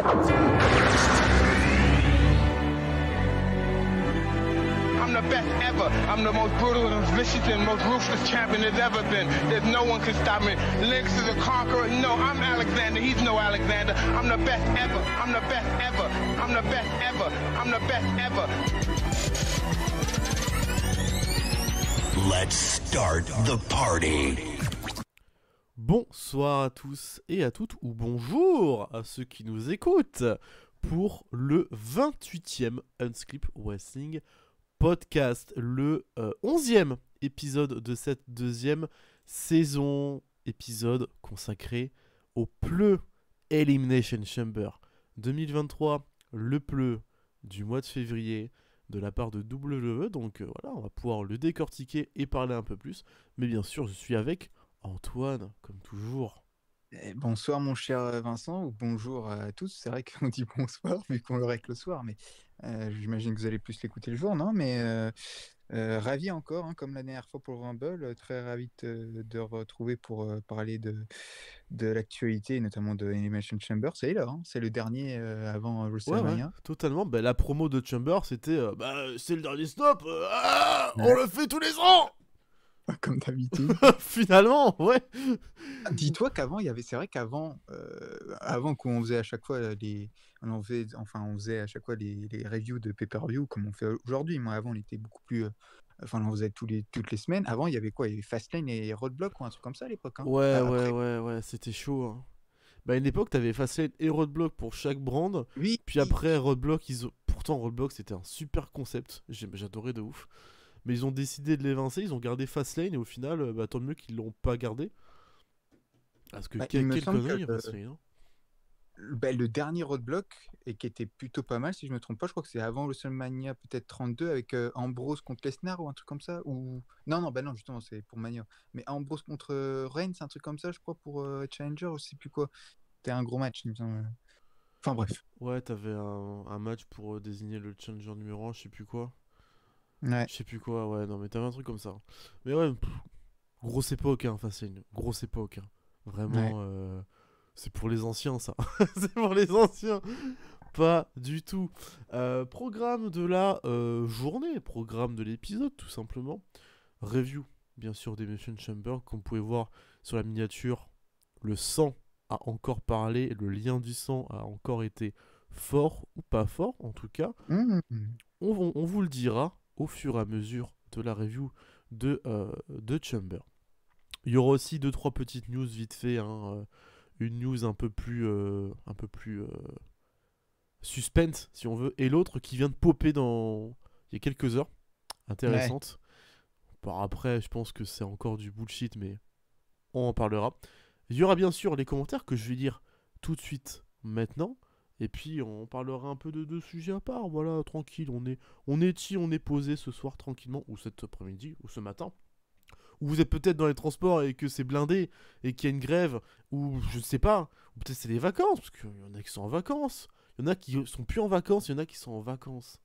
I'm the best ever. I'm the most brutal and vicious and most ruthless champion there's ever been. There's no one can stop me. Lynx is a conqueror. No, I'm Alexander. He's no Alexander. I'm the best ever. I'm the best ever. I'm the best ever. I'm the best ever. Let's start the party. Bonsoir à tous et à toutes, ou bonjour à ceux qui nous écoutent pour le 28e Unscript Wrestling Podcast, le 11e épisode de cette deuxième saison, épisode consacré au PLE Elimination Chamber 2023, le PLE du mois de février de la part de WWE, donc voilà, on va pouvoir le décortiquer et parler un peu plus, mais bien sûr je suis avec Antoine, comme toujours. Bonsoir mon cher Vincent, ou bonjour à tous. C'est vrai qu'on dit bonsoir vu qu'on le règle le soir, mais j'imagine que vous allez plus l'écouter le jour, non? Mais ravi encore, hein, comme la dernière fois pour le Rumble, très ravi de retrouver pour parler de l'actualité, notamment de Elimination Chamber. C'est là, hein, c'est le dernier avant WrestleMania. Ouais, totalement. Bah, la promo de Chamber, c'était c'est le dernier stop, on le fait tous les ans. Comme d'habitude. Finalement, ouais. Dis-toi qu'avant, c'est vrai qu'avant, avant qu'on faisait à chaque fois on faisait à chaque fois les reviews de pay-per-view comme on fait aujourd'hui. Moi, avant, on était beaucoup plus, on faisait toutes les semaines. Avant, il y avait quoi? Il y avait Fastlane et Roadblock ou un truc comme ça à l'époque. Hein. Ouais, c'était chaud. Hein. Bah, à une époque, t'avais Fastlane et Roadblock pour chaque brand. Oui. Puis après, Roadblock, pourtant, Roadblock, c'était un super concept. J'adorais de ouf. Mais ils ont décidé de l'évincer, ils ont gardé Fastlane et au final, tant mieux qu'ils l'ont pas gardé. Parce que quelle connerie, Fastlane. Hein. Le dernier Roadblock, et qui était plutôt pas mal, si je me trompe pas, je crois que c'est avant WrestleMania peut-être 32 avec Ambrose contre Lesnar ou un truc comme ça. Ou non, justement, c'est pour Mania. Mais Ambrose contre Reigns, c'est un truc comme ça, je crois, pour Challenger, je sais plus quoi. C'était un gros match, il me semble. Enfin bref. Ouais, t'avais un match pour désigner le Challenger numéro 1, je sais plus quoi. Ouais. Je sais plus quoi, ouais, non mais t'avais un truc comme ça. Mais ouais, grosse époque, hein, enfin c'est une grosse époque. Hein. Vraiment, ouais. C'est pour les anciens ça. C'est pour les anciens. Pas du tout. Programme de la journée, programme de l'épisode tout simplement. Review, bien sûr, d'Elimination Chamber, comme vous pouvez voir sur la miniature. Le sang a encore parlé, le lien du sang a encore été fort ou pas fort en tout cas. On vous le dira au fur et à mesure de la review de Chamber. Il y aura aussi 2-3 petites news vite fait, hein, une news un peu plus suspense si on veut, et l'autre qui vient de popper il y a quelques heures, intéressante. Ouais. Par après, je pense que c'est encore du bullshit, mais on en parlera. Il y aura bien sûr les commentaires que je vais lire tout de suite maintenant. Et puis on parlera un peu de sujets à part, voilà, tranquille, on est posé ce soir tranquillement, ou cet après-midi, ou ce matin. Ou vous êtes peut-être dans les transports et que c'est blindé, et qu'il y a une grève, ou je ne sais pas, ou peut-être c'est les vacances, parce qu'il y en a qui sont en vacances, il y en a qui sont plus en vacances, il y en a qui sont en vacances.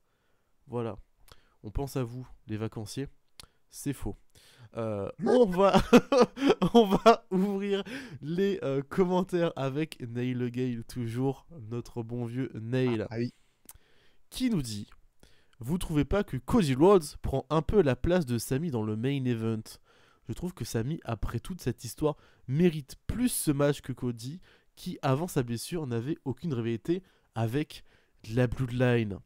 Voilà, on pense à vous, les vacanciers, c'est faux. On va ouvrir les commentaires avec Neil Le Gale, toujours notre bon vieux Neil, oui. Qui nous dit: vous trouvez pas que Cody Rhodes prend un peu la place de Sami dans le main event? Je trouve que Sami, après toute cette histoire, mérite plus ce match que Cody, qui avant sa blessure n'avait aucune rivalité avec la Bloodline.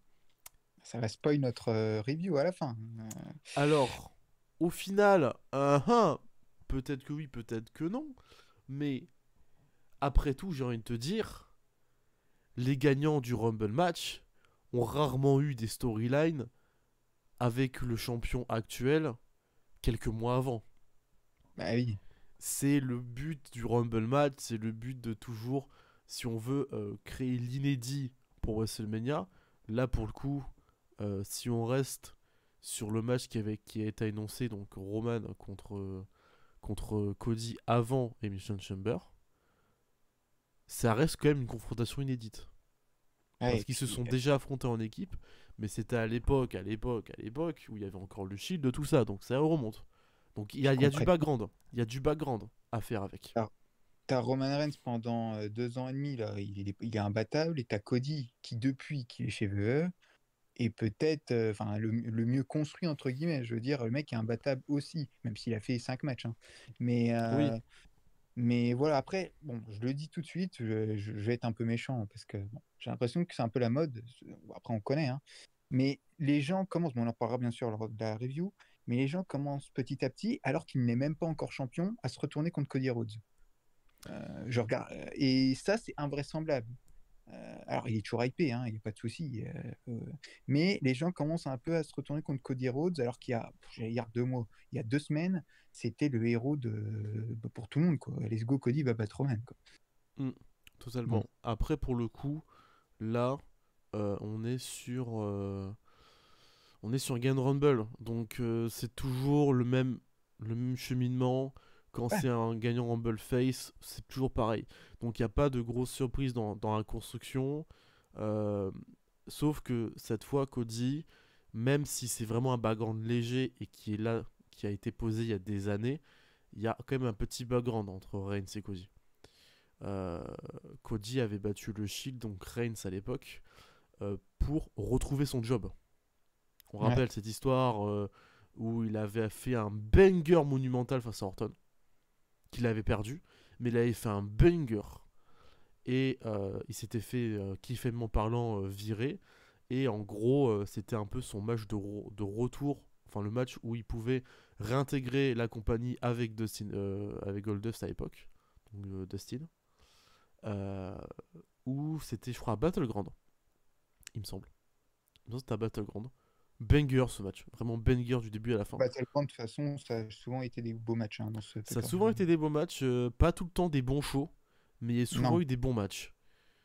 Ça va spoil notre review à la fin. Alors, au final, peut-être que oui, peut-être que non. Mais, après tout, j'ai envie de te dire, les gagnants du Rumble match ont rarement eu des storylines avec le champion actuel quelques mois avant. Bah oui. C'est le but du Rumble match, c'est le but de toujours, si on veut créer l'inédit pour WrestleMania. Là, pour le coup, si on reste sur le match qui a été annoncé, donc Roman contre Cody avant Elimination Chamber, ça reste quand même une confrontation inédite. Ouais, parce qu'ils se sont déjà affrontés en équipe, mais c'était à l'époque où il y avait encore le Shield de tout ça, donc ça remonte. Donc il y a du background, à faire avec. Alors, t'as Roman Reigns pendant 2 ans et demi, là, il est imbattable, et t'as Cody qui, depuis qu'il est chez VE, est peut-être le mieux construit, entre guillemets. Je veux dire, le mec est imbattable aussi, même s'il a fait 5 matchs. Hein. Mais, Oui, mais voilà, après, bon, je le dis tout de suite, je vais être un peu méchant, parce que bon, j'ai l'impression que c'est un peu la mode. Après, on connaît, hein. Mais les gens commencent, bon, on en parlera bien sûr lors de la review, mais les gens commencent petit à petit, alors qu'il n'est même pas encore champion, à se retourner contre Cody Rhodes. Je regarde, et ça, c'est invraisemblable. Alors, il est toujours hypé, hein, il n'y a pas de souci. Mais les gens commencent un peu à se retourner contre Cody Rhodes, alors qu'il y a, j'allais dire 2 mois, il y a 2 semaines, c'était le héros pour tout le monde, quoi. Let's go, Cody va battre Roman, quoi. Bon, totalement. Après, pour le coup, là, on est sur... on est sur Game Rumble, donc c'est toujours le même cheminement. Quand ouais, c'est un gagnant Rumble Face, c'est toujours pareil. Donc il n'y a pas de grosse surprise dans la construction. Euh, Sauf que cette fois, Cody, même si c'est vraiment un background léger et qui est là, qui a été posé il y a des années, il y a quand même un petit background entre Reigns et Cody. Euh, Cody avait battu le Shield, donc Reigns à l'époque, pour retrouver son job. On ouais. rappelle cette histoire où il avait fait un banger monumental face à Orton, qu'il avait perdu, mais il avait fait un banger. Et il s'était fait, kiffément parlant, virer. Et en gros, c'était un peu son match de retour, enfin le match où il pouvait réintégrer la compagnie avec avec Goldust à l'époque, donc Dustin. Euh, Où c'était, je crois, à Battleground, il me semble. Non, c'était à Battleground. Banger ce match, vraiment banger du début à la fin. Battleground, de toute façon, ça a souvent été des beaux matchs, hein, dans ce Ça a pay-per-view. souvent été des bons matchs, pas tout le temps des bons shows, mais il y a souvent Non, eu des bons matchs.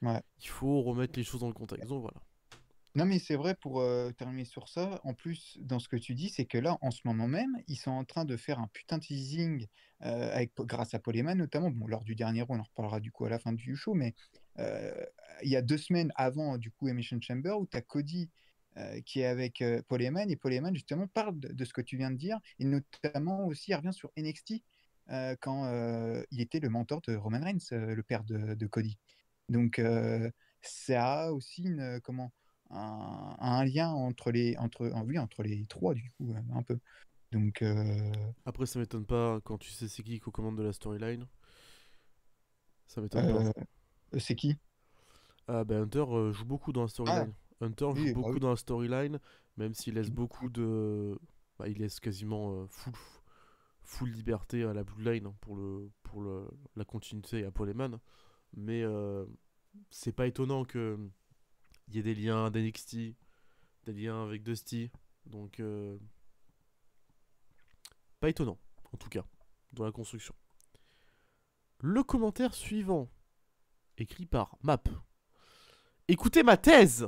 ouais. Il faut remettre les choses dans le contexte, donc voilà. Non, mais c'est vrai, pour terminer sur ça, en plus, dans ce que tu dis, c'est que là, en ce moment même, ils sont en train de faire un putain de teasing, grâce à Paul Heyman notamment. Bon, lors du dernier Raw, on en reparlera du coup à la fin du show, mais euh, il y a 2 semaines avant, du coup, Elimination Chamber, où tu as Cody qui est avec Paul Heyman, et Paul Heyman, justement, parle de ce que tu viens de dire, et notamment aussi, il revient sur NXT, quand il était le mentor de Roman Reigns, le père de Cody. Donc, ça a aussi un lien entre les trois, du coup, un peu. Donc, Après, ça m'étonne pas quand tu sais c'est qui aux commandes de la storyline. Ça m'étonne pas. euh, c'est qui? Ah, bah Hunter joue beaucoup dans la Ah, storyline. Hunter joue oui, bah beaucoup oui. dans la storyline, même s'il laisse beaucoup de. Bah, il laisse quasiment full liberté à la Bloodline, hein, la continuité à Paul Heyman. Mais c'est pas étonnant que il y ait des liens d'NXT, des liens avec Dusty. Donc, pas étonnant, en tout cas, dans la construction. Le commentaire suivant, écrit par Map. Écoutez ma thèse.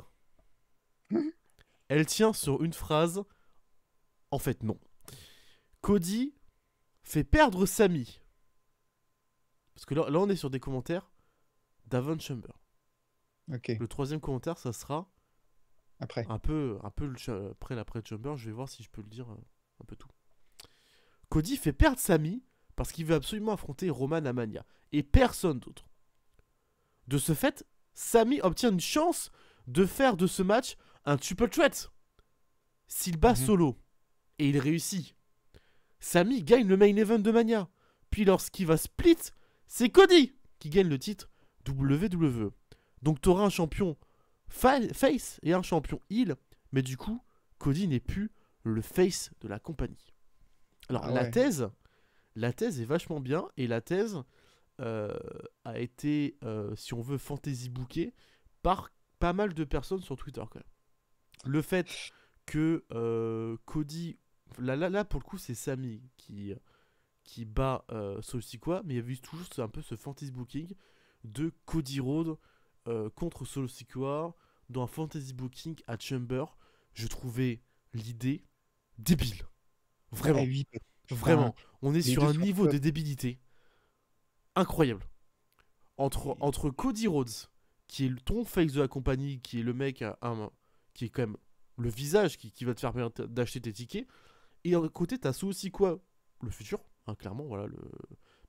Elle tient sur une phrase. En fait, non. Cody fait perdre Sami. Parce que là, on est sur des commentaires d'Avon Chamber. Ok, Le troisième commentaire, ça sera après. après l'après Chamber. Je vais voir si je peux le dire un peu tout. Cody fait perdre Sami parce qu'il veut absolument affronter Roman à Mania. Et personne d'autre. De ce fait, Sami obtient une chance de faire de ce match un triple threat. S'il bat Mhm. Solo, et il réussit, Sami gagne le main event de Mania. Puis lorsqu'il va split, c'est Cody qui gagne le titre WWE. Donc t'auras un champion face et un champion heel, mais du coup, Cody n'est plus le face de la compagnie. Alors Ah ouais. la thèse est vachement bien, et la thèse euh, a été, si on veut, fantasy bookée par pas mal de personnes sur Twitter quand même. Le fait que Cody, là pour le coup c'est Sami qui bat Solo Sikoa, mais il y avait toujours un peu ce fantasy booking de Cody Rhodes contre Solo Sikoa dans un fantasy booking à Chamber. Je trouvais l'idée débile, Bah vraiment, oui, enfin, vraiment. On est les sur deux un sont niveau top. de débilité incroyable Et- entre Cody Rhodes, qui est le ton face de la compagnie, qui est le mec qui est quand même le visage qui va te faire permettre d'acheter tes tickets, et à côté t'as Solo Sikoa, le futur, hein, clairement, voilà,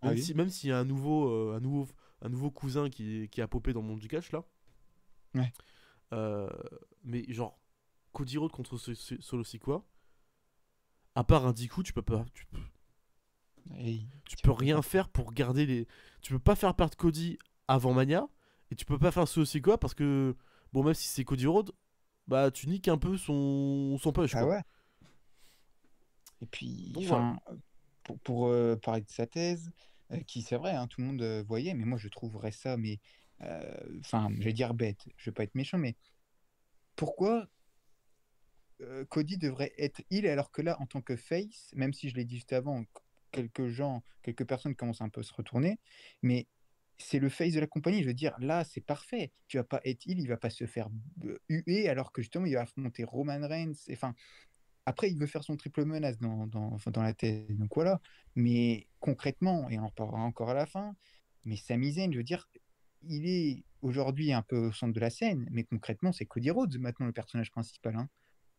Ah oui. Même s'il y a un nouveau cousin qui a popé dans le monde du catch là. Ouais. Euh, mais genre, Cody Rhodes contre Solo Sikoa, à part un 10 coups, Et tu tu peux peux rien pas. faire pour garder les. Tu peux pas faire perdre Cody avant Mania, et tu peux pas faire Solo Sikoa parce que, bon, même si c'est Cody Rhodes, bah tu niques un peu son push Ah quoi. ouais. Et puis, Donc voilà. enfin, pour parler de sa thèse, qui c'est vrai, hein, tout le monde voyait, mais moi je trouverais ça, mais enfin, je vais dire bête, je vais pas être méchant, mais pourquoi Cody devrait être heal alors que là, en tant que face, même si je l'ai dit juste avant, quelques personnes commencent un peu à se retourner, mais c'est le face de la compagnie. Je veux dire, là, c'est parfait. Tu vas pas être heal, il va pas se faire huer alors que justement, il va affronter Roman Reigns. Enfin, après, il veut faire son triple menace enfin, dans la thèse. Donc voilà. Mais concrètement, et on en reparlera encore à la fin, mais Sami Zayn, je veux dire, il est aujourd'hui un peu au centre de la scène, mais concrètement, c'est Cody Rhodes maintenant le personnage principal, hein,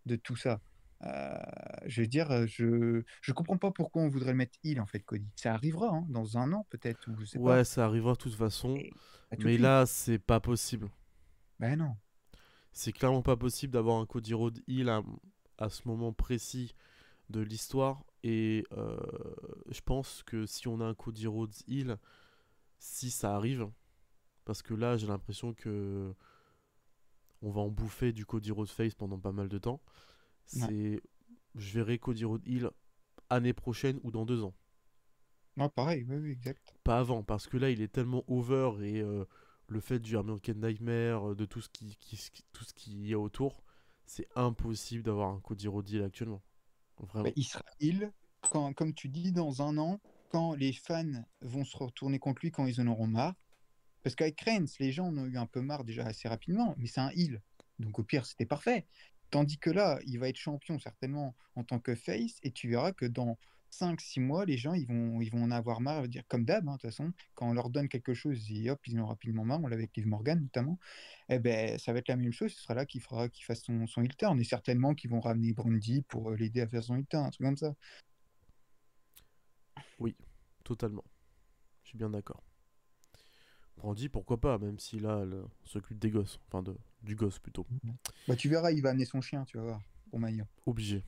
de tout ça. Euh, je veux dire, je comprends pas pourquoi on voudrait le mettre heal en fait, Cody. Ça arrivera hein, dans un an peut-être, ou je sais pas. Ouais, ça arrivera de toute façon, Et pas tout de mais suite. là, c'est pas possible. Ben non. C'est clairement pas possible d'avoir un Cody Rhodes heal à ce moment précis de l'histoire. Et je pense que si on a un Cody Rhodes heal, si ça arrive, parce que là j'ai l'impression que on va en bouffer du Cody Rhodes face pendant pas mal de temps. Ouais. C'est, je verrai Cody Rhodes heal année prochaine ou dans 2 ans. Ouais, pareil, oui, oui, exact. Pas avant, parce que là il est tellement over et le fait du American Nightmare, de tout ce qui y a autour, c'est impossible d'avoir un Cody Rhodes heal actuellement. Bah, Vraiment. il sera heal quand, comme tu dis, dans un an, quand les fans vont se retourner contre lui, quand ils en auront marre. Parce qu'avec Reigns, les gens en ont eu un peu marre déjà assez rapidement, mais c'est un heal. Donc au pire, c'était parfait. Tandis que là, il va être champion certainement en tant que face, et tu verras que dans 5 6 mois, les gens ils vont en avoir marre, dire comme d'hab, hein, de toute façon, quand on leur donne quelque chose, et hop, ils en ont rapidement marre, on l'a avec Liv Morgan notamment, eh ben, ça va être la même chose, ce sera là qu'il fasse son heel turn, et certainement qu'ils vont ramener Brandy pour l'aider à faire son heel turn, un truc comme ça. Oui, totalement. Je suis bien d'accord. Brandy, pourquoi pas, même si là, elle s'occupe des gosses. Enfin, du gosse plutôt. Mhm. Bah, tu verras, il va amener son chien, tu vas voir, pour Mania. Obligé.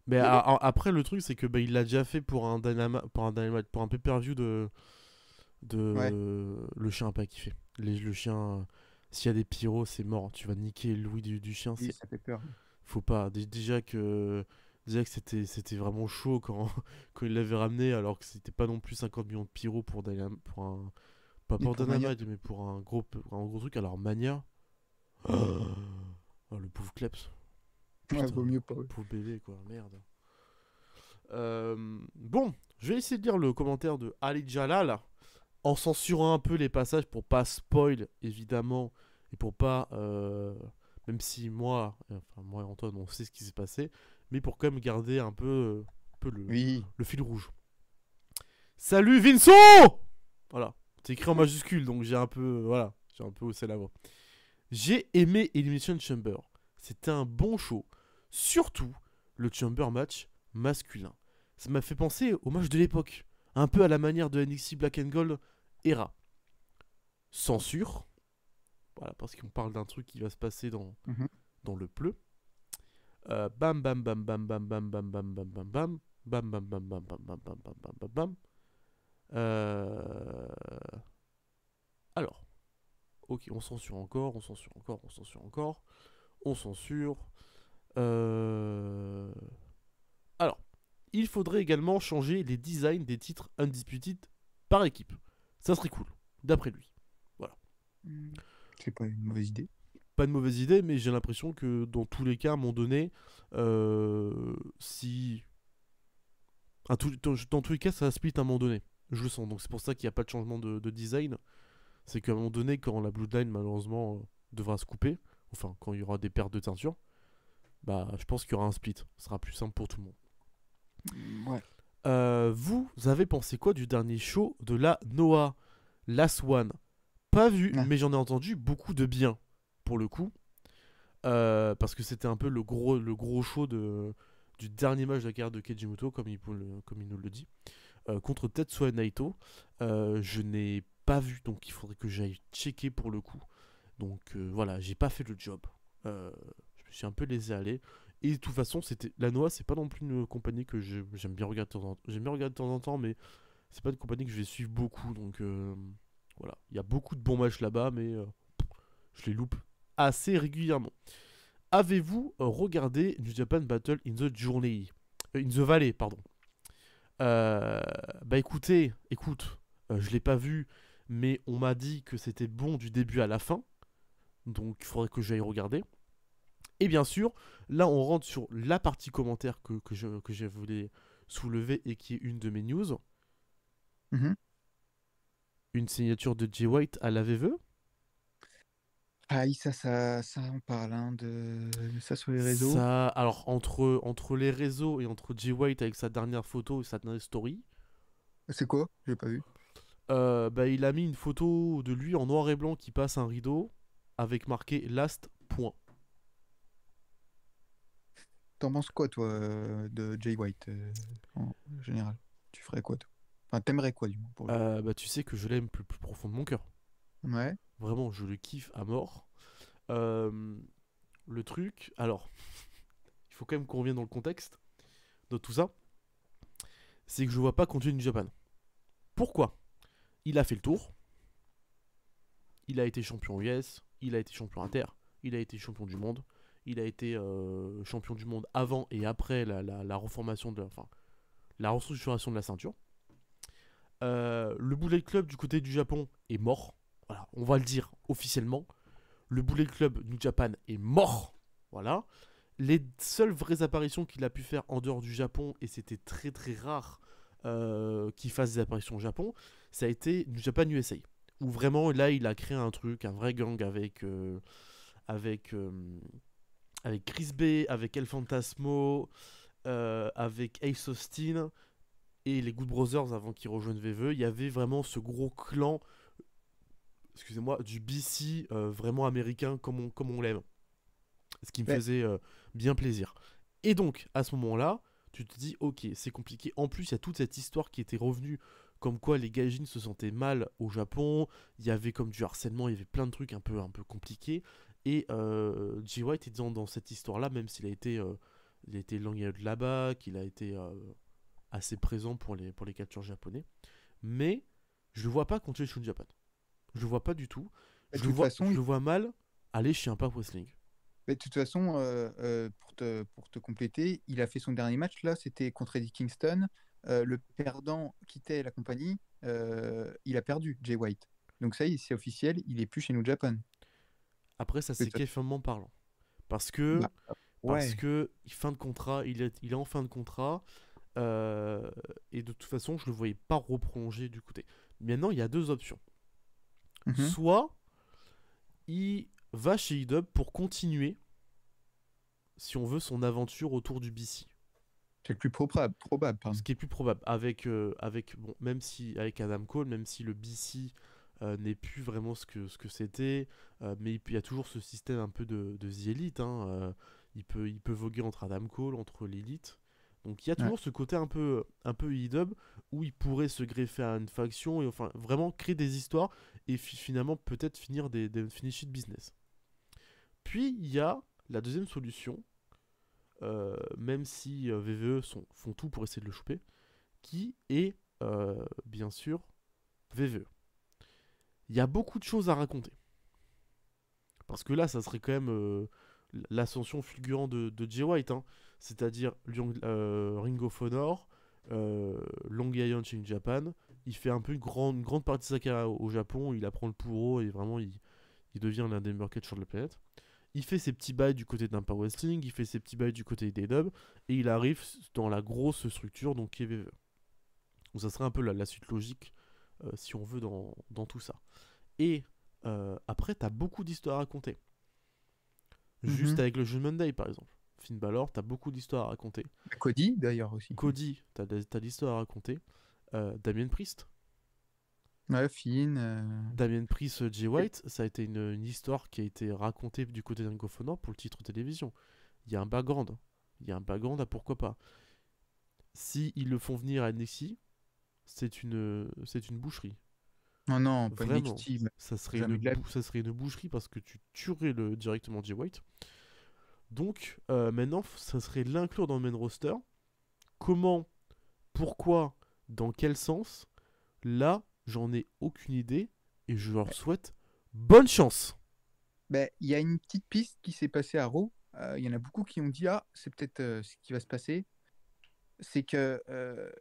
Mais après, le truc, c'est que bah, il l'a déjà fait pour un pour un pay-per-view Ouais, le chien a pas kiffé. Le chien, s'il y a des pyros, c'est mort. Tu vas niquer l'ouïe du chien, oui, c'est ça fait peur. faut pas. Déjà que c'était vraiment chaud quand, quand il l'avait ramené, alors que c'était pas non plus 50 millions de pyros pour un. Pas Et pour pour Mania, Dynamite, mais pour un gros truc. Alors, Mania. Oh, le pauvre Kleps. ouais, Putain, vaut mieux pas. Ouais. pauvre bébé, quoi. Merde. Bon, je vais essayer de lire le commentaire de Ali Jalal en censurant un peu les passages pour pas spoil, évidemment, et pour pas. Même si moi et Antoine, on sait ce qui s'est passé, mais pour quand même garder un peu Oui, le fil rouge. Salut Vincent! Voilà, c'est écrit en majuscule, donc j'ai un peu haussé la voix. J'ai aimé Elimination Chamber. C'était un bon show. Surtout le Chamber match masculin. Ça m'a fait penser au match de l'époque. Un peu à la manière de NXT Black and Gold era. Censure. Voilà, parce qu'on parle d'un truc qui va se passer mhm. dans le pleu. Bam bam bam bam bam bam bam bam bam bam bam. Bam bam bam bam bam bam bam bam bam bam bam. Alors, ok, on censure encore, on censure encore, on censure encore. On censure. Euh... Alors, il faudrait également changer les designs des titres Undisputed par équipe. Ça serait cool, d'après lui. Voilà. C'est pas une mauvaise idée. Pas de mauvaise idée, mais j'ai l'impression que dans tous les cas, à un moment donné, si. Dans tous les cas, ça va split à un moment donné. Je le sens. Donc c'est pour ça qu'il n'y a pas de changement de design. C'est qu'à un moment donné, quand la Bloodline, malheureusement, devra se couper, enfin, quand il y aura des pertes de teinture, bah, je pense qu'il y aura un split. Ce sera plus simple pour tout le monde. Ouais. Vous avez pensé quoi du dernier show de la Noah Last One? Pas vu, Ah, mais j'en ai entendu beaucoup de bien, pour le coup. Parce que c'était un peu le gros show du dernier match de la carrière de Kejimoto, comme il nous le dit. contre Tetsuya Naito. Je n'ai pas vu, donc il faudrait que j'aille checker pour le coup. Donc voilà, j'ai pas fait le job. Je me suis un peu laissé aller. Et de toute façon, la Noah, c'est pas non plus une compagnie que j'aime bien regarder de temps en temps. J'aime bien regarder de temps en temps, mais c'est pas une compagnie que je vais suivre beaucoup. Donc voilà, il y a beaucoup de bons matchs là-bas, mais je les loupe assez régulièrement. Avez-vous regardé New Japan Battle in the Journey in the Valley, pardon. Bah écoute, je l'ai pas vu, mais on m'a dit que c'était bon du début à la fin. Donc il faudrait que j'aille regarder. Et bien sûr, là on rentre sur la partie commentaire que je voulais soulever et qui est une de mes news. Mhm. Une signature de Jay White à la VVE. Ah, ça en parle, hein, de ça sur les réseaux. Ça, alors entre les réseaux et entre Jay White avec sa dernière photo et sa dernière story, C'est quoi? J'ai pas vu. bah, il a mis une photo de lui en noir et blanc qui passe un rideau avec marqué Last point. T'en penses quoi, toi, de Jay White, en général? Tu ferais quoi, toi? Enfin, t'aimerais quoi, du moins, pour lui? Bah, tu sais que je l'aime plus profond de mon cœur. Ouais. Vraiment, je le kiffe à mort. Le truc, alors, il faut quand même qu'on revienne dans le contexte de tout ça. C'est que je vois pas continuer New Japan. Pourquoi? Il a fait le tour. Il a été champion US. Il a été champion inter. Il a été champion du monde. Il a été champion du monde avant et après la reformation enfin, la restructuration de la ceinture. Le Bullet Club du côté du Japon est mort. Voilà, on va le dire officiellement. Le Bullet Club New Japan est mort. Voilà. Les seules vraies apparitions qu'il a pu faire en dehors du Japon, et c'était très très rare qu'il fasse des apparitions au Japon, ça a été New Japan USA. Où vraiment, là, il a créé un truc, un vrai gang avec Chris Bay, avec El Fantasmo, avec Ace Austin et les Good Brothers avant qu'ils rejoignent VVE. Il y avait vraiment ce gros clan, excusez-moi, du BC vraiment américain comme on l'aime. Ce qui me faisait bien plaisir. Et donc, à ce moment-là, tu te dis, ok, c'est compliqué. En plus, il y a toute cette histoire qui était revenue, comme quoi les gaijins se sentaient mal au Japon. Il y avait comme du harcèlement, il y avait plein de trucs un peu compliqués. Et Jay White est dans cette histoire-là, même s'il a été langué là-bas, qu'il a été assez présent pour les catcheurs japonais. Mais je le vois pas continuer chez Japan. Je le vois pas du tout. De Je toute façon, le vois mal aller chez Impact Wrestling. mais de toute façon, pour te compléter, il a fait son dernier match là, c'était contre Eddie Kingston. Le perdant quittait la compagnie. Il a perdu, Jay White. Donc ça y est, c'est officiel, il est plus chez New Japan. Après, ça c'est Peut-être. qu'effectivement parlant. Parce que, Bah, ouais. fin de contrat, il est en fin de contrat. Et de toute façon, je le voyais pas reprolonger du côté. Maintenant, il y a deux options. Mhm. Soit il va chez IW pour continuer, si on veut, son aventure autour du BC. C'est le plus probable, pardon. Ce qui est plus probable. Bon, même si, avec Adam Cole, même si le BC n'est plus vraiment ce que c'était, mais il y a toujours ce système un peu de The Elite. Hein, il peut voguer entre Adam Cole, entre l'élite. Donc il y a Ouais. toujours ce côté un peu E-Dub où il pourrait se greffer à une faction et enfin vraiment créer des histoires et finalement peut-être finir des finish it business. Puis il y a la deuxième solution, même si VVE font tout pour essayer de le choper, qui est bien sûr VVE. Il y a beaucoup de choses à raconter. Parce que là, ça serait quand même l'ascension fulgurante de Jay White. Hein. C'est-à-dire Ring of Honor, Long Island chez Japan. Il fait un peu une grande partie de sa carrière au Japon. Il apprend le puro et vraiment, il devient l'un des meilleurs catcheurs de la planète. Il fait ses petits bails du côté d'Impact Wrestling. Il fait ses petits bails du côté des dubs. Et il arrive dans la grosse structure, donc qui est VVE. Donc ça serait un peu la suite logique, si on veut, dans tout ça. Et après, t'as beaucoup d'histoires à raconter. Juste avec le Judgment Day, par exemple. Finn Balor, t'as beaucoup d'histoires à raconter. Cody, d'ailleurs, aussi. Cody, t'as de l'histoire à raconter. Damien Priest. Ouais, Finn. Damien Priest, Jay White, ça a été une histoire qui a été racontée du côté d'un Ring of Honor pour le titre télévision. Il y a un background. Il y a un background à pourquoi pas. Si ils le font venir à NXT, c'est une boucherie. Non, non, pas Vraiment. NXT, mais Ça serait jamais une, de la ça serait une boucherie parce que tu tuerais directement Jay White. Donc maintenant, ça serait l'inclure dans le main roster. Comment, pourquoi, dans quel sens? Là, j'en ai aucune idée et je leur souhaite bonne chance. Ben, il y a une petite piste qui s'est passée à Raw. Il y en a beaucoup qui ont dit, ah, c'est peut-être ce qui va se passer. C'est que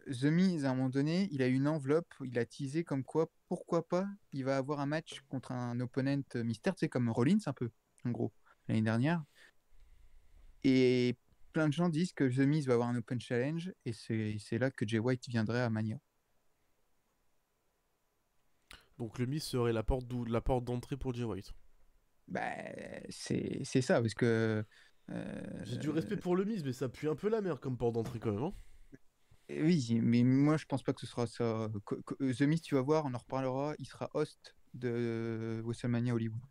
The Miz, à un moment donné, il a une enveloppe, il a teasé comme quoi, pourquoi pas, il va avoir un match contre un opponent mystère, tu sais, comme Rollins un peu, en gros, l'année dernière. Et plein de gens disent que The Miz va avoir un Open Challenge, et c'est là que Jay White viendrait à Mania. Donc le Miz serait la porte d'entrée pour Jay White. Bah, c'est ça, parce que... J'ai du respect pour le Miz, mais ça pue un peu la merde comme porte d'entrée quand même. Hein. Oui, mais moi je pense pas que ce sera ça. The Miz, tu vas voir, on en reparlera, il sera host de WrestleMania Hollywood.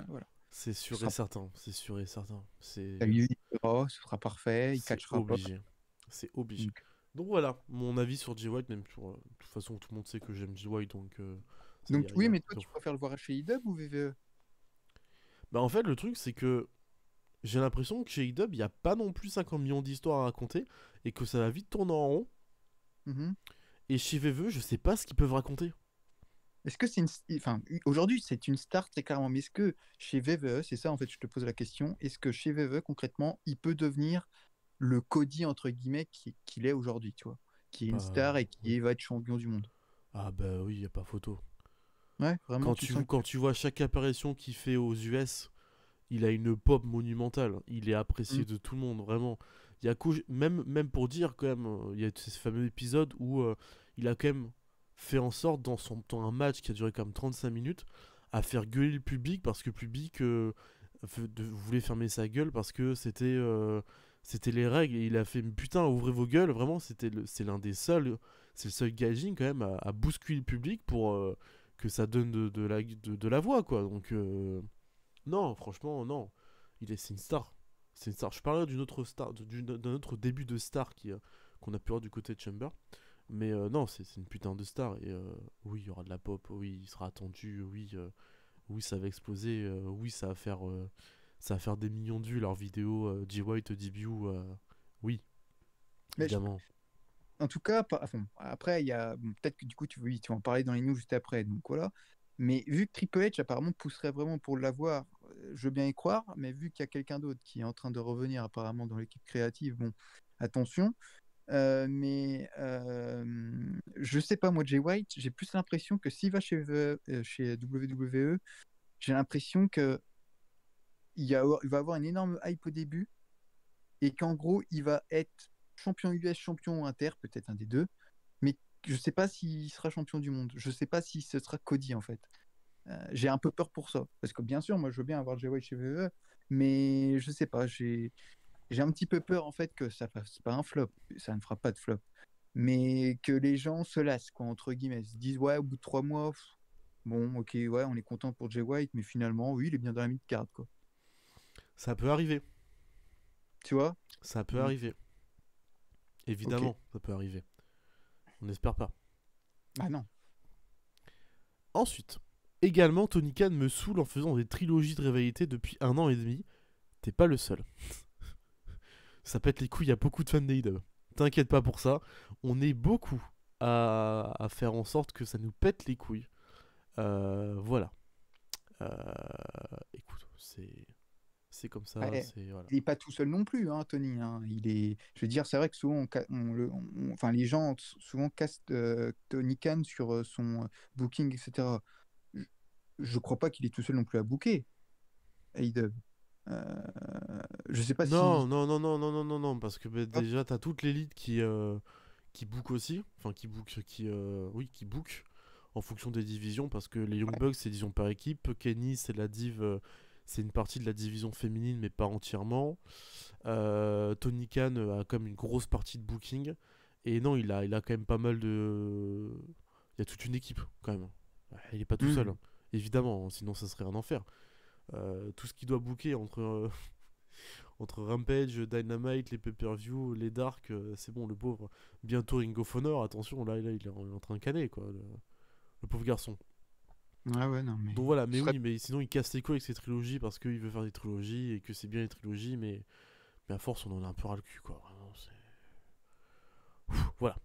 Voilà. C'est sûr sera- et certain. C'est sûr et certain. C'est Ça lui ira, ce sera parfait, il c'est catchera pas. obligé. C'est obligé. Donc, Donc voilà, mon avis sur Jay White, même sur. De toute façon, tout le monde sait que j'aime Jay White, donc. Ça, donc oui, mais toi y a- tu préfères le voir chez IW ou WWE? Bah en fait, le truc, c'est que j'ai l'impression que chez AEW, il n'y a pas non plus 50 millions d'histoires à raconter et que ça va vite tourner en rond. Mhm. Et chez VVE, je sais pas ce qu'ils peuvent raconter. Est-ce que c'est une... Enfin, aujourd'hui c'est une star très clairement, mais est-ce que chez WWE, c'est ça en fait, je te pose la question, est-ce que chez WWE concrètement, il peut devenir le Cody entre guillemets qu'il est aujourd'hui, tu vois, qui est une Bah, star et oui. qui va être champion du monde? Ah bah oui, il n'y a pas photo. Ouais, vraiment, tu sens Quand tu vois chaque apparition qu'il fait aux US, il a une pop monumentale. Il est que... apprécié de tout le monde, vraiment. Il y a même pour dire quand même, il y a ce fameux épisode où il a quand même fait en sorte dans un match qui a duré quand même 35 minutes à faire gueuler le public parce que le public voulait fermer sa gueule parce que c'était les règles et il a fait putain ouvrez vos gueules vraiment c'est l'un des seuls c'est le seul gaijin quand même à bousculer le public pour que ça donne de la voix quoi donc non, franchement, non. C'est une star. C'est une star. Je parlerai d'une autre star, d'un autre début de star qu'on a pu voir du côté de Chamber. Mais non, c'est une putain de star. Et oui, il y aura de la pop. Oui, il sera attendu. Oui, oui ça va exploser. Oui, ça va faire des millions de vues leur vidéo Jay White debut. Oui, Mais évidemment. en tout cas, enfin, après, il y a peut-être que du coup, oui, tu vas en parler dans les news juste après. Donc voilà. Mais vu que Triple H apparemment pousserait vraiment pour l'avoir, je veux bien y croire. Mais vu qu'il y a quelqu'un d'autre qui est en train de revenir apparemment dans l'équipe créative, bon, attention. Mais je sais pas, moi, Jay White, j'ai plus l'impression que s'il va chez WWE, j'ai l'impression que il va avoir une énorme hype au début et qu'en gros, il va être champion US, champion inter, peut-être un des deux, mais je sais pas s'il sera champion du monde. Je sais pas si ce sera Cody en fait. J'ai un peu peur pour ça, parce que bien sûr, moi, je veux bien avoir Jay White chez WWE, mais je sais pas, j'ai un petit peu peur en fait que ça fasse pas un flop, ça ne fera pas de flop, mais que les gens se lassent, quoi, entre guillemets, se disent ouais, au bout de 3 mois, bon, ok, ouais, on est content pour Jay White, mais finalement, oui, il est bien dans la mid-card, quoi. Ça peut arriver. Tu vois? Ça peut Donc, arriver. ok. Évidemment, ça peut arriver. On n'espère pas. Ah non. Ensuite, également, Tony Khan me saoule en faisant des trilogies de rivalité depuis 1 an et demi. T'es pas le seul. Ça pète les couilles, il y a beaucoup de fans d'AEW. T'inquiète pas pour ça. On est beaucoup à faire en sorte que ça nous pète les couilles. Voilà. Euh, écoute, c'est comme ça. Ouais, C'est voilà. il n'est pas tout seul non plus, hein, Tony, hein. Il est, je veux dire, c'est vrai que souvent, enfin, les gens souvent castent Tony Khan sur son booking, etc. Je, je crois pas qu'il est tout seul non plus à booker, AEW. Euh, je sais pas Non, si. non, non, non, non, non, non, non, parce que bah, Ah, déjà t'as toute l'élite qui book aussi, enfin oui, qui book en fonction des divisions, parce que les Young ouais. Bucks c'est division par équipe, Kenny c'est la div, c'est une partie de la division féminine mais pas entièrement. Tony Khan a quand même une grosse partie de booking, et non il a quand même pas mal de, il y a toute une équipe quand même. Ouais, il est pas tout seul, Hmm. hein, évidemment, sinon ça serait un enfer. Tout ce qu'il doit booker entre Rampage, Dynamite, les pay-per-view, les Dark, c'est bon, le pauvre. Bientôt Ring of Honor, attention, là il est en train de canner, quoi, le pauvre garçon. Ouais, non, mais. Donc voilà, mais serait- oui, mais sinon il casse les couilles avec ses trilogies parce qu'il veut faire des trilogies et que c'est bien les trilogies, mais à force on en a un peu ras le cul, quoi. Vraiment, voilà.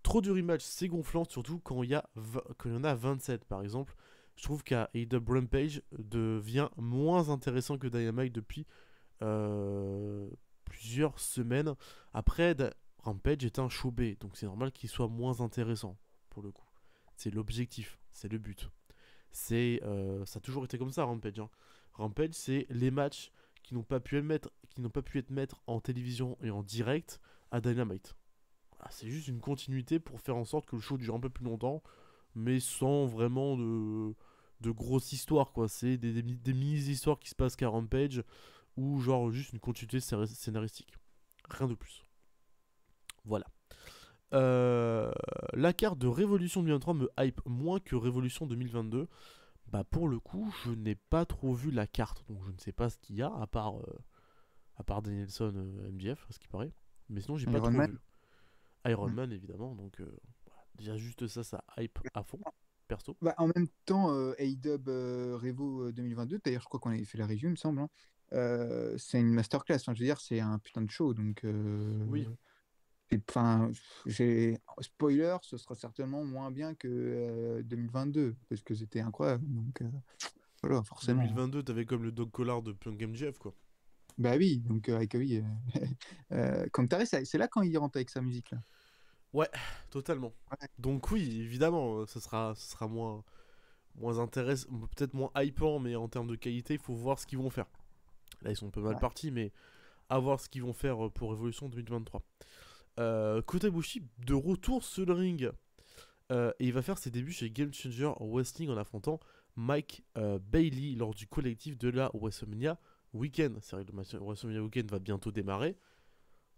Trop de rematch, c'est gonflant, surtout quand il y en a 27 par exemple. Je trouve qu'AEW Rampage devient moins intéressant que Dynamite depuis plusieurs semaines. Après, Rampage est un show B, donc c'est normal qu'il soit moins intéressant pour le coup. C'est l'objectif, c'est le but. Ça a toujours été comme ça, Rampage. Hein. Rampage, c'est les matchs qui n'ont pas pu être mettre en télévision et en direct à Dynamite. C'est juste une continuité pour faire en sorte que le show dure un peu plus longtemps, mais sans vraiment de grosses histoires, quoi. C'est des mini-histoires qui se passent qu'à Rampage, ou genre juste une continuité scénaristique. Rien de plus. Voilà. La carte de Révolution 2023 me hype moins que Révolution 2022. Bah pour le coup, je n'ai pas trop vu la carte, donc je ne sais pas ce qu'il y a, à part Danielson MJF, à ce qui paraît. Mais sinon, j'ai pas Iron trop Man. vu. Iron Man, évidemment, donc voilà. Déjà juste ça hype à fond, perso. Bah, en même temps, AEW Revo 2022, d'ailleurs, je crois qu'on avait fait la review, il me semble. Hein. C'est une masterclass. Enfin, je veux dire, c'est un putain de show. Donc, Oui, enfin, spoiler, ce sera certainement moins bien que 2022 parce que c'était incroyable. Donc, voilà, forcément. 2022, t'avais comme le Dog Collar de Punk MJF, quoi. Bah oui, donc avec oui. Kantare, c'est là quand il rentre avec sa musique là. Ouais, totalement. Ouais. Donc oui, évidemment, ce sera moins intéressant, peut-être moins hypant, mais en termes de qualité, il faut voir ce qu'ils vont faire. Là, ils sont un peu mal Ouais. partis, mais à voir ce qu'ils vont faire pour Révolution 2023. Kota Ibushi, de retour sur le ring. Et il va faire ses débuts chez Game Changer Wrestling en affrontant Mike Bailey lors du collectif de la WrestleMania Weekend. C'est vrai que le WrestleMania Weekend va bientôt démarrer.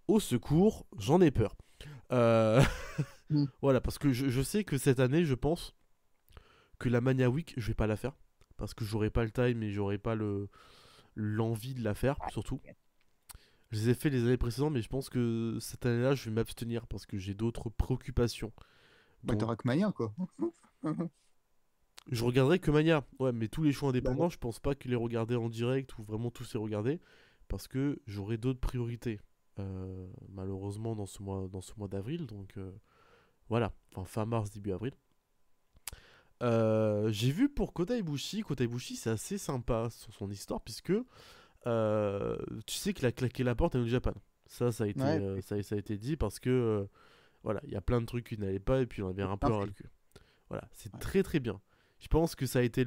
Au secours, j'en ai peur. Euh, Mm. Voilà, parce que je sais que cette année, je pense que la Mania Week, je vais pas la faire. Parce que j'aurai pas le time et j'aurai pas l'envie de la faire, surtout. Je les ai fait les années précédentes, mais je pense que cette année-là, je vais m'abstenir parce que j'ai d'autres préoccupations. Bah, Donc, t'auras que Mania quoi. je regarderai que Mania. Ouais, mais tous les shows Bah, indépendants, je pense pas que les regarder en direct ou vraiment tous les regarder parce que j'aurai d'autres priorités. Malheureusement, dans ce mois d'avril, donc voilà, enfin fin mars, début avril. J'ai vu pour Kota Ibushi, c'est assez sympa sur son histoire puisque tu sais qu'il a claqué la porte à New Japan. Ça a été, ouais, ça a été dit parce que voilà, il y a plein de trucs qui n'allaient pas et puis on avait un peu non, ras le cul. Voilà, c'est ouais. très très bien. Je pense que ça a été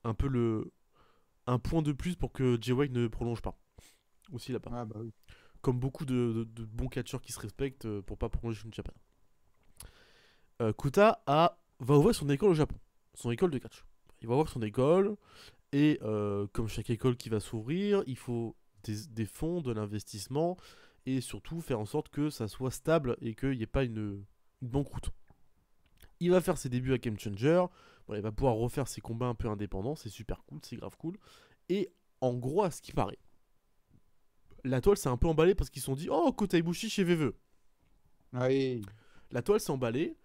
un peu un point de plus pour que Jay White ne prolonge pas. Aussi là-bas. Ah, bah oui. Comme beaucoup de bons catcheurs qui se respectent pour pas prolonger chez New Japan. Kota va ouvrir son école au Japon. Son école de catch. Il va ouvrir son école. Et comme chaque école qui va s'ouvrir, il faut des fonds, de l'investissement. Et surtout faire en sorte que ça soit stable et qu'il n'y ait pas une banqueroute. Il va faire ses débuts à Game Changer. Voilà, il va pouvoir refaire ses combats un peu indépendants. C'est super cool, c'est grave cool. Et en gros, à ce qui paraît, la toile s'est un peu emballée parce qu'ils se sont dit oh, Kota Ibushi chez VVE. Ah oui. La toile s'est emballée.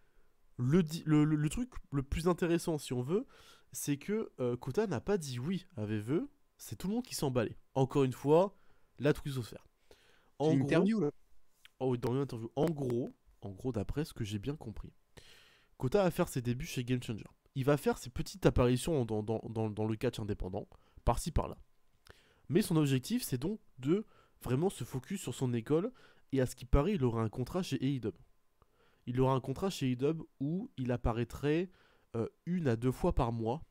Le truc le plus intéressant, si on veut, c'est que Kota n'a pas dit oui à VVE. C'est tout le monde qui s'est emballé. Encore une fois, la twisosphère. C'est En une gros, interview là. oh, dans une interview, en gros, d'après ce que j'ai bien compris, Kota va faire ses débuts chez Game Changer. Il va faire ses petites apparitions dans le catch indépendant, par-ci par-là. Mais son objectif, c'est donc de vraiment se focus sur son école, et à ce qui paraît, il aura un contrat chez AEW. Il aura un contrat chez AEW où il apparaîtrait 1 à 2 fois par mois,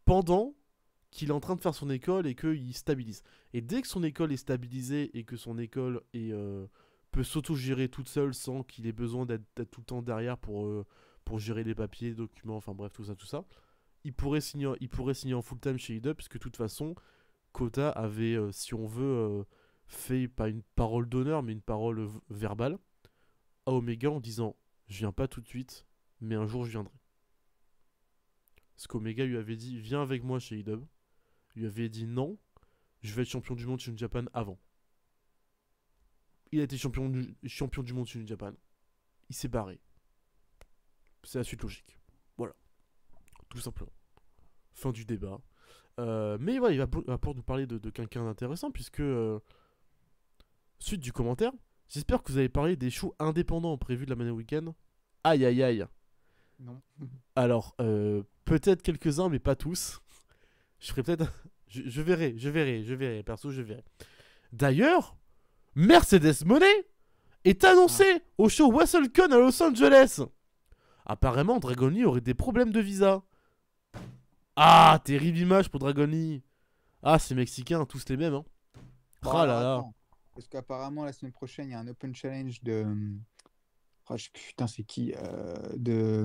pendant qu'il est en train de faire son école et qu'il stabilise. Et dès que son école est stabilisée et que son école peut s'auto-gérer toute seule sans qu'il ait besoin d'être tout le temps derrière pour gérer les papiers, les documents, enfin bref, tout ça, il pourrait signer en full-time chez AEW, puisque de toute façon, Kota avait, si on veut, fait pas une parole d'honneur, mais une parole verbale à Omega en disant « Je viens pas tout de suite, mais un jour je viendrai ». Ce qu'Omega lui avait dit « Viens avec moi chez AEW ». Lui avait dit « Non, je vais être champion du monde chez New Japan avant. Il a été champion du monde chez New Japan. Il s'est barré. C'est la suite logique. Voilà. Tout simplement. Fin du débat. Mais voilà, il va pouvoir nous parler de quelqu'un d'intéressant, puisque... suite du commentaire. J'espère que vous avez parlé des shows indépendants prévus de la Mania Weekend. Aïe aïe aïe. Non. Alors, peut-être quelques-uns, mais pas tous. Je ferai peut-être... je verrai. Perso, je verrai. D'ailleurs, Mercedes Moné est annoncé au show WrestleCon à Los Angeles. Apparemment, Dragon Lee aurait des problèmes de visa. Ah, terrible image pour Dragon Lee. Ah, ces Mexicains, tous les mêmes, hein. Ah là là. Attends, parce qu'apparemment, la semaine prochaine, il y a un Open Challenge de... putain, c'est qui je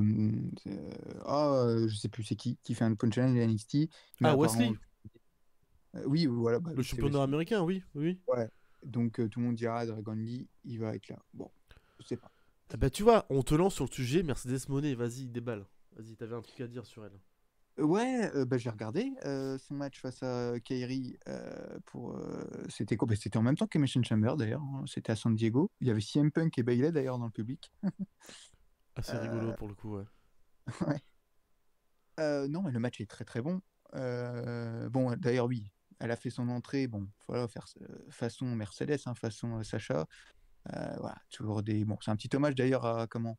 sais plus c'est qui fait un Open Challenge à NXT. Mais Ah, Wesley. Oui, voilà. Le championnat américain, oui. Ouais. Donc, tout le monde dira Dragon Lee, il va être là. Bon, je sais pas. Ah bah, tu vois, on te lance sur le sujet. Mercedes Moné, vas-y, déballe. Vas-y, t'avais un truc à dire sur elle. Ouais, j'ai regardé son match face à Kairi c'était quoi? C'était en même temps qu'Emission Chamber d'ailleurs, hein. C'était à San Diego. Il y avait CM Punk et Bayley d'ailleurs dans le public. Assez rigolo pour le coup, ouais. Ouais. Non, mais le match est très très bon. Bon, d'ailleurs, oui, elle a fait son entrée. Bon, voilà, façon Mercedes, hein, façon Sacha. Voilà, toujours des. Bon, c'est un petit hommage d'ailleurs à comment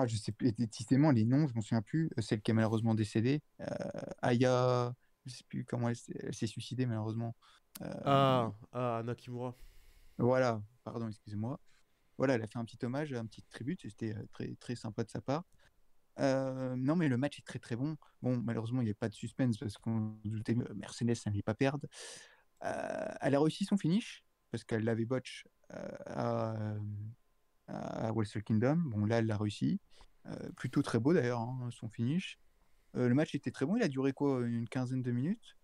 je sais plus précisément les noms, je m'en souviens plus. Celle qui est malheureusement décédée, Aya, je sais plus comment elle s'est suicidée malheureusement. Nakamura. Voilà, pardon, excusez-moi. Voilà, elle a fait un petit hommage, un petit tribut, c'était très très sympa de sa part. Non, mais le match est très très bon. Bon, malheureusement, il n'y a pas de suspense parce qu'on se doutait que Mercedes, ça n'allait pas perdre. Elle a réussi son finish parce qu'elle l'avait botch à Wrestle Kingdom. Bon, là, elle l'a réussi. Plutôt très beau d'ailleurs, hein, son finish. Le match était très bon. Il a duré quoi, une quinzaine de minutes.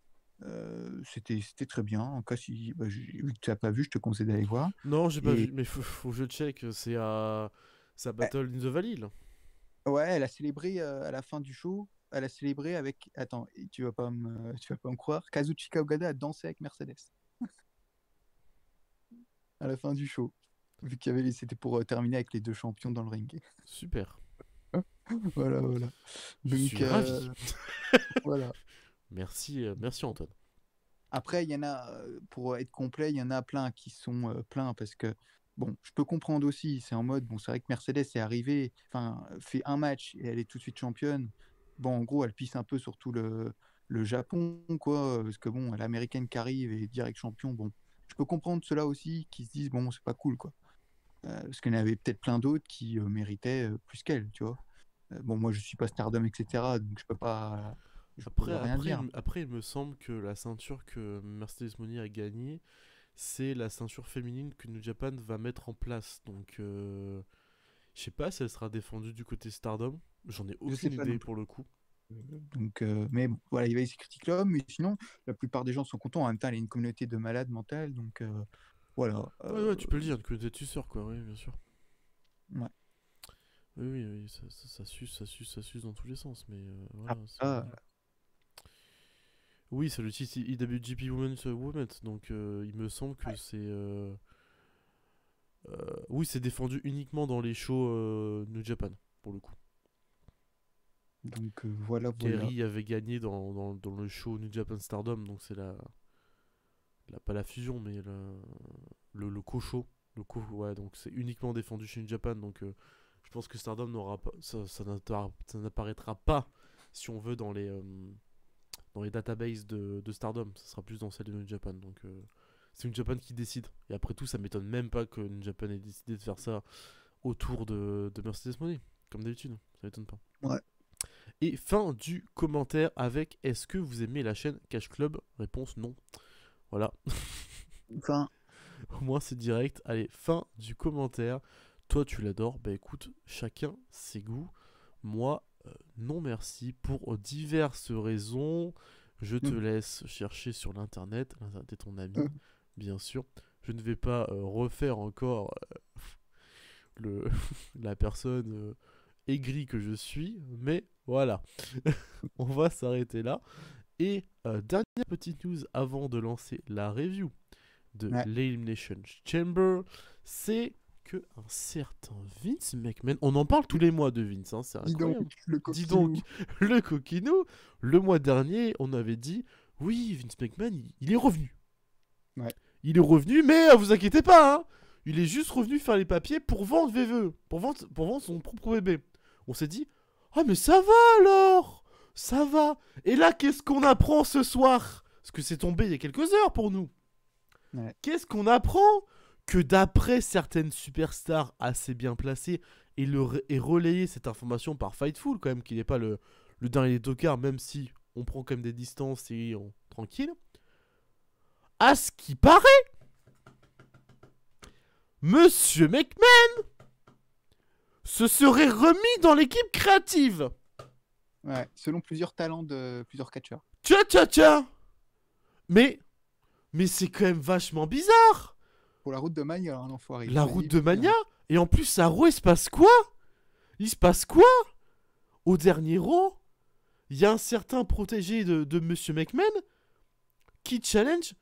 C'était très bien. En cas, vu que tu n'as pas vu, je te conseille d'aller voir. Non, j'ai pas vu, mais faut que je check. C'est à Battle in the Valley, là. Ouais, elle a célébré à la fin du show. Elle a célébré avec. Attends, tu vas pas me croire. Kazuchika Okada a dansé avec Mercedes à la fin du show. Vu c'était pour terminer avec les deux champions dans le ring. Super. Voilà. Je suis ravi. Voilà. Merci Antoine. Après, il y en a, pour être complet, il y en a plein qui sont pleins parce que, bon, je peux comprendre aussi, c'est en mode, bon, c'est vrai que Mercedes est arrivée, enfin, fait un match et elle est tout de suite championne. Bon, en gros, elle pisse un peu sur tout le Japon, quoi, parce que, bon, l'américaine qui arrive et direct champion, bon, je peux comprendre ceux-là aussi qui se disent, bon, c'est pas cool, quoi. Parce qu'il y en avait peut-être plein d'autres qui méritaient plus qu'elle, tu vois. Bon, moi, je suis pas Stardom, etc., donc je peux pas. Après, il me semble que la ceinture que Mercedes Moné a gagnée, c'est la ceinture féminine que New Japan va mettre en place. Donc, je sais pas si elle sera défendue du côté Stardom. J'en ai aucune idée pour le coup. Donc, mais bon, voilà, il va y avoir ces critiques-là, mais sinon, la plupart des gens sont contents. En même temps, il y a une communauté de malades mentales, donc voilà. Ouais, tu peux le dire, une communauté de suceurs, quoi, oui, bien sûr. Ouais. Oui, ça suce dans tous les sens, mais voilà. Oui, c'est le titre IWGP Women's donc il me semble que c'est... oui, c'est défendu uniquement dans les shows New Japan, pour le coup. Donc voilà. Kerry avait gagné dans le show New Japan Stardom, donc c'est pas la fusion, mais le co-show. Ouais, donc c'est uniquement défendu chez New Japan, donc je pense que Stardom n'aura pas... Ça n'apparaîtra pas, si on veut, dans les databases de Stardom. Ça sera plus dans celle de New Japan, donc c'est New Japan qui décide. Et après tout, ça m'étonne même pas que New Japan ait décidé de faire ça autour de Mercedes Moné, comme d'habitude. Ça m'étonne pas. Ouais. Et fin du commentaire avec: est-ce que vous aimez la chaîne Cash Club? Réponse non. Voilà. Enfin. Au moins c'est direct. Allez, fin du commentaire. Toi tu l'adores, bah écoute, chacun ses goûts. Moi, non merci, pour diverses raisons. Je te laisse chercher sur l'internet. L'internet est ton ami, bien sûr. Je ne vais pas refaire encore la personne aigrie que je suis, mais voilà. On va s'arrêter là. Et dernière petite news avant de lancer la review de l'Elimination Chamber, c'est que un certain Vince McMahon, on en parle tous les mois de Vince, hein, c'est incroyable. Dis donc, le coquinou, le mois dernier, on avait dit, oui, Vince McMahon, il est revenu. Ouais. Il est revenu, mais vous inquiétez pas, hein, il est juste revenu faire les papiers pour vendre VVE, pour vendre son propre bébé. On s'est dit, ah mais ça va alors, ça va. Et là, qu'est-ce qu'on apprend ce soir? Parce que c'est tombé il y a quelques heures pour nous. Ouais. Qu'est-ce qu'on apprend? Que d'après certaines superstars assez bien placées, et relayé cette information par Fightful, quand même, qu'il n'est pas le dernier tocard, même si on prend quand même des distances et tranquille. À ce qui paraît, Monsieur McMahon se serait remis dans l'équipe créative. Ouais, selon plusieurs talents de plusieurs catcheurs. Tiens. Mais c'est quand même vachement bizarre. Pour la route de Mania, hein, l'enfoiré. La route de Mania. Et en plus, à Raw, il se passe quoi? Au dernier Raw, il y a un certain protégé de Monsieur McMahon qui challenge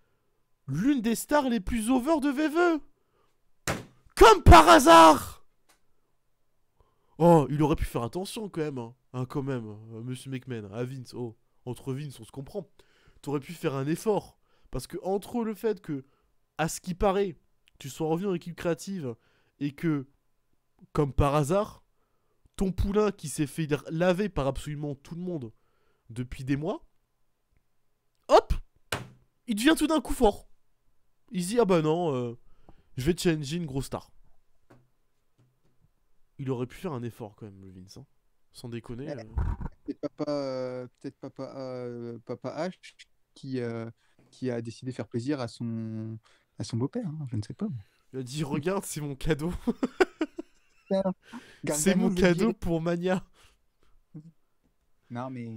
l'une des stars les plus over de VVE. Comme par hasard. Oh, il aurait pu faire attention quand même. Quand même, Monsieur McMahon, à Vince. Oh, entre Vince, on se comprend. T'aurais pu faire un effort. Parce que entre le fait que, à ce qui paraît, tu sois revenu en équipe créative et que, comme par hasard, ton poulain qui s'est fait laver par absolument tout le monde depuis des mois, hop, il devient tout d'un coup fort. Il se dit, ah bah non, je vais challenger une grosse star. Il aurait pu faire un effort quand même, le Vince, hein. Sans déconner. Peut-être Papa H qui a décidé de faire plaisir à son beau-père, hein, je ne sais pas. Il a dit, regarde, c'est mon cadeau. C'est C'est mon cadeau pour Mania. Non, mais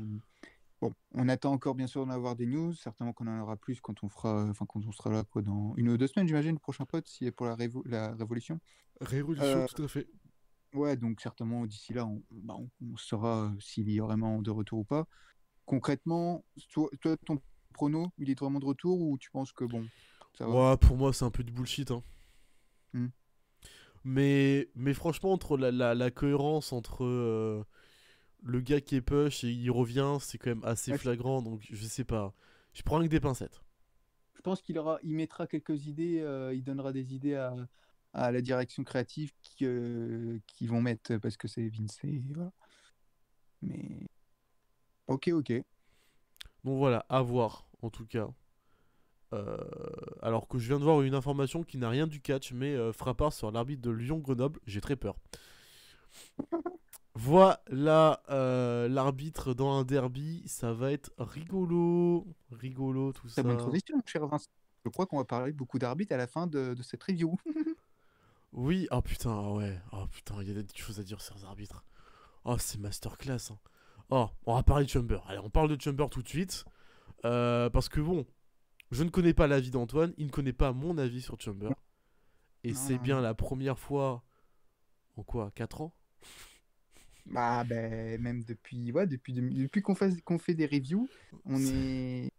bon, on attend encore bien sûr d'en avoir des news. Certainement qu'on en aura plus quand on sera là quoi, dans 1 ou 2 semaines, j'imagine, le prochain pod, si est pour la Révolution. Révolution, tout à fait. Ouais, donc certainement d'ici là, on saura s'il y a vraiment de retour ou pas. Concrètement, toi, ton prono, il est vraiment de retour ou tu penses que bon, ça va? Ouais, pour moi, c'est un peu du bullshit, hein. Mais franchement, entre la cohérence entre le gars qui est push et il revient, c'est quand même assez flagrant, donc je sais pas. Je prends avec des pincettes. Je pense qu'il mettra quelques idées, il donnera des idées à la direction créative qui vont mettre, parce que c'est Vince et voilà. Mais ok. Donc voilà, à voir en tout cas. Alors que je viens de voir une information qui n'a rien du catch, mais frappard sur l'arbitre de Lyon-Grenoble, j'ai très peur. Voilà l'arbitre dans un derby, ça va être rigolo tout ça. C'est bonne transition, cher Vincent. Je crois qu'on va parler beaucoup d'arbitres à la fin de cette review. Oui, oh putain, ouais. Oh putain, il y a des choses à dire sur les arbitres. Oh, c'est masterclass, hein. Oh, on va parler de Chamber. Allez, on parle de Chamber tout de suite. Parce que bon, je ne connais pas l'avis d'Antoine, il ne connaît pas mon avis sur Chamber. Et c'est bien la première fois en quoi, 4 ans? Bah, même depuis qu'on fait des reviews, on est...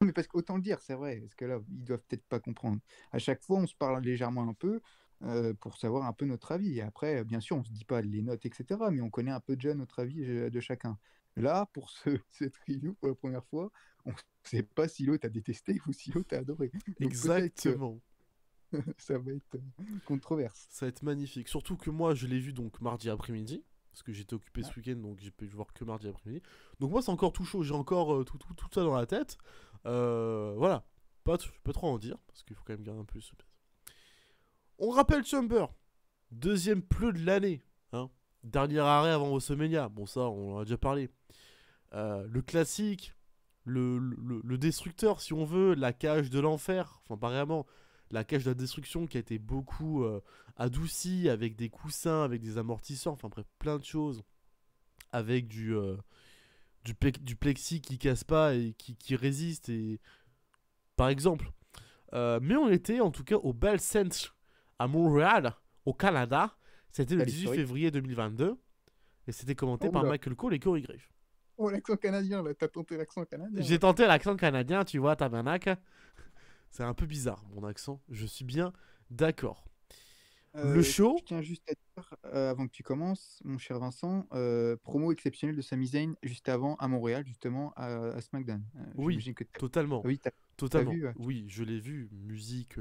Mais parce qu'autant le dire, c'est vrai, parce que là, ils doivent peut-être pas comprendre. À chaque fois, on se parle légèrement un peu pour savoir un peu notre avis. Et après, bien sûr, on se dit pas les notes, etc. Mais on connaît un peu déjà notre avis de chacun. Là, pour cette review, pour la première fois, on ne sait pas si l'autre a détesté ou si l'autre a adoré. Donc, exactement. Ça va être controverse. Ça va être magnifique. Surtout que moi, je l'ai vu donc mardi après-midi. Parce que j'étais occupé ce week-end, donc j'ai pu le voir que mardi après-midi. Donc moi, c'est encore tout chaud. J'ai encore tout ça dans la tête. Voilà. Je peux trop en dire, parce qu'il faut quand même garder un peu le suspense. On rappelle Chamber. Deuxième pleu de l'année. Hein. Dernier arrêt avant WrestleMania. Bon, ça, on en a déjà parlé. Le classique. Le destructeur, si on veut. La cage de l'enfer. Enfin, pas vraiment. La cage de la destruction qui a été beaucoup adoucie avec des coussins, avec des amortisseurs, enfin bref, plein de choses. Avec du plexi qui casse pas et qui résiste. Et... Par exemple. Mais on était en tout cas au Bell Center à Montréal, au Canada. C'était le 18 février 2022. Et c'était commenté par Michael Cole et Corey Graves. Oh, l'accent canadien, là, t'as tenté l'accent canadien. J'ai tenté l'accent canadien, tu vois, tabarnak. C'est un peu bizarre, mon accent. Je suis bien d'accord. Le show. Je tiens juste à dire, avant que tu commences, mon cher Vincent, promo exceptionnelle de Sami Zayn juste avant à Montréal, justement, à SmackDown. Oui, J'imagine que totalement. oui, t'as Totalement. vu. Oui, je l'ai vu. Musique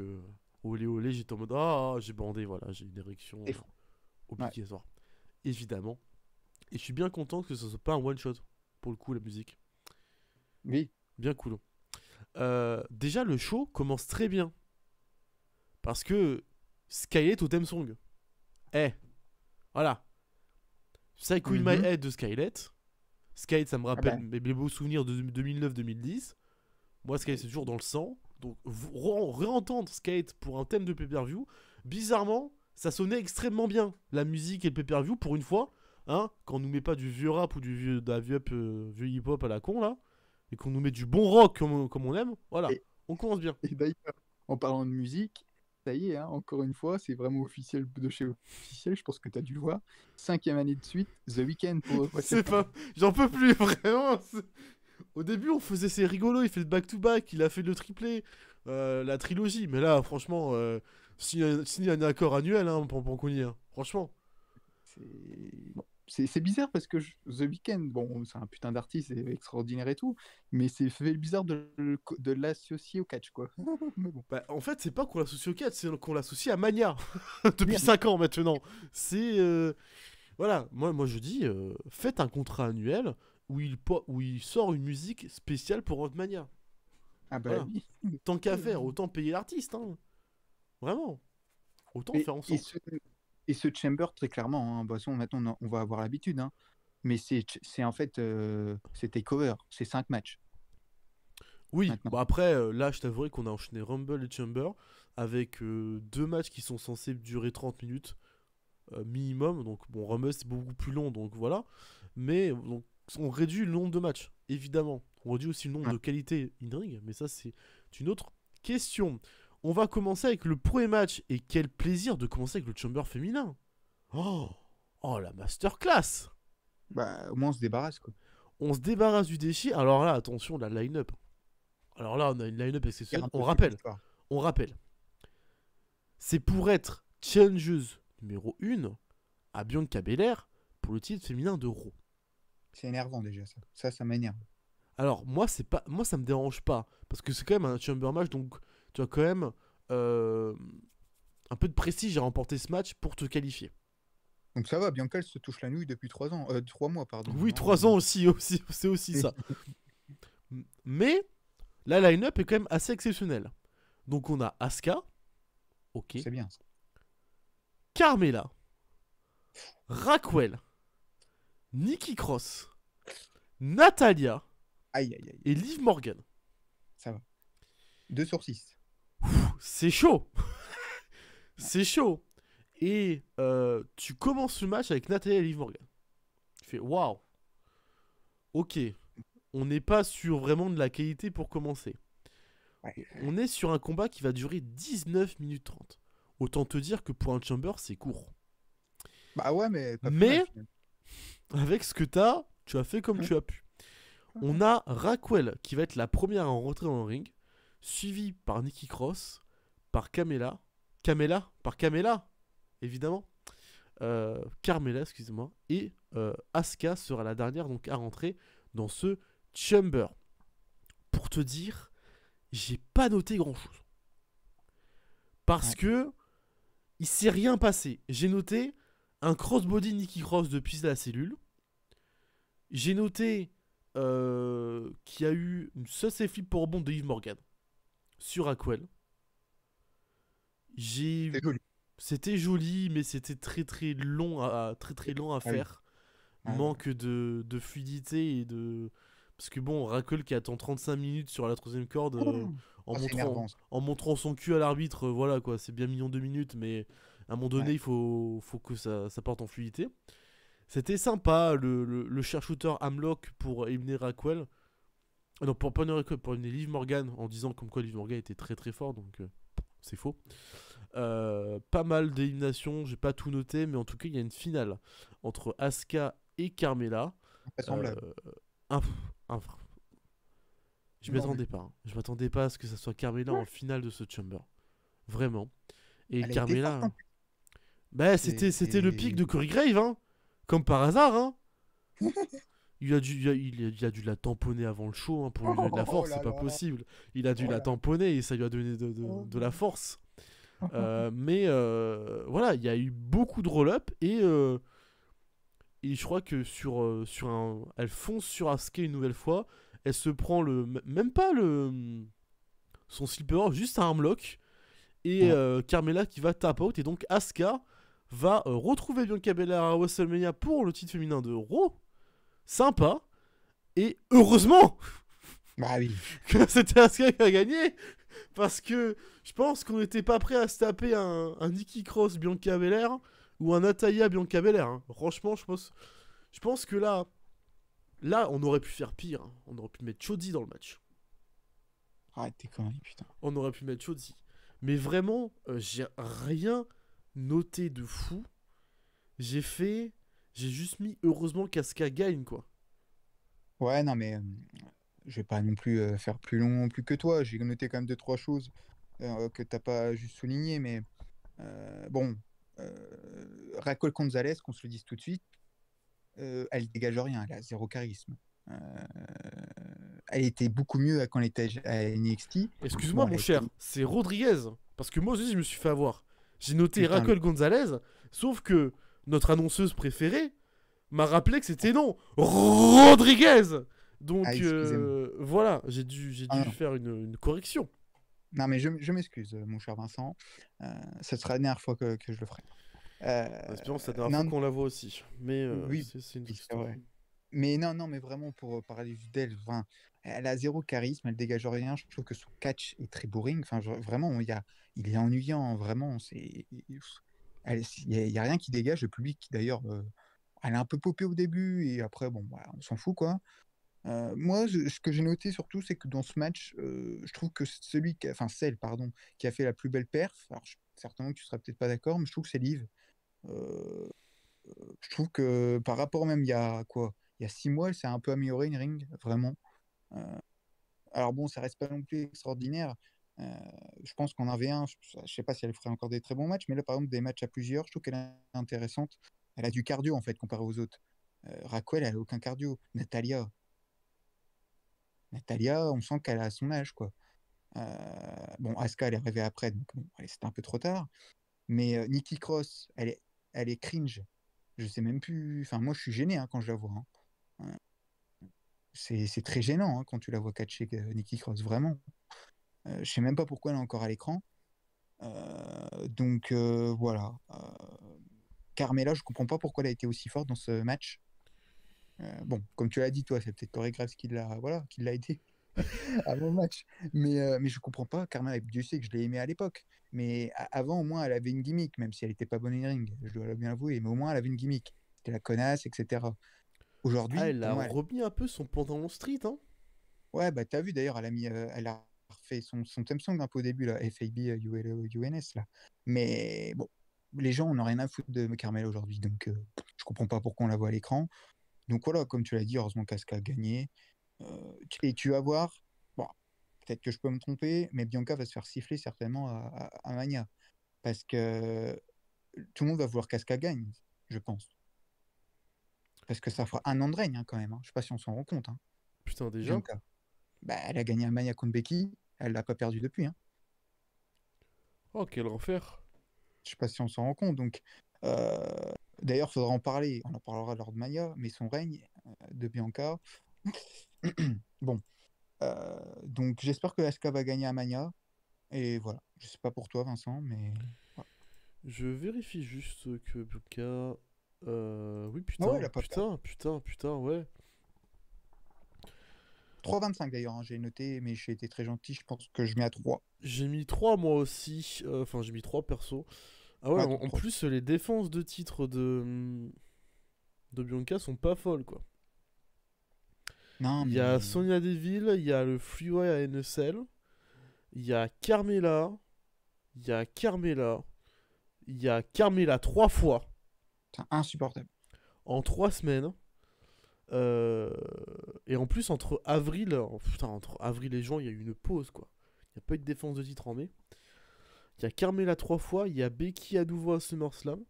olé olé. J'étais en mode ah, j'ai bandé, voilà, j'ai une érection C'est fou. obligatoire. Évidemment. Et je suis bien content que ce soit pas un one shot. Pour le coup, la musique. Oui, Bien cool. Déjà, le show commence très bien. Parce que Skylet au theme song. Voilà. Psycho in My Mhm. Head de Skylet. Skylet, ça me ah rappelle bah, mes beaux souvenirs de 2009-2010. Moi, Skylet, c'est toujours dans le sang. Donc, réentendre Skylet pour un thème de pay-per-view, bizarrement, ça sonnait extrêmement bien. La musique et le pay-per-view, pour une fois, hein, quand on nous met pas du vieux rap ou de la vieux hip-hop à la con, là, et qu'on nous met du bon rock comme on aime, voilà, et, on commence bien. et d'ailleurs, en parlant de musique, ça y est, hein, encore une fois, c'est vraiment officiel de chez officiel, je pense que tu as dû le voir. 5e année de suite, The Weeknd pour C'est pas... J'en peux plus, vraiment. Au début, on faisait c'est rigolo, il fait le back-to-back, il a fait le triplé, la trilogie. Mais là, franchement, s'il y a un accord annuel hein, pour qu'on y est. Franchement. Bon, c'est bizarre parce que The Weeknd, bon, c'est un putain d'artiste, c'est extraordinaire et tout, mais c'est fait bizarre de l'associer au catch, quoi. Mais bon. Bah, en fait, c'est pas qu'on l'associe au 4, c'est qu'on l'associe à Mania. Depuis Merde. 5 ans maintenant. C'est. Voilà, moi je dis, faites un contrat annuel où il sort une musique spéciale pour votre Mania. Ah bah Voilà. oui. Tant qu'à faire, autant payer l'artiste. Hein. Vraiment. Autant Et, faire en et, sorte. ce, et ce Chamber, très clairement, hein, de toute façon, maintenant on va avoir l'habitude, hein, mais c'est en fait, c'est takeover, c'est 5 matchs Oui, maintenant. bon après, là, je t'avouerai qu'on a enchaîné Rumble et Chamber avec deux matchs qui sont censés durer 30 minutes minimum. Donc, bon, Rumble, c'est beaucoup plus long, donc voilà. Mais donc, on réduit le nombre de matchs, évidemment. On réduit aussi le nombre Ouais. de qualités in-ring, mais ça, c'est une autre question. On va commencer avec le premier match. Et quel plaisir de commencer avec le Chamber féminin. Oh, oh la masterclass. Bah, au moins on se débarrasse, quoi. On se débarrasse du déchet. Alors là, attention, la line-up. Alors là, on a une line-up exceptionnelle. On Impossible rappelle, l'histoire. on rappelle. C'est pour être challengeuse numéro 1 à Bianca Belair pour le titre féminin de Raw. C'est énervant déjà, ça. Ça m'énerve. Alors moi ça me dérange pas parce que c'est quand même un chamber match donc tu as quand même un peu de prestige à remporter ce match pour te qualifier. Donc ça va, Bianca, elle se touche la nouille depuis 3 ans, 3 mois, pardon. Oui, Non, 3 ans aussi c'est aussi ça. Mais la line-up est quand même assez exceptionnelle. Donc on a Asuka, ok, c'est bien ça. Carmella, Raquel, Nikki Cross, Natalia Aïe, aïe, aïe, et Liv Morgan. ça va. 2 sur 6. C'est chaud. C'est chaud. Et tu commences ce match avec Natalia et Liv Morgan. Tu fais waouh. Ok. On n'est pas sur vraiment de la qualité pour commencer. Ouais. On est sur un combat qui va durer 19 minutes 30. Autant te dire que pour un chamber, c'est court. Bah ouais, mais pas plus Mais- mal, finalement. Avec ce que tu as fait comme tu as pu. On a Raquel qui va être la première à rentrer dans le ring, suivie par Nikki Cross, par Carmella, évidemment, Carmella, excusez-moi, et Asuka sera la dernière donc à rentrer dans ce chamber. Pour te dire, j'ai pas noté grand-chose. Parce Ouais. que il s'est rien passé. J'ai noté un crossbody Nikki Cross depuis la cellule. J'ai noté qu'il y a eu une sauce flip pour rebond de Liv Morgan sur Raquel. C'est joli. C'était joli, mais c'était très long à Ah oui. faire. Ah ouais. Manque de fluidité et de. Parce que bon, Raquel qui attend 35 minutes sur la troisième corde en, Ah, c'est montrant, énervant, ça. en montrant son cul à l'arbitre, voilà quoi, c'est bien mignon 2 minutes, mais à un moment donné, Ouais. il faut que ça parte en fluidité. C'était sympa, le shooter Hamlock pour éliminer Raquel. Non, pas éliminer Raquel, pour éliminer Liv Morgan en disant comme quoi Liv Morgan était très fort, donc c'est faux. Pas mal d'éliminations, j'ai pas tout noté, mais en tout cas, il y a une finale entre Asuka et Carmella. Invraisemblable. un- un- Je Non, m'attendais pas. Hein. Je m'attendais pas à ce que ça soit Carmella en finale de ce Chamber. Vraiment. Et elle a été forte Carmella, en plus. bah C'est... c'était le pic de Corey Grave, hein. Comme par hasard, hein. Il a dû la tamponner avant le show hein, pour lui donner de la Oh force, là c'est pas là. possible. Il a dû Oh la là. tamponner et ça lui a donné de la force. Mais voilà, il y a eu beaucoup de roll-up et je crois que sur un. Elle fonce sur Asuka une nouvelle fois. Elle se prend même pas son slipper, juste un armlock. Et Ouais. Carmella qui va tap out. Et donc Asuka va retrouver Bianca Belair à WrestleMania pour le titre féminin de Raw. Sympa. Et heureusement Bah oui. que c'était Asuka qui a gagné. Parce que je pense qu'on n'était pas prêt à se taper un Nikki Cross Bianca Belair ou un Natalia Bianca Belair. Hein. Franchement, je pense que là, on aurait pu faire pire. Hein. On aurait pu mettre Chody dans le match. Arrête tes conneries, putain. On aurait pu mettre Chody. Mais vraiment, j'ai rien noté de fou. J'ai juste mis heureusement qu'Asuka gagne, quoi. Ouais, non, mais je vais pas non plus faire plus long plus que toi. J'ai noté quand même deux, trois choses que t'as pas juste soulignées, mais bon, Raquel Gonzalez, qu'on se le dise tout de suite, elle dégage rien, elle a zéro charisme. Euh, Elle était beaucoup mieux quand elle était à NXT. Excuse-moi, Bon, mon elle cher, était... c'est Rodriguez. Parce que moi aussi, je me suis fait avoir. J'ai noté Putain, Raquel Gonzalez, sauf que notre annonceuse préférée m'a rappelé que c'était non, Rodriguez. Donc ah, excusez-moi. voilà, j'ai dû Ah, non. faire une correction. Non, mais je m'excuse, mon cher Vincent. Ce sera la dernière fois que je le ferai. En espérant que c'est la dernière fois Non, qu'on la voit aussi. Mais oui, c'est une autre oui, c'est histoire. vrai. Mais non, non, mais vraiment, pour parler juste d'elle, enfin, elle a zéro charisme, elle dégage rien. Je trouve que son catch est très boring. Enfin, vraiment, il est ennuyant, vraiment. Il y a rien qui dégage. Le public, d'ailleurs, elle est un peu popée au début, et après, bon, voilà, on s'en fout, quoi. Moi, ce que j'ai noté surtout, c'est que dans ce match, je trouve que celle, pardon, qui a fait la plus belle perf, alors certainement que tu seras peut-être pas d'accord, mais je trouve que c'est Liv. Euh, je trouve que par rapport même il y a quoi? Il y a 6 mois, elle s'est un peu améliorée, une ring, vraiment. Euh, alors bon, ça reste pas non plus extraordinaire. Euh, je pense qu'en 1v1, je sais pas si elle ferait encore des très bons matchs, mais là, par exemple, des matchs à plusieurs, je trouve qu'elle est intéressante. Elle a du cardio, en fait, comparé aux autres. Raquel, elle a aucun cardio. Natalia, on sent qu'elle a son âge, quoi. Bon, Asuka, elle est arrivée après, donc bon, c'était un peu trop tard. Mais Nikki Cross, elle est cringe. Je sais même plus. Enfin, moi, je suis gêné hein, quand je la vois. Hein. C'est très gênant hein, quand tu la vois catcher Nikki Cross, vraiment. Je sais même pas pourquoi elle est encore à l'écran. Donc voilà. Carmela, je comprends pas pourquoi elle a été aussi forte dans ce match. Bon, comme tu l'as dit, toi, c'est peut-être Corey Graves qui l'a aidé avant le match. Mais je comprends pas. Carmela, Dieu sait que je l'ai aimée à l'époque. Mais avant, au moins, elle avait une gimmick, même si elle n'était pas bonne in ring, je dois bien l'avouer. Mais au moins, elle avait une gimmick. C'était la connasse, etc. Ah, Aujourd'hui, elle pour a moi, remis un peu son pantalon street, hein. ouais, bah t'as vu d'ailleurs, elle a refait son theme song un peu au début, là, FAB UNS, là. Mais bon, les gens, on n'a rien à foutre de Carmel aujourd'hui, donc je comprends pas pourquoi on la voit à l'écran. Donc voilà, comme tu l'as dit, heureusement qu'Asuka a gagné. Et tu vas voir, bon, peut-être que je peux me tromper, mais Bianca va se faire siffler certainement à Mania. Parce que tout le monde va vouloir qu'Asuka gagne, je pense. Parce que ça fera un an de règne hein, quand même. Hein. Je sais pas si on s'en rend compte. Hein. Putain, déjà. Bianca. Bah, elle a gagné à Mania contre Becky, elle l'a pas perdu depuis. Hein. Oh, quel enfer. Je sais pas si on s'en rend compte. Donc, d'ailleurs, il faudra en parler. On en parlera lors de Mania, mais son règne de Bianca. Bon, donc j'espère que Asuka va gagner à Mania. Et voilà. Je sais pas pour toi, Vincent, mais voilà. Je vérifie juste que Buka. Oui, Ah ouais, elle a pas perdu. putain, ouais. 3,25 d'ailleurs, hein, j'ai noté, mais j'ai été très gentil. Je pense que je mets à 3. J'ai mis 3 moi aussi. Enfin, j'ai mis 3 perso. Ah ouais, Ah, en 3. plus, les défenses de titre de Bianca sont pas folles, quoi. Non, Il y a mais. Sonya Deville, il y a le Freeway à NSL, il y a Carmella, il y a Carmella, il y a Carmella 3 fois C'est insupportable. en 3 semaines. Et en plus, entre avril et juin, il y a eu une pause, quoi. Il n'y a pas eu de défense de titre en mai. Il y a Carmella 3 fois, il y a Becky à nouveau à SummerSlam.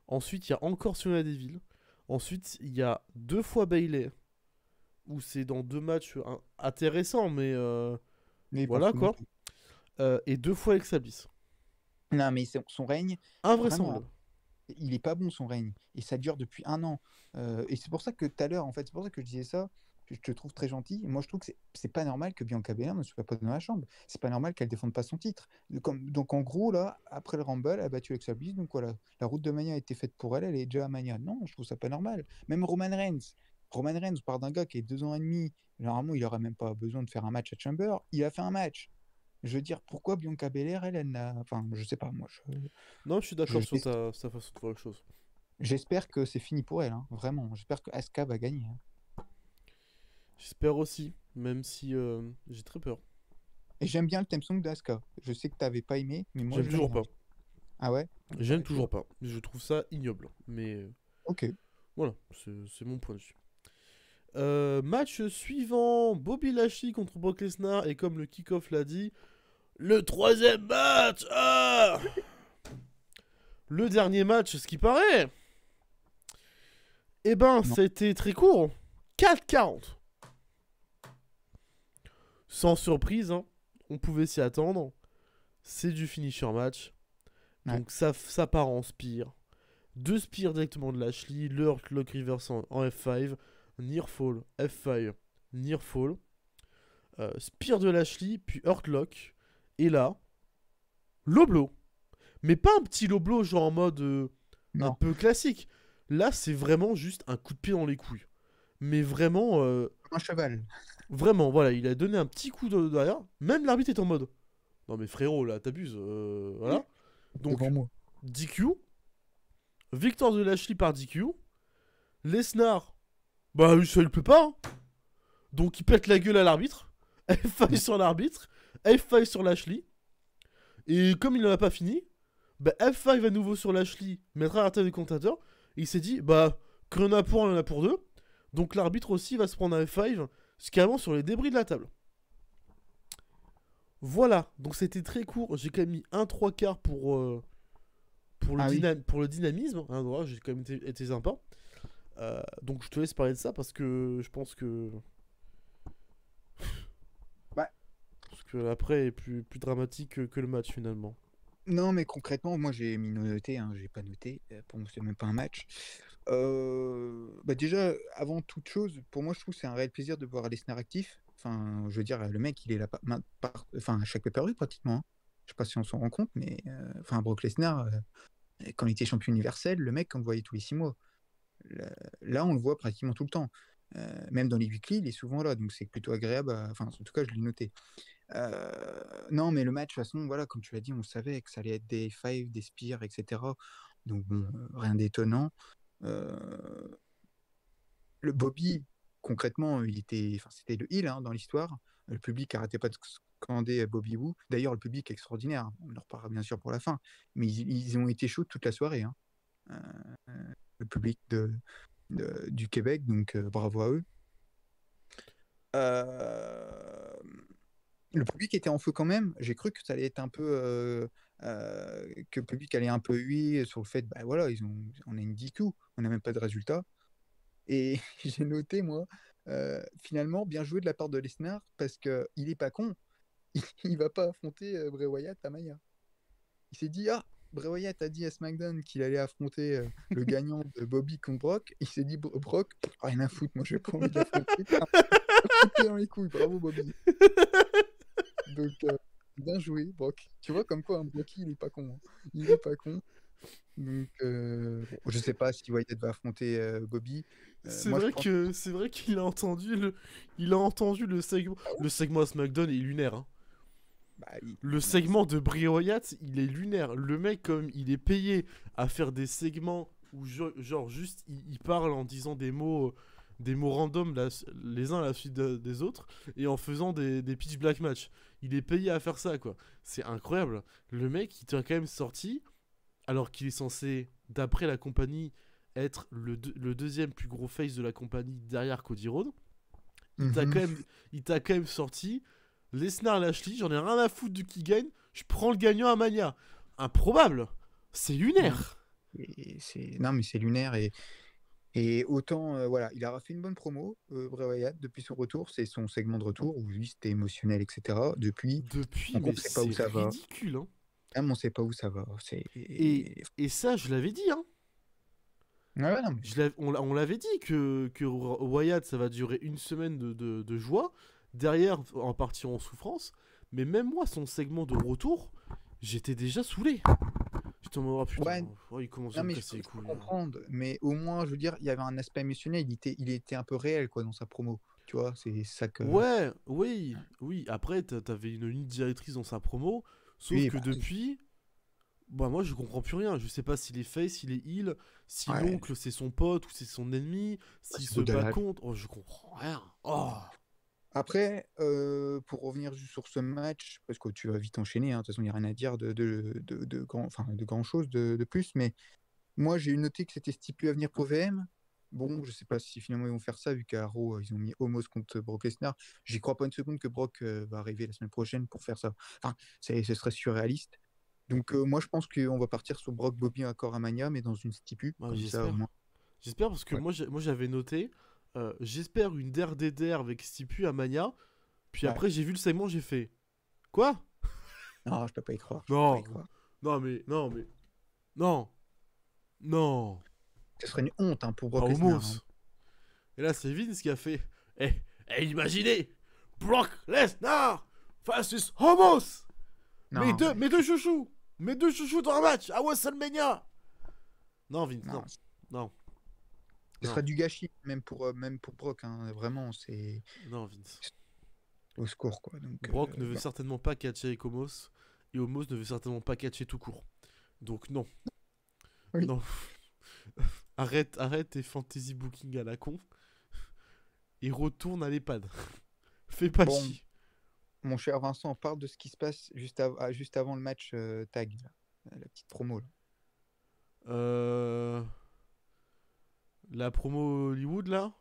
Ensuite, il y a encore Sonya Deville. Ensuite, il y a 2 fois Bayley, où c'est dans 2 matchs intéressants, mais voilà, quoi. Et 2 fois Alexa Bliss. Non, mais son règne, Invraisemblable. il est pas bon, son règne. Et ça dure depuis 1 an. Et c'est pour ça que tout à l'heure, en fait, c'est pour ça que je disais ça. Je te trouve très gentil. Moi, je trouve que c'est pas normal que Bianca Belair ne soit pas dans la chambre. C'est pas normal qu'elle défende pas son titre. Donc, en gros, là, après le Rumble, elle a battu Alexa Bliss. Donc voilà, la route de Mania a été faite pour elle. Elle est déjà à Mania. Non, je trouve ça pas normal. Même Roman Reigns. Roman Reigns part d'un gars qui est 2 ans et demi. Normalement, il aurait même pas besoin de faire un match à Chamber. Il a fait un match. Je veux dire, pourquoi Bianca Belair, elle n'a. Enfin, je sais pas, moi. Non, je suis d'accord sur ta façon de voir les choses. J'espère que c'est fini pour elle, hein, vraiment. J'espère que Asuka va gagner. Hein. J'espère aussi, même si j'ai très peur. Et j'aime bien le theme song d'Asuka. Je sais que t'avais pas aimé, mais moi j'aime toujours pas. Ah ouais? J'aime toujours pas. Je trouve ça ignoble. Mais ok. Voilà, c'est mon point de vue. Match suivant, Bobby Lashley contre Brock Lesnar. Et comme le kick-off l'a dit, le 3e match. Le dernier match, ce qui paraît. Eh ben, c'était très court. 4:40. Sans surprise, hein. On pouvait s'y attendre. C'est du finisher match. Ouais. Donc ça part en spear. 2 spears directement de Lashley. Le Hurt Lock Reverse en F5. Near Fall, F5, Near Fall. Spear de Lashley, puis Hurt Lock. Et là, low blow. Mais pas un petit low blow genre en mode un peu classique. Là, c'est vraiment juste un coup de pied dans les couilles. Mais vraiment... un cheval. Vraiment, voilà, il a donné un petit coup derrière. Même l'arbitre est en mode... Non mais frérot, là, t'abuses. Voilà. Donc, devant moi. DQ. Victoire de Lashley par DQ. Lesnar, bah ça il peut pas. Hein. Donc il pète la gueule à l'arbitre. F5 sur l'arbitre. F5 sur Lashley. Et comme il n'en a pas fini, bah F5 à nouveau sur Lashley, mettra à la table des commentateurs. Et il s'est dit, bah, qu'il y en a pour un, il y en a pour deux. Donc l'arbitre aussi va se prendre un F5, ce qui avance sur les débris de la table. Voilà, donc c'était très court. J'ai quand même mis un 3/4 pour le dynamisme. Hein, voilà, j'ai quand même été sympa. Donc je te laisse parler de ça parce que je pense que... Ouais. Parce que l'après est plus dramatique que le match finalement. Non, mais concrètement, moi j'ai mis noté, hein, j'ai pas noté. Pour moi, c'est même pas un match. Bah déjà, avant toute chose, pour moi, je trouve que c'est un réel plaisir de voir Lesnar actif. Enfin, je veux dire, le mec, il est là à chaque pay-per-view pratiquement. Hein. Je sais pas si on s'en rend compte, mais enfin, Brock Lesnar, quand il était champion universel, le mec, on le voyait tous les 6 mois. Là, on le voit pratiquement tout le temps. Même dans les weekly, il est souvent là, donc c'est plutôt agréable. Enfin, en tout cas, je l'ai noté. Non, mais le match, de toute façon, voilà, comme tu l'as dit, on savait que ça allait être des F5, des spears, etc. Donc bon, rien d'étonnant. Le Bobby, concrètement, c'était le heel hein, dans l'histoire. Le public n'arrêtait pas de scander Bobby Woo. D'ailleurs, le public est extraordinaire. On en reparlera bien sûr pour la fin. Mais ils ont été chauds toute la soirée. Hein. Le public du Québec, donc bravo à eux. Le public était en feu quand même. J'ai cru que ça allait être un peu... que le public allait un peu huer sur le fait, bah voilà, on a une DQ, on n'a même pas de résultat. Et j'ai noté, moi, finalement, bien joué de la part de Lesnar, parce qu'il est pas con. Il va pas affronter Bray Wyatt à Maya. Il s'est dit, Bray Wyatt a dit à SmackDown qu'il allait affronter le gagnant de Bobby contre Brock. Il s'est dit, Brock, rien à foutre, moi j'ai pas envie d'affronter. Dans les couilles, bravo Bobby. Donc, bien joué, Brock. Tu vois, comme quoi, un Brocky, il est pas con. Hein. Il est pas con. Donc, je sais pas si Wyatt va affronter Bobby. C'est vrai qu'il a entendu le segment. Le segment à SmackDown est lunaire. Hein. Bah, le segment de Bray Wyatt, il est lunaire. Le mec, comme il est payé à faire des segments où genre juste il parle en disant des mots random les uns à la suite des autres et en faisant des pitch black match. Il est payé à faire ça quoi. C'est incroyable. Le mec, il t'a quand même sorti alors qu'il est censé, d'après la compagnie, être le deuxième plus gros face de la compagnie derrière Cody Rhodes. Il t'a quand même sorti Lesnar Lashley, j'en ai rien à foutre de qui gagne, je prends le gagnant à Mania. Improbable, c'est lunaire. Non, mais c'est lunaire et autant, voilà, il a fait une bonne promo, Bray Wyatt, depuis son retour, c'est son segment de retour où lui c'était émotionnel, etc. Depuis, mais on sait pas où ça va. C'est ridicule, hein. On sait pas où ça va. Et ça, je l'avais dit, hein. Ouais, non, mais... On l'avait dit que Wyatt, ça va durer une semaine de joie, derrière, en partie en souffrance, mais même moi, son segment de retour, j'étais déjà saoulé. J'étais en mode, oh, putain, il commence à me casser les couilles. Je peux comprendre, mais au moins, je veux dire, il y avait un aspect émotionnel, il était un peu réel, quoi, dans sa promo. Tu vois, c'est ça que... Ouais, oui. Après, t'avais une ligne directrice dans sa promo, sauf que depuis... Bah moi je comprends plus rien, je sais pas s'il est face, s'il est heal, si l'oncle c'est son pote ou c'est son ennemi, s'il se bat contre, je comprends rien. Après, pour revenir juste sur ce match, parce que tu vas vite enchaîner, hein, de toute façon il n'y a rien à dire de grand chose de plus, mais moi j'ai noté que c'était stipulé à venir pour VM. Bon, je sais pas si finalement ils vont faire ça, vu qu'à Raw ils ont mis Omos contre Brock Lesnar. J'y crois pas une seconde que Brock va arriver la semaine prochaine pour faire ça. Enfin, ce serait surréaliste. Donc moi je pense qu'on va partir sur Brock Bobby encore à Mania, mais dans une stipu. J'espère parce que moi j'avais noté, j'espère une der avec stipu à Mania. Puis après j'ai vu le segment, j'ai fait quoi? Non, je peux pas y croire. Non. Ce serait une honte pour Brock Lesnar. Hein. Et là c'est Vince qui a fait, imaginez Brock Lesnar versus Omos. Mes deux chouchous dans un match à WrestleMania. Non, Vince, non. Ce serait du gâchis, même pour Brock. Hein. Vraiment, c'est... Non, Vince. Au score, quoi. Donc, Brock ne veut certainement pas catcher avec Omos. Et Omos ne veut certainement pas catcher tout court. Donc, non. Oui. Non. arrête tes fantasy booking à la con. Et retourne à l'EHPAD. Fais pas chier. Mon cher Vincent, on parle de ce qui se passe juste avant le match tag, là. La petite promo. Là. La promo Hollywood, là?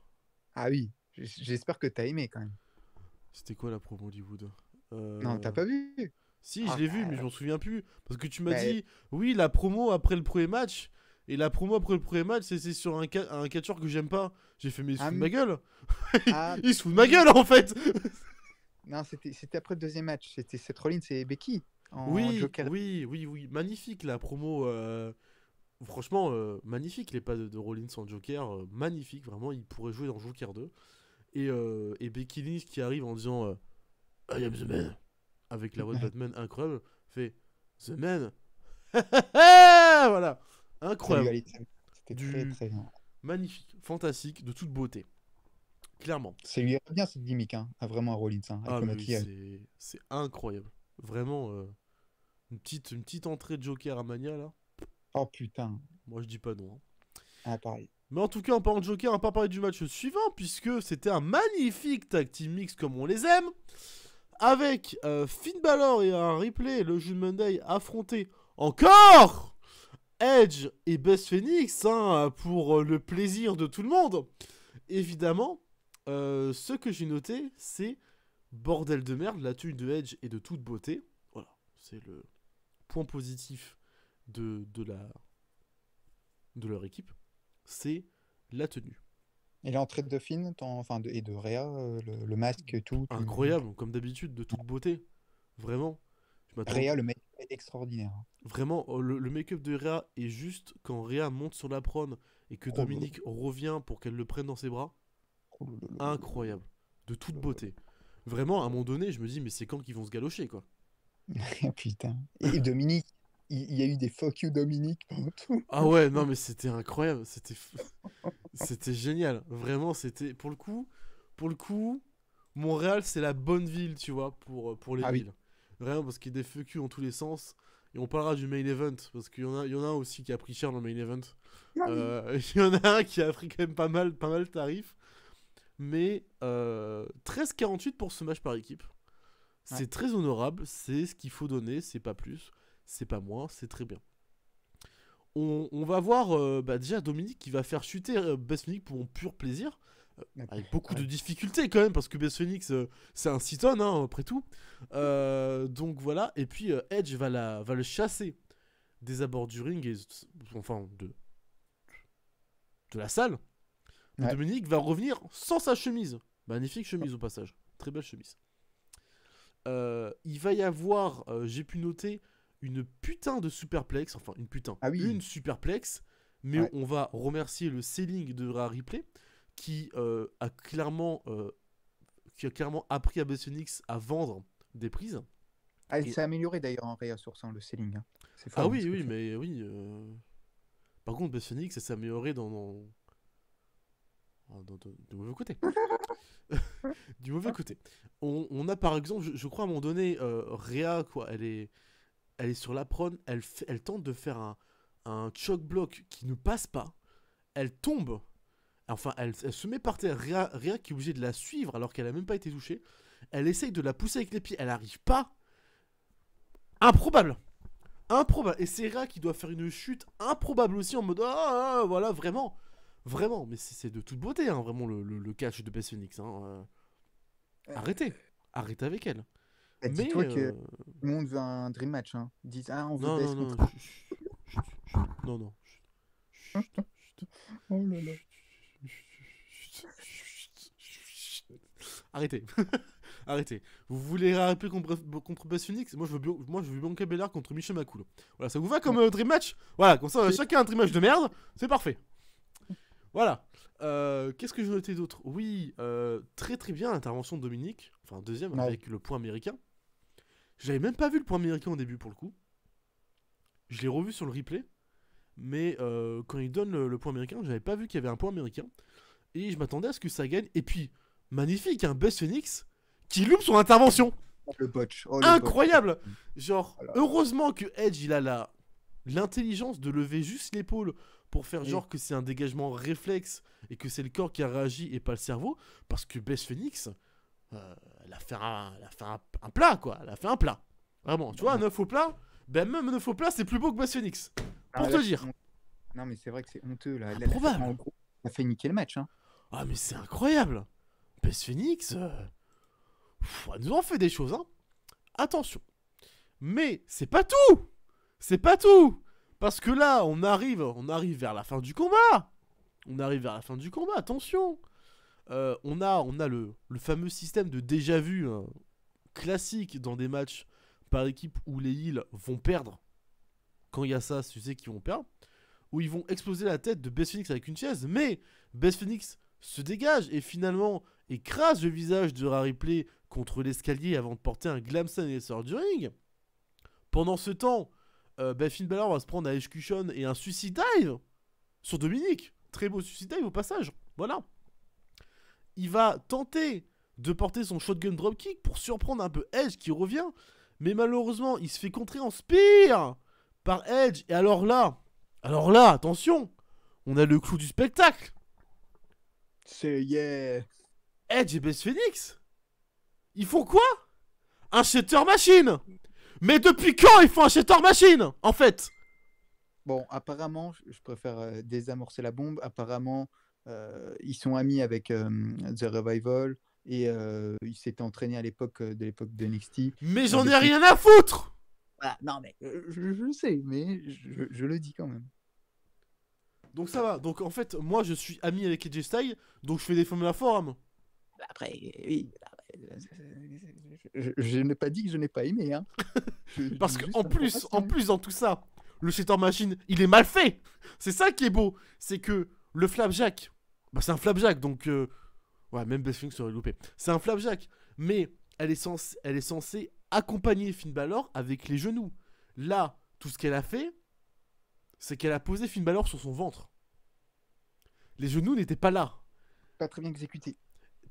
Ah oui, j'espère que t'as aimé quand même. C'était quoi la promo Hollywood? Non, t'as pas vu? Si, je l'ai vu, mais je m'en souviens plus. Parce que tu m'as dit, oui, la promo après le premier match. Et la promo après le premier match, c'est sur un catcheur que j'aime pas. J'ai fait, mais il se fout de ma gueule. Il se fout de ma gueule, en fait. Non, c'était après le deuxième match. C'était Seth Rollins et Becky en Joker. Oui. Magnifique la promo. Franchement, magnifique les pas de Rollins en Joker. Magnifique, vraiment. Il pourrait jouer dans Joker 2. Et Becky Lynch qui arrive en disant I am the man. Avec la voix de Batman incroyable. Fait The man. Voilà. Incroyable. C'était très bien. Magnifique, fantastique, de toute beauté. Clairement. Ça lui irait bien cette gimmick, hein, vraiment à Rollins. Hein, c'est incroyable. Vraiment, une petite entrée de Joker à Mania là. Oh putain. Moi je dis pas non. Hein. Ah pareil. Mais en tout cas, en parlant de Joker, on va pas parler du match suivant, puisque c'était un magnifique tag team mix comme on les aime. Avec Finn Balor et un replay, le June Monday, affronté encore Edge et Beth Phoenix, hein, pour le plaisir de tout le monde. Évidemment, ce que j'ai noté, c'est bordel de merde, la tenue de Edge est de toute beauté. Voilà, c'est le point positif de leur équipe. C'est la tenue. Et l'entrée de Finn, et de Rhea, le masque et tout. Incroyable, comme d'habitude, de toute beauté. Vraiment. Rhea, le make-up est extraordinaire. Vraiment, le make-up de Rhea est juste quand Rhea monte sur la prône et que Dominique revient pour qu'elle le prenne dans ses bras. Incroyable. De toute beauté. Vraiment, à un moment donné, je me dis, mais c'est quand qu'ils vont se galocher, quoi. Putain. Et Dominique, il y a eu des fuck you Dominique pendant tout. Ah ouais, non, mais c'était incroyable. C'était génial. Vraiment, c'était... Pour le coup, Montréal, c'est la bonne ville, tu vois, pour les villes. Oui. Vraiment, parce qu'il y a des fuck you dans tous les sens. Et on parlera du main event, parce qu'il y en a un aussi qui a pris cher dans le main event. Il y en a un qui a pris quand même pas mal de tarifs. Mais 13,48 pour ce match par équipe. C'est très honorable, c'est ce qu'il faut donner, c'est pas plus, c'est pas moins, c'est très bien. on va voir déjà Dominique qui va faire chuter Beth Phoenix pour pur plaisir. Avec beaucoup de difficultés quand même, parce que Beth Phoenix c'est un Citon hein, après tout. Donc voilà, et puis Edge va le chasser des abords du ring, enfin de la salle. Mais Dominique va revenir sans sa chemise. Magnifique chemise au passage, très belle chemise. Il va y avoir, j'ai pu noter, une putain de superplex, enfin une superplex, mais on va remercier le selling de Rhea Ripley qui a clairement appris à Beth Phoenix à vendre des prises. Ah, il s'est amélioré d'ailleurs en Rhea sur ça, le selling. Hein. Ah oui, mais oui. Par contre, Beth Phoenix, ça s'est amélioré de mauvais côté. Du mauvais côté. On a par exemple, je crois à un moment donné, Rhea, quoi, elle est sur l'apron, elle tente de faire un choke block qui ne passe pas. Elle tombe. Enfin, elle se met par terre. Rhea qui est obligée de la suivre alors qu'elle a même pas été touchée. Elle essaye de la pousser avec les pieds. Elle n'arrive pas. Improbable. Et c'est Rhea qui doit faire une chute improbable aussi en mode voilà, vraiment. Vraiment. Mais c'est de toute beauté, hein, vraiment, le catch de Beth Phoenix. Hein. Arrêtez avec elle. Dis-toi que le monde veut un dream match. Hein. Ils disent on veut Beth contre... Non. Oh là là. Arrêtez. Arrêtez. Vous voulez rappeler contre Beth Phoenix? Moi je veux Bianca Belair contre Michelle McCool. Voilà, ça vous va comme dream match? Voilà, comme ça chacun a un dream match de merde. C'est parfait. Voilà. Qu'est-ce que je notais d'autre? Oui, très très bien l'intervention de Dominique. Enfin, deuxième avec le point américain. J'avais même pas vu le point américain au début pour le coup. Je l'ai revu sur le replay. Mais quand il donne le point américain, j'avais pas vu qu'il y avait un point américain. Et je m'attendais à ce que ça gagne. Et puis, magnifique, un Beth Phoenix qui loupe son intervention. Le botch. Incroyable. Genre, heureusement que Edge, il a l'intelligence de lever juste l'épaule pour faire genre que c'est un dégagement réflexe et que c'est le corps qui a réagi et pas le cerveau. Parce que Beth Phoenix, elle a fait un plat, quoi. Elle a fait un plat. Vraiment, tu vois, un œuf au plat. Ben même un œuf au plat, c'est plus beau que Beth Phoenix. Pour te dire. Non, mais c'est vrai que c'est honteux, là. Improbable. Elle a fait niquer le match, hein. Ah, mais c'est incroyable. Beth Phoenix, elle nous en fait des choses, hein. Attention. Mais c'est pas tout. C'est pas tout. Parce que là, on arrive vers la fin du combat. Attention. On a le fameux système de déjà vu classique dans des matchs par équipe où les heels vont perdre. Quand il y a ça, tu sais qu'ils vont perdre. Où ils vont exploser la tête de Beth Phoenix avec une chaise. Mais Beth Phoenix se dégage et finalement écrase le visage de Rhea Ripley contre l'escalier avant de porter un glamson et sort du ring. Pendant ce temps, Finn Balor va se prendre un execution et un suicide dive sur Dominique. Très beau suicide dive au passage. Voilà. Il va tenter de porter son shotgun dropkick pour surprendre un peu Edge qui revient. Mais malheureusement, il se fait contrer en spear par Edge. Et alors là, attention, on a le clou du spectacle. C'est Edge et Beth Phoenix, ils font quoi? Un shatter machine. Mais depuis quand ils font un shatter machine, en fait? Bon, apparemment, je préfère désamorcer la bombe. Apparemment, ils sont amis avec The Revival et ils s'étaient entraînés à l'époque de NXT. Mais j'en ai rien à foutre. Voilà, non mais je le sais, mais je le dis quand même. Donc ça va. Donc en fait, moi je suis ami avec AJ Styles, donc je fais des Formula Forum. Après, oui. Je n'ai pas dit que je n'ai pas aimé, hein. Parce qu'en plus dans tout ça, le shatter machine, il est mal fait. C'est ça qui est beau, c'est que le flapjack, bah c'est un flapjack, donc ouais, même Beth Phoenix serait loupé. C'est un flapjack, mais elle est censée accompagner Finn Balor avec les genoux. Là, tout ce qu'elle a fait, c'est qu'elle a posé Finn Balor sur son ventre. Les genoux n'étaient pas là. Pas très bien exécuté.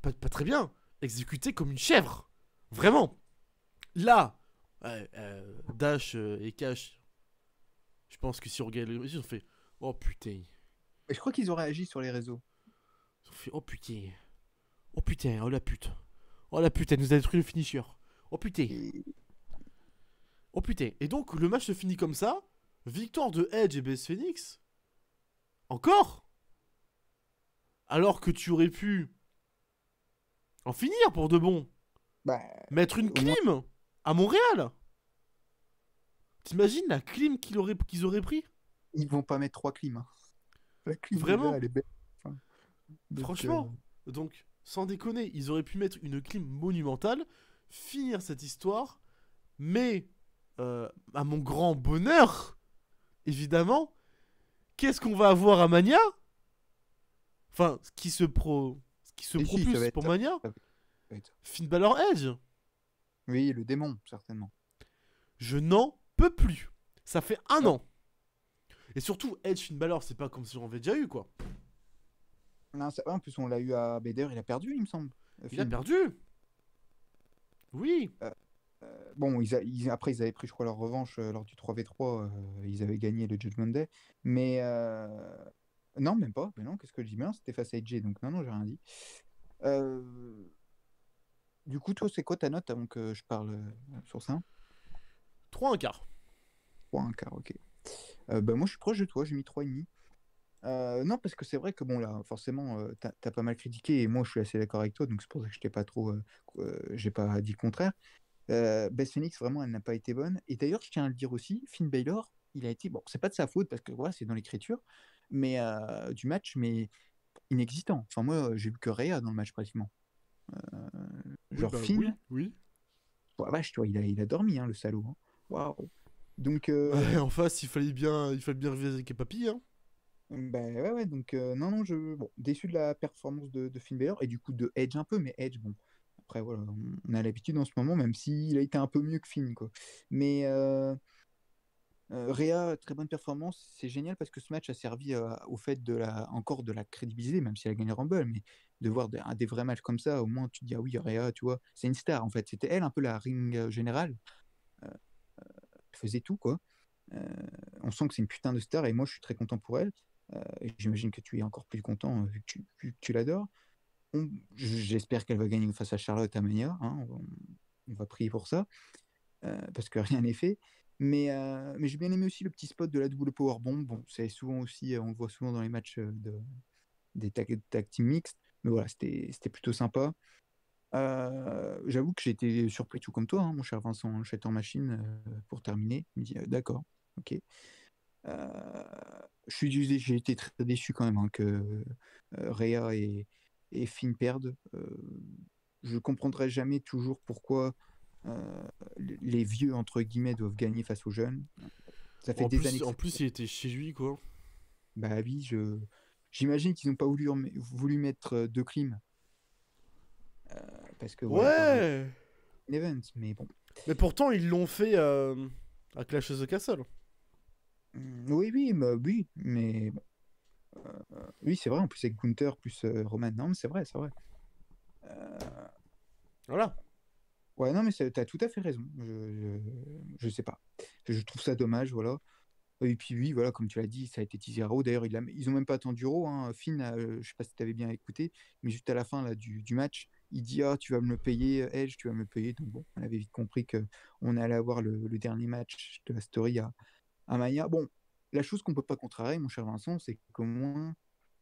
Pas très bien. Exécuté comme une chèvre. Vraiment. Là, Dash et Cash, je pense que si on regarde les réseaux, ils ont fait oh putain. Et je crois qu'ils ont réagi sur les réseaux. Ils ont fait oh putain. Oh putain, oh la pute. Oh la pute, elle nous a détruit le finisher. Oh putain. Oh putain. Et donc le match se finit comme ça. Victoire de Edge et Beth Phoenix? Encore? Alors que tu aurais pu en finir pour de bon. Bah, Mettre une au moins, clim à Montréal. T'imagines la clim qu'ils auraient pris? ils vont pas mettre 3 clims, hein. La clim, déjà, Vraiment? elle est belle. Enfin, donc, Franchement. Donc, sans déconner, ils auraient pu mettre une clim monumentale, finir cette histoire, mais à mon grand bonheur, évidemment, qu'est-ce qu'on va avoir à Mania? Enfin, ce qui se si, si, ça va propulse être pour ça. Mania? Ça va être ça. Finn Balor Edge. Oui, le démon, certainement. Je n'en peux plus. Ça fait un Ouais. an. Et surtout, Edge Finn Balor, c'est pas comme si j'en avais déjà eu, quoi. Non, ça va, en plus, on l'a eu à Bader, il a perdu, il me semble. Il a Finn. perdu. Oui. Bon, après, ils avaient pris, je crois, leur revanche lors du 3v3. Ils avaient gagné le Judgment Day. Mais non, même pas. Mais non, qu'est-ce que je dis? Mais non, c'était face à AJ, donc non, non, j'ai rien dit. Euh, Du coup, toi, c'est quoi ta note avant que je parle sur ça? 3 un quart. 3, un quart, ok. Bah, moi, je suis proche de toi, j'ai mis 3,5. Non, parce que c'est vrai que bon, là, forcément, t'as pas mal critiqué et moi, je suis assez d'accord avec toi, donc c'est pour ça que je t'ai pas trop. J'ai pas dit le contraire. Beth Phoenix, vraiment, elle n'a pas été bonne. Et d'ailleurs, je tiens à le dire aussi, Finn Balor, il a été. Bon, c'est pas de sa faute parce que voilà, c'est dans l'écriture mais du match, mais inexistant. Enfin, moi, j'ai vu que Rhea dans le match pratiquement. Euh, Oui, Genre, bah oui, Finn, oui. oh, la vache, tu vois, il a dormi, hein, le salaud, hein. Waouh. Donc, Ouais, en face, il fallait bien revivre avec Papy, hein. bah, ouais, ouais, donc non, non, bon, déçu de la performance de Finn Balor et du coup de Edge un peu, mais Edge, bon, après, voilà, on a l'habitude en ce moment, même s'il a été un peu mieux que Finn, quoi. Mais Rhea, très bonne performance, c'est génial parce que ce match a servi au fait encore de la crédibiliser, même si elle a gagné le Rumble, mais de voir des vrais matchs comme ça, au moins tu te dis, ah oui, Rhea, tu vois, c'est une star en fait. C'était elle un peu la ring générale, euh, elle faisait tout, quoi. Euh, on sent que c'est une putain de star et moi je suis très content pour elle. Et j'imagine que tu es encore plus content vu que tu l'adores. J'espère qu'elle va gagner face à Charlotte à Mania, hein, on va prier pour ça, parce que rien n'est fait. Mais j'ai bien aimé aussi le petit spot de la double powerbomb. Bon, c'est souvent aussi, on le voit souvent dans les matchs des tag team mixtes. Mais voilà, c'était plutôt sympa. J'avoue que j'ai été surpris tout comme toi, hein, mon cher Vincent, hein, Shatter Machine, pour terminer. Il me dit d'accord, ok. J'ai été très déçu quand même, hein, que Rhea et Finn perdent. Je comprendrai jamais toujours pourquoi les vieux, entre guillemets, doivent gagner face aux jeunes. Ça fait des années que En ça. plus, il était chez lui, quoi. Bah oui, j'imagine qu'ils n'ont pas voulu mettre deux clims. Parce que voilà, quoi, Ouais. un event. Mais bon. Mais pourtant, ils l'ont fait à Clash of the Castle. Oui, oui, oui, mais bon. Oui, c'est vrai, en plus avec Gunther plus Roman. Non, mais c'est vrai, c'est vrai. Euh, Voilà. Ouais, non, mais t'as tout à fait raison. Je sais pas. Je trouve ça dommage, voilà. Et puis oui, voilà, comme tu l'as dit, ça a été teasé à Raw. D'ailleurs, ils ont même pas attendu Raw, hein. Finn, je sais pas si tu avais bien écouté, mais juste à la fin là, du match, il dit ah tu vas me le payer, Edge, tu vas me le payer. Donc bon, on avait vite compris que on allait avoir le dernier match de la story à Mania. Bon, la chose qu'on peut pas contrarier, mon cher Vincent, c'est qu'au moins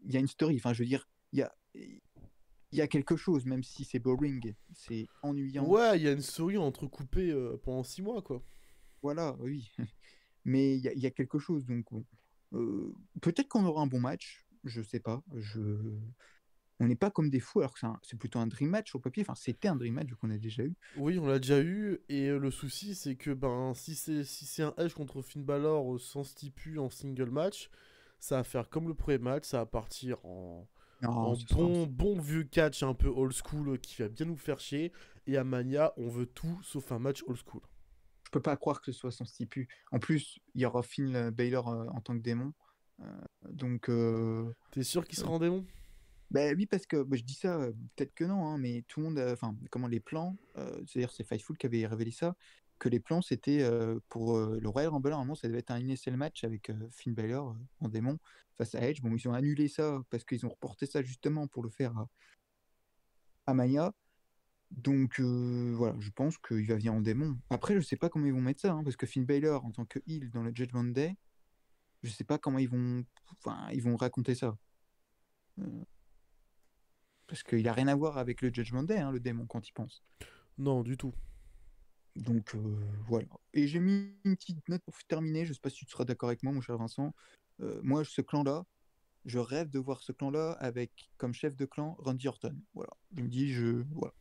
il y a une story. Enfin, je veux dire, il y a quelque chose, même si c'est boring, c'est ennuyant. Ouais, il y a une souris entrecoupée pendant 6 mois, quoi. Voilà, oui. Mais il y a quelque chose. Donc, bon. Peut-être qu'on aura un bon match. Je sais pas. On n'est pas comme des fous, alors que c'est plutôt un dream match au papier. Enfin, c'était un dream match qu'on a déjà eu. Oui, on l'a déjà eu, et le souci, c'est que ben si c'est un Edge contre Finn Balor sans stipu en single match, ça va faire comme le premier match, ça va partir Non, en ce sera. bon vieux catch un peu old school qui va bien nous faire chier, et à Mania, on veut tout sauf un match old school. Je peux pas croire que ce soit sans stipu. En plus, il y aura Finn Balor en tant que démon. Euh, donc, T'es sûr qu'il sera en démon? bah oui, parce que bah, je dis ça, peut-être que non, hein, mais tout le monde, enfin, comment les plans, c'est-à-dire c'est Fightful qui avait révélé ça, que les plans c'était pour le Royal Rumble, normalement ça devait être un NSL match avec Finn Balor en démon face à Edge. Bon, ils ont annulé ça parce qu'ils ont reporté ça justement pour le faire à Mania. Donc voilà, je pense qu'il va venir en démon. Après, je sais pas comment ils vont mettre ça, hein, parce que Finn Balor en tant que heel dans le Judgment Day, Je sais pas comment ils vont raconter ça. Euh, Parce qu'il a rien à voir avec le Judgment Day, hein, le démon, quand il pense. Non, du tout. Donc voilà. Et j'ai mis une petite note pour terminer. Je sais pas si tu seras d'accord avec moi, mon cher Vincent. Moi, ce clan-là, je rêve de voir ce clan-là avec comme chef de clan Randy Orton. Voilà. Je me dis, voilà.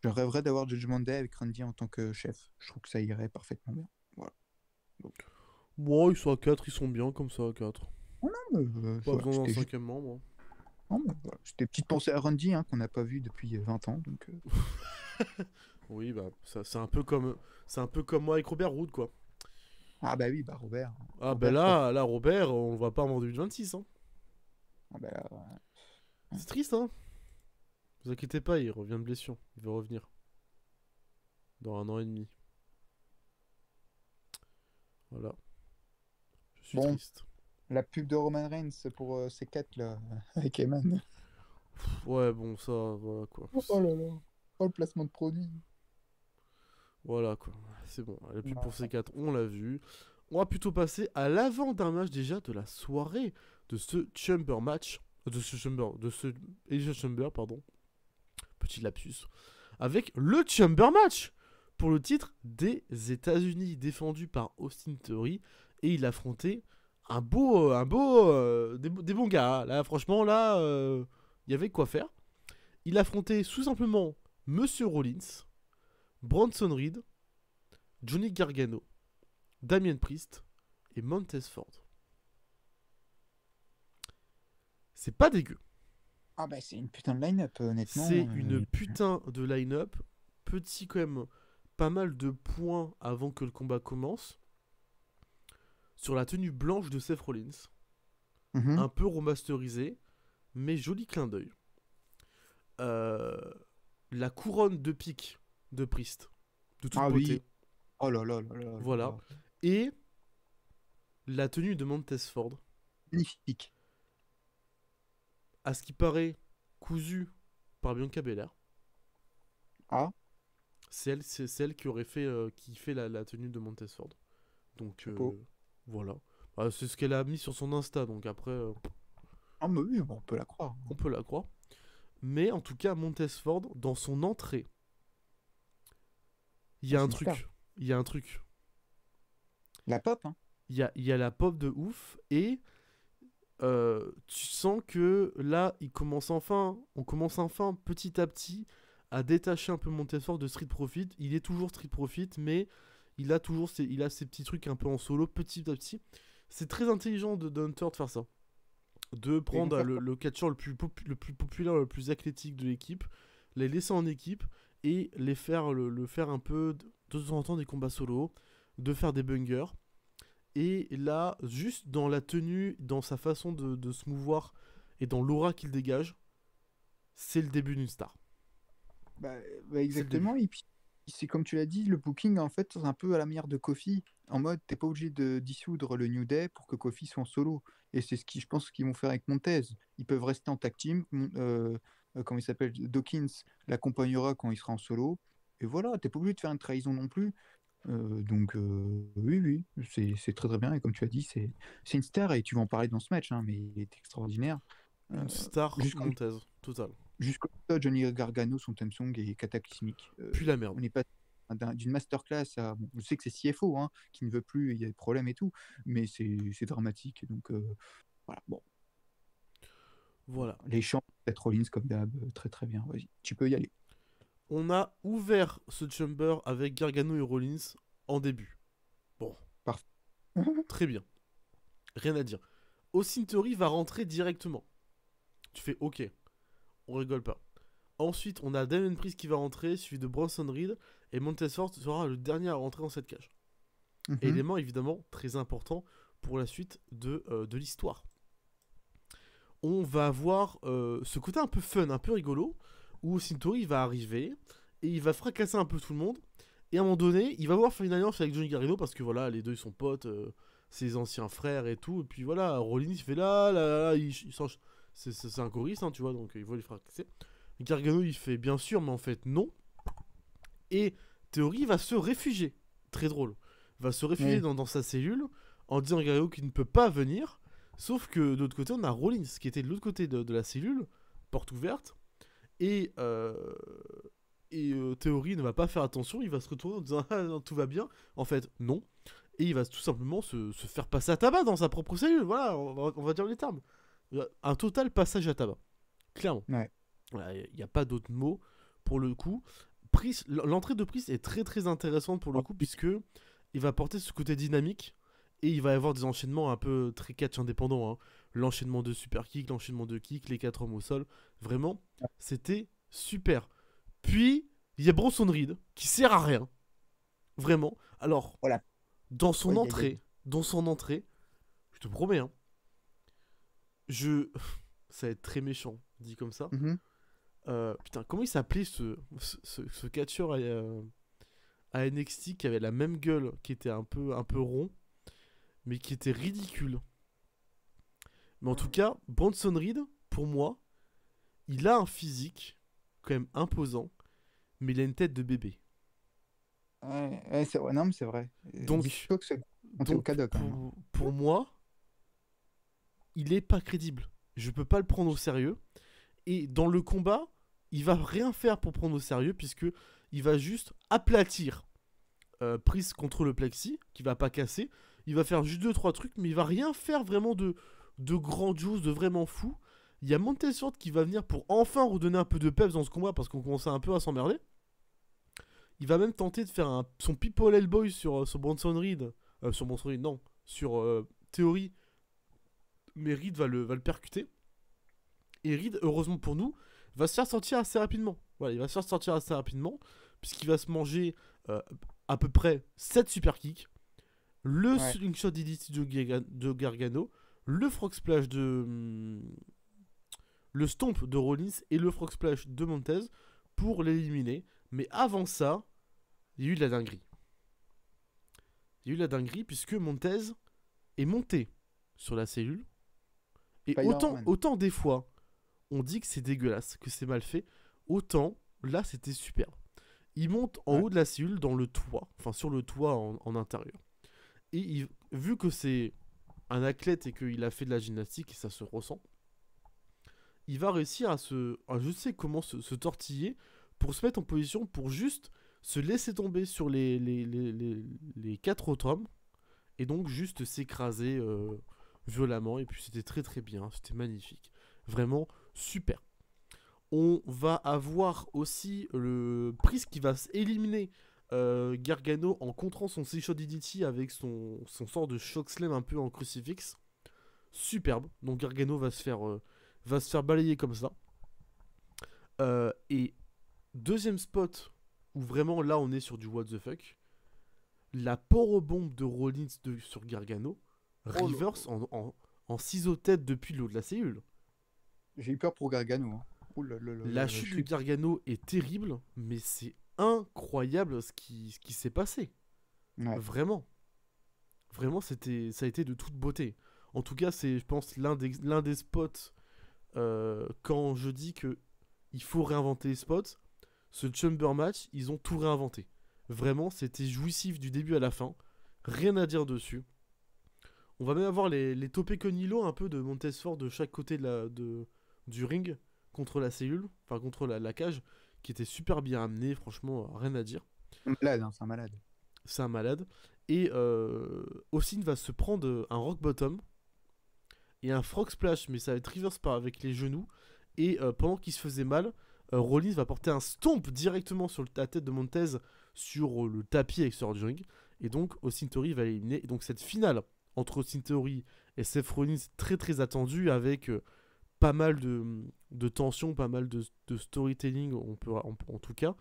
Je rêverais d'avoir Judgment Day avec Randy en tant que chef. Je trouve que ça irait parfaitement bien. Voilà. Donc, Moi, ils sont à 4, ils sont bien comme ça à 4. Pas voilà, besoin d'un c'était juste... 5ème membre. non, mais voilà. C'était une petite pensée à Randy hein, qu'on n'a pas vu depuis 20 ans. Donc, Oui, bah, c'est un peu comme. C'est un peu comme moi avec Robert Roode, quoi. ah bah oui, bah Robert. Ah, bah là, Robert, on le voit pas avant 2026, hein. Ah bah, C'est triste, hein. Vous inquiétez pas, il revient de blessure. Il va revenir. Dans 1 an et demi. Voilà. Je suis bon, triste. la pub de Roman Reigns pour C4 là, avec Eman. Ouais, bon, ça, voilà, quoi. Oh là là. Oh le placement de produit. Voilà, quoi. C'est bon. La pub Non. pour C4, on l'a vu. On va plutôt passer à l'avant d'un match déjà de la soirée de ce Chamber match. De ce Elimination Chamber, pardon. Petit lapsus. Avec le Chamber match pour le titre des États-Unis, défendu par Austin Theory. Et il affrontait des bons gars. Hein. Là, franchement, là, il y avait quoi faire. Il affrontait tout simplement Monsieur Rollins, Bronson Reed, Johnny Gargano, Damien Priest et Montez Ford. C'est pas dégueu. Ah bah c'est une putain de line-up honnêtement. C'est une putain de line-up. Petit quand même, pas mal de points avant que le combat commence. Sur la tenue blanche de Seth Rollins. Un peu remasterisée, mais joli clin d'œil. La couronne de pique de Priest. De toute beauté. Oui. Oh là là là là. Voilà. Là. Et la tenue de Montez Ford. Magnifique. À ce qui paraît, cousue par Bianca Belair. Ah. C'est elle qui aurait fait, qui fait la tenue de Montez Ford. Donc voilà. Bah, c'est ce qu'elle a mis sur son Insta. Donc après, Ah mais oui, bon, on peut la croire. on peut la croire. Mais en tout cas, Montez Ford, dans son entrée, il y a un truc. Il y a un truc. La pop, hein. Il y a la pop de ouf et tu sens que là, on commence enfin petit à petit à détacher un peu Montez Ford de Street Profit. Il est toujours Street Profit, mais il a ses petits trucs un peu en solo petit à petit. C'est très intelligent de Hunter de faire ça. De prendre le catcheur le plus populaire, le plus athlétique de l'équipe, les laisser en équipe et les faire le faire un peu de temps en temps des combats solo, de faire des bungers. Et là, juste dans la tenue, dans sa façon de se mouvoir et dans l'aura qu'il dégage, c'est le début d'une star. Bah exactement. Et puis, c'est comme tu l'as dit, le booking, en fait, c'est un peu à la manière de Kofi. En mode, t'es pas obligé de dissoudre le New Day pour que Kofi soit en solo. Et c'est ce qui, je pense, qu'ils vont faire avec Montez. Ils peuvent rester en tag team. Comment il s'appelle, Dawkins l'accompagnera quand il sera en solo. Et voilà, t'es pas obligé de faire une trahison non plus. Donc oui, c'est très très bien. Et comme tu as dit, c'est une star et tu vas en parler dans ce match, hein, mais il est extraordinaire. Une star Montez, total. Jusqu'au Johnny Gargano, son theme song est cataclysmique. Puis la merde. On n'est pas d'une masterclass à... Bon, je sais que c'est CFO hein, qui ne veut plus, il y a des problèmes et tout, mais c'est dramatique. Donc voilà, bon. Voilà. Les chants, Seth Rollins comme d'hab, très très bien. Vas-y, tu peux y aller. On a ouvert ce Chamber avec Gargano et Rollins en début. Bon. Parfait. Très bien. Rien à dire. Austin Theory va rentrer directement. Tu fais OK. On rigole pas. Ensuite, on a Damien Priest qui va rentrer, suivi de Bronson Reed, et Montez Ford sera le dernier à rentrer dans cette cage. Élément évidemment très important pour la suite de l'histoire. On va avoir ce côté un peu fun, un peu rigolo, où Austin Theory va arriver, et il va fracasser un peu tout le monde, et à un moment donné, il va voir faire une alliance avec Johnny Gargano, parce que voilà, les deux ils sont potes, ses anciens frères et tout, et puis voilà, Rollins il fait là, c'est un choriste, hein, tu vois, donc il va les fracasser. Gargano il fait bien sûr, mais en fait non. Et Theory va se réfugier. Très drôle. Va se réfugier dans sa cellule en disant à Gargano qu'il ne peut pas venir. Sauf que de l'autre côté, on a Rollins qui était de l'autre côté de la cellule, porte ouverte. Et Theory ne va pas faire attention, il va se retourner en disant ah non, tout va bien. En fait, non. Et il va tout simplement se faire passer à tabac dans sa propre cellule. Voilà, on va dire les termes. Un total passage à tabac. Clairement. Ouais. Il n'y a pas d'autre mot pour le coup. L'entrée de Priest est très très intéressante pour le coup, puisque il va porter ce côté dynamique. Et il va y avoir des enchaînements un peu très catch indépendants. Hein. L'enchaînement de super kick, l'enchaînement de kick, les 4 hommes au sol. Vraiment, c'était super. Puis, il y a Bronson Reed, qui sert à rien. Vraiment. Alors, voilà. dans son entrée, je te promets, hein, ça va être très méchant, dit comme ça. Putain, comment il s'appelait ce catcheur à NXT qui avait la même gueule, qui était un peu rond, mais qui était ridicule. Mais en tout cas, Bronson Reed, pour moi, il a un physique quand même imposant, mais il a une tête de bébé. Ouais, c'est vrai. Non, mais c'est vrai. Donc, pour moi, il est pas crédible. Je peux pas le prendre au sérieux. Et dans le combat, il va rien faire pour prendre au sérieux, puisque il va juste aplatir Priest contre le plexi, qui va pas casser. Il va faire juste 2-3 trucs, mais il va rien faire vraiment de grandiose, de vraiment fou. Il y a Montez Ford qui va venir pour enfin redonner un peu de peps dans ce combat, parce qu'on commençait un peu à s'emmerder. Il va même tenter de faire son People Hellboy sur Bronson Reed. Sur Theory. Mais Reed va le percuter. Et Reed, heureusement pour nous, va se faire sortir assez rapidement. Voilà, il va se faire sortir assez rapidement, puisqu'il va se manger à peu près 7 super kicks. Le slingshot DDT de Gargano, le frog splash le stomp de Rollins et le frog splash de Montez pour l'éliminer. Mais avant ça, il y a eu de la dinguerie. Puisque Montez est monté sur la cellule. Et autant des fois, on dit que c'est dégueulasse, que c'est mal fait, autant là c'était superbe. Il monte en haut de la cellule dans le toit, enfin sur le toit en intérieur. Et vu que c'est un athlète et qu'il a fait de la gymnastique et ça se ressent, il va réussir à je sais comment se tortiller pour se mettre en position pour juste se laisser tomber sur les 4 autres hommes et donc juste s'écraser violemment. Et puis c'était très très bien, c'était magnifique, vraiment super. On va avoir aussi le Priest qui va éliminer Gargano en contrant son C-Shot DDT avec son sort de Shock Slam un peu en crucifix. Superbe. Donc Gargano va se faire balayer comme ça. Et deuxième spot où vraiment là on est sur du what the fuck. La powerbomb de Rollins sur Gargano. Reverse en ciseaux tête depuis le haut de la cellule. J'ai eu peur pour Gargano. Hein. La chute de Gargano est terrible, mais c'est incroyable ce qui s'est passé. Ouais. Vraiment, ça a été de toute beauté. En tout cas, c'est, je pense, l'un des spots quand je dis que il faut réinventer les spots. Ce Chamber match, ils ont tout réinventé. Vraiment, c'était jouissif du début à la fin. Rien à dire dessus. On va même avoir les topé con hilo un peu de Montez Ford de chaque côté du ring contre la cellule, enfin contre la cage, qui était super bien amené, franchement, rien à dire. C'est un malade. C'est un malade. Et Austin va se prendre un rock bottom et un frog splash, mais ça va être reverse avec les genoux. Et pendant qu'il se faisait mal, Rollins va porter un stomp directement sur la tête de Montez sur le tapis extérieur du ring. Et donc Austin Theory va l'éliminer. Et donc cette finale entre Austin Theory et Seth Rollins, très très attendue, avec pas mal de tension, pas mal de storytelling, en tout cas.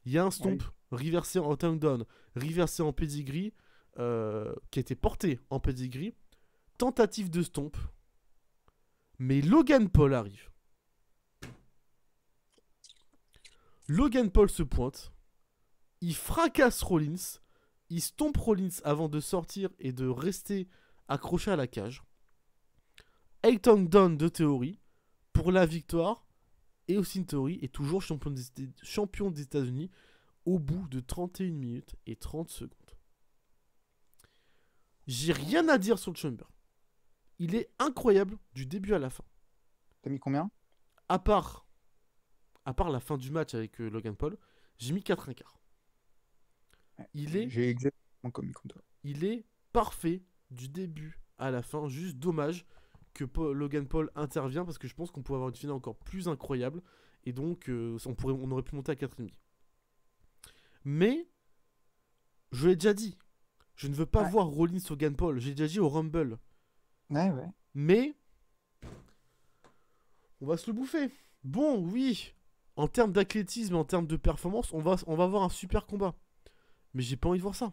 Il y a un stomp reversé en tongue down, reversé en pedigree, qui a été porté en pedigree. Tentative de stomp. Mais Logan Paul arrive. Logan Paul se pointe. Il fracasse Rollins. Il stompe Rollins avant de sortir et de rester accroché à la cage. 8 down de Theory pour la victoire. Et Austin Theory est toujours champion des États-Unis au bout de 31 minutes et 30 secondes. J'ai rien à dire sur le Chamber. Il est incroyable du début à la fin. T'as mis combien? À part, à part la fin du match avec Logan Paul, j'ai mis 4 1/4. Ouais, Il est, j'ai exactement comme comme toi. il est parfait du début à la fin. Juste dommage que Logan Paul intervient parce que je pense qu'on pourrait avoir une finale encore plus incroyable. Et donc, on aurait pu monter à 4,5. Mais, je l'ai déjà dit, je ne veux pas Ouais. voir Rollins Logan Paul. J'ai déjà dit au Rumble. Ouais, ouais. Mais, on va se le bouffer. Bon, oui, en termes d'athlétisme et en termes de performance, on va avoir un super combat. Mais j'ai pas envie de voir ça.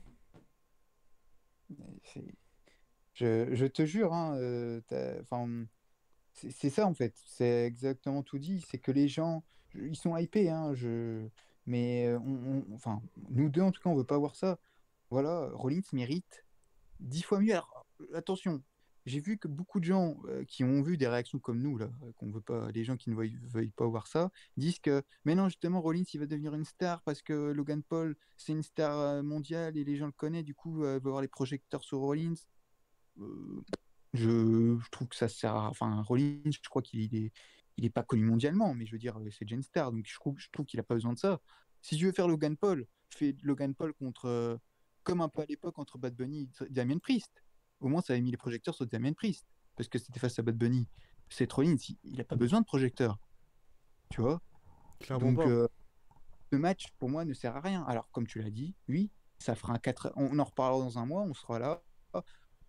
C'est- je te jure, hein, enfin, c'est ça en fait. C'est exactement tout dit. C'est que les gens, ils sont hypés, hein, mais enfin, nous deux en tout cas, on veut pas voir ça. Voilà, Rollins mérite 10 fois mieux. Alors, attention, j'ai vu que beaucoup de gens qui ont vu des réactions comme nous, là, qu'on veut pas, les gens qui ne veuillent pas voir ça, disent que, mais non, justement, Rollins, il va devenir une star parce que Logan Paul, c'est une star mondiale et les gens le connaissent, du coup, il va avoir les projecteurs sur Rollins. Euh, je trouve que ça sert à... Enfin, Rollins, je crois il est pas connu mondialement, mais je veux dire, c'est déjà une star, donc je trouve qu'il a pas besoin de ça. Si tu veux faire Logan Paul, fais Logan Paul contre, comme un peu à l'époque entre Bad Bunny et Damien Priest. Au moins, ça avait mis les projecteurs sur Damien Priest, parce que c'était face à Bad Bunny. C'est Rollins, il a pas besoin de projecteurs, tu vois. Clairement Donc, pas. le match, pour moi, ne sert à rien. Alors, comme tu l'as dit, oui, ça fera un 4. On en reparlera dans un mois, on sera là.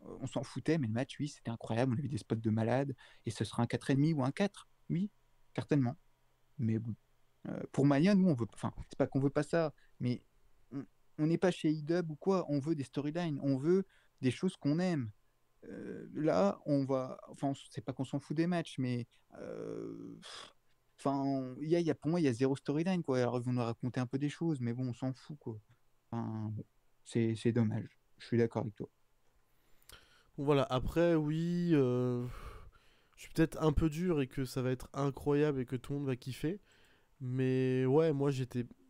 On s'en foutait, mais le match, oui, c'était incroyable. On avait des spots de malade. Et ce sera un 4,5 ou un 4. Oui, certainement. Mais bon, pour Mania, nous, on veut. Enfin, c'est pas qu'on veut pas ça, mais on n'est pas chez E-Dub ou quoi. On veut des storylines. On veut des choses qu'on aime. Là, on va. Enfin, c'est pas qu'on s'en fout des matchs, mais. Enfin, pour moi, il y a zéro storyline, quoi. Alors, ils vont nous raconter un peu des choses, mais bon, on s'en fout, quoi. Enfin, bon, c'est dommage. Je suis d'accord avec toi. Bon, voilà, après, oui, je suis peut-être un peu dur et que ça va être incroyable et que tout le monde va kiffer. Mais ouais, moi, je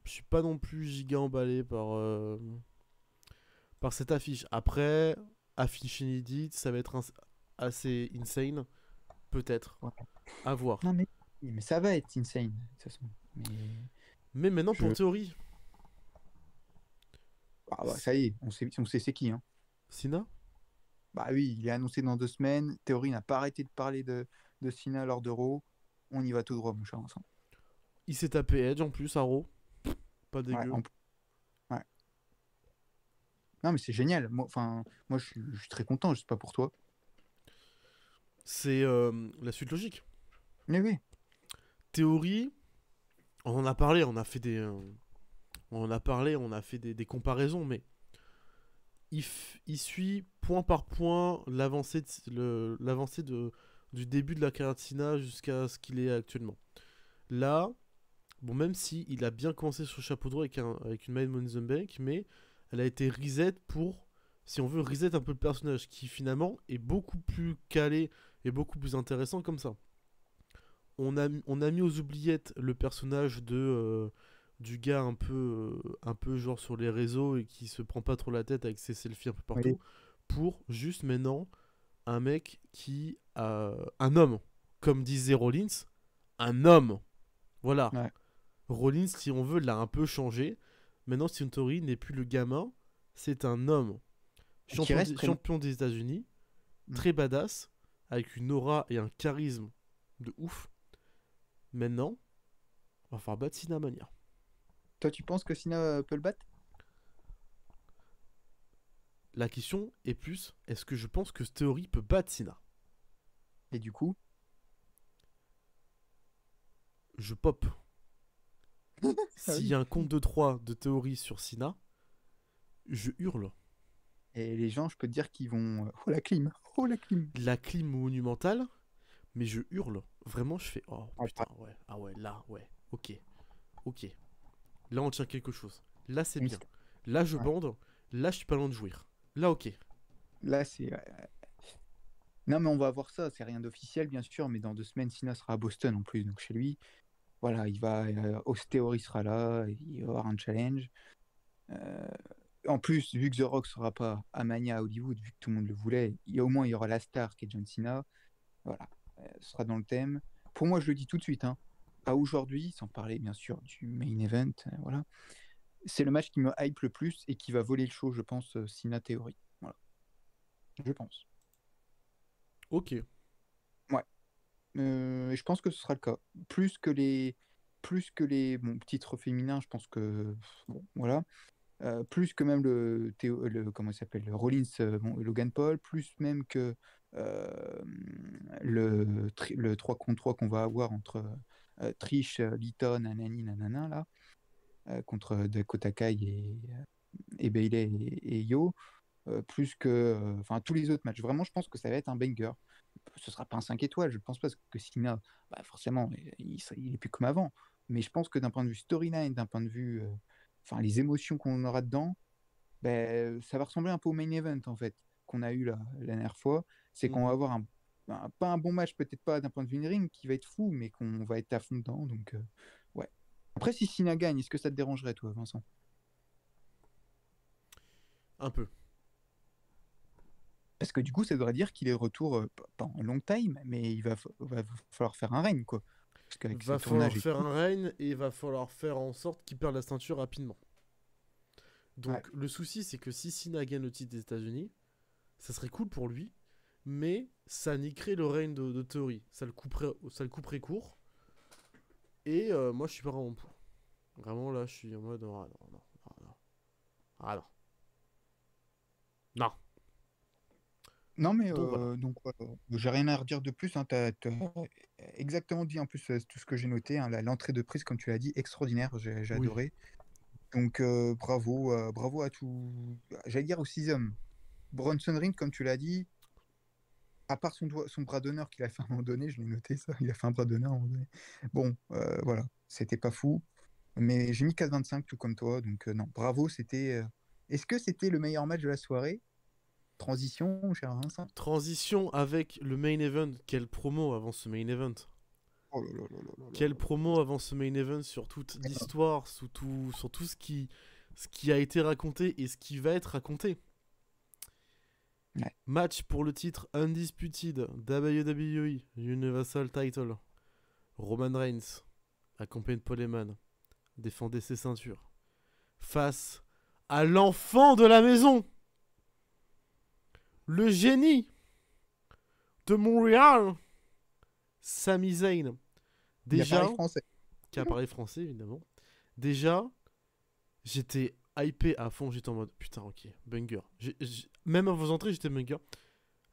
suis pas non plus giga emballé par cette affiche. Après, affiche inédite, ça va être assez insane. Peut-être. Ouais. À voir. Non, mais ça va être insane, de toute façon. Mais Mais maintenant, pour je. théorie, Ah bah, ça y est, on sait c'est qui, hein. Sina, Bah oui, il est annoncé dans 2 semaines. Théorie n'a pas arrêté de parler de Cena lors de Raw. On y va tout droit, mon cher Vincent. il s'est tapé Edge en plus à Raw. Pas Ouais, dégueu. ouais. Non, mais c'est génial. Moi je suis très content, je sais pas pour toi. C'est la suite logique. Mais oui, Théorie, on en a parlé, on en a parlé, on a fait des comparaisons, mais il suit point par point du début de la carrière de Cena jusqu'à ce qu'il est actuellement. Là, bon, même si il a bien commencé sur le chapeau de roue avec une main Money in the Bank, mais elle a été reset pour, si on veut, reset un peu le personnage, qui finalement est beaucoup plus calé et beaucoup plus intéressant comme ça. On a mis aux oubliettes le personnage du gars un peu genre sur les réseaux et qui se prend pas trop la tête avec ses selfies un peu oui. partout, pour juste maintenant un mec un homme, comme disait Rollins, un homme. Voilà. Ouais. Rollins, si on veut, l'a un peu changé. Maintenant, Suntory n'est plus le gamin, c'est un homme. Et qui reste très. Champion des États-Unis, Mm. très badass, avec une aura et un charisme de ouf. Maintenant, on va falloir battre Cena Mania. Toi, tu penses que Cena peut le battre? La question est plus, est-ce que je pense que Theory peut battre Cena? Et du coup, Je pop. ah S'il y oui. a un compte de 3 de Theory sur Cena, je hurle. Et les gens, je peux te dire qu'ils vont. Oh la clim! Oh la clim! La clim monumentale, mais je hurle. Vraiment, je fais, oh Ah, putain, ouais, ah ouais, là, ouais, ok, ok. Là, on tient quelque chose. Là, c'est oui, bien. Là, je ouais. bande. Là, je suis pas loin de jouir. Là, ok. Là, c'est. Non, mais on va voir ça. C'est rien d'officiel, bien sûr, mais dans 2 semaines, Cena sera à Boston en plus, donc chez lui. Voilà, il va. Ostéori sera là, il va y avoir un challenge. Euh, En plus, vu que The Rock sera pas à Mania à Hollywood, vu que tout le monde le voulait, au moins il y aura la star qui est John Cena. Voilà, ce sera dans le thème. Pour moi, je le dis tout de suite, hein, à aujourd'hui, sans parler bien sûr du main event, voilà, c'est le match qui me hype le plus et qui va voler le show, je pense, Cena Theory. Voilà, je pense. Ok. Ouais. Et je pense que ce sera le cas. Plus que les titres féminins, je pense que bon, voilà. Plus que même comment il s'appelle, le Rollins, Logan Paul, plus même que euh, le 3 contre 3 qu'on va avoir entre Trish, Lita, nanani, nanana, là, contre Dakota Kai et Bayley et Io, plus que enfin tous les autres matchs. Vraiment, je pense que ça va être un banger. Ce sera pas un 5 étoiles, je pense pas, parce que Cena, bah, forcément, il est plus comme avant. Mais je pense que d'un point de vue storyline, d'un point de vue, enfin, les émotions qu'on aura dedans, ben, ça va ressembler un peu au main event, en fait, qu'on a eu la dernière fois. C'est qu'on va Mhm. avoir pas un bon match, peut-être pas d'un point de vue ring, qui va être fou, mais qu'on va être à fond dedans. Donc, ouais. Après, si Cena gagne, est-ce que ça te dérangerait, toi, Vincent? Un peu. Parce que du coup, ça devrait dire qu'il est de retour, pas en long time, mais va falloir faire un règne, quoi. Parce qu'avec ce Va falloir tournage et faire tout. un règne et va falloir faire en sorte qu'il perde la ceinture rapidement. Ouais. Donc le souci c'est que si Cena gagne le titre des États-Unis, ça serait cool pour lui, mais ça niquerait le règne de Theory. Ça le couperait court. Et moi je suis pas vraiment pour. Vraiment là je suis en mode ah non, non, ah non. Ah non. Non. Non, mais Donc voilà. donc, j'ai rien à redire de plus, hein. T'as exactement dit en plus tout ce que j'ai noté, hein. L'entrée de prise, comme tu l'as dit, extraordinaire, j'ai Oui. adoré. Donc bravo, bravo à tout. J'allais dire aux 6 hommes. Bronson Reed, comme tu l'as dit, à part son bras d'honneur qu'il a fait à un moment donné, je l'ai noté ça, il a fait un bras d'honneur à un moment donné. Bon, voilà, c'était pas fou. Mais j'ai mis 4,25 tout comme toi, donc non, bravo, c'était. Est-ce que c'était le meilleur match de la soirée? Transition, mon cher Vincent? Transition avec le main event. Quelle promo avant ce main event. Oh là là là là là là Quelle là promo avant ce main event sur toute l'histoire, sur tout ce qui a été raconté et ce qui va être raconté. là. Ouais. Match pour le titre Undisputed WWE Universal Title. Roman Reigns, accompagné de Paul Heyman, défendait ses ceintures. Face à l'enfant de la maison. Le génie de Montréal. Sami Zayn. Il a Déjà, parlé français. qui a parlé français évidemment. Déjà, j'étais hypé à fond, j'étais en mode putain, ok, banger. Même avant d'entrer, j'étais banger.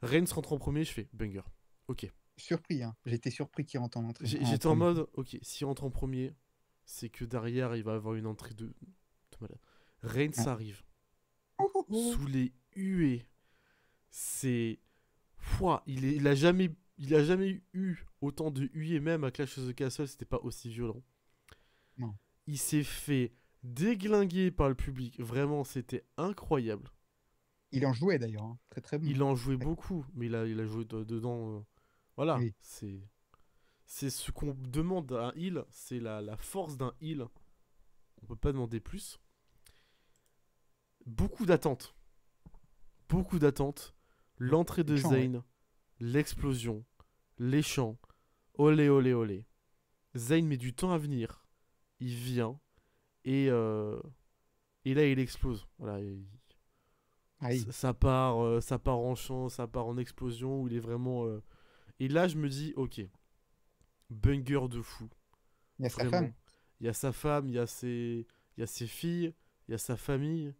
Reigns rentre en premier, je fais banger. Ok. Surpris, hein. J'étais surpris qu'il rentre en J'étais en premier. mode ok, s'il rentre en premier, c'est que derrière il va avoir une entrée de malade. Reigns Ouais. arrive sous les huées. C'est. Pouah, il a jamais eu autant de huées, même à Clash of the Castle, c'était pas aussi violent. Non. Il s'est fait déglinguer par le public. Vraiment, c'était incroyable. Il en jouait d'ailleurs, hein. Très très bon. Il en jouait beaucoup, mais il a joué dedans. Voilà, Oui. c'est ce qu'on demande à un heal, c'est la force d'un heal. On peut pas demander plus. Beaucoup d'attentes. Beaucoup d'attentes. L'entrée de Méchant, ouais. Zayn, l'explosion, les chants. Olé, olé, olé. Zayn met du temps à venir. Il vient. Et là, il explose. Voilà, Aïe. ça part en chant, ça part en explosion, où il est vraiment... Et là, je me dis, ok, banger de fou. Il y a sa Vraiment. femme. Il y a sa femme, il y a ses filles, il y a sa famille.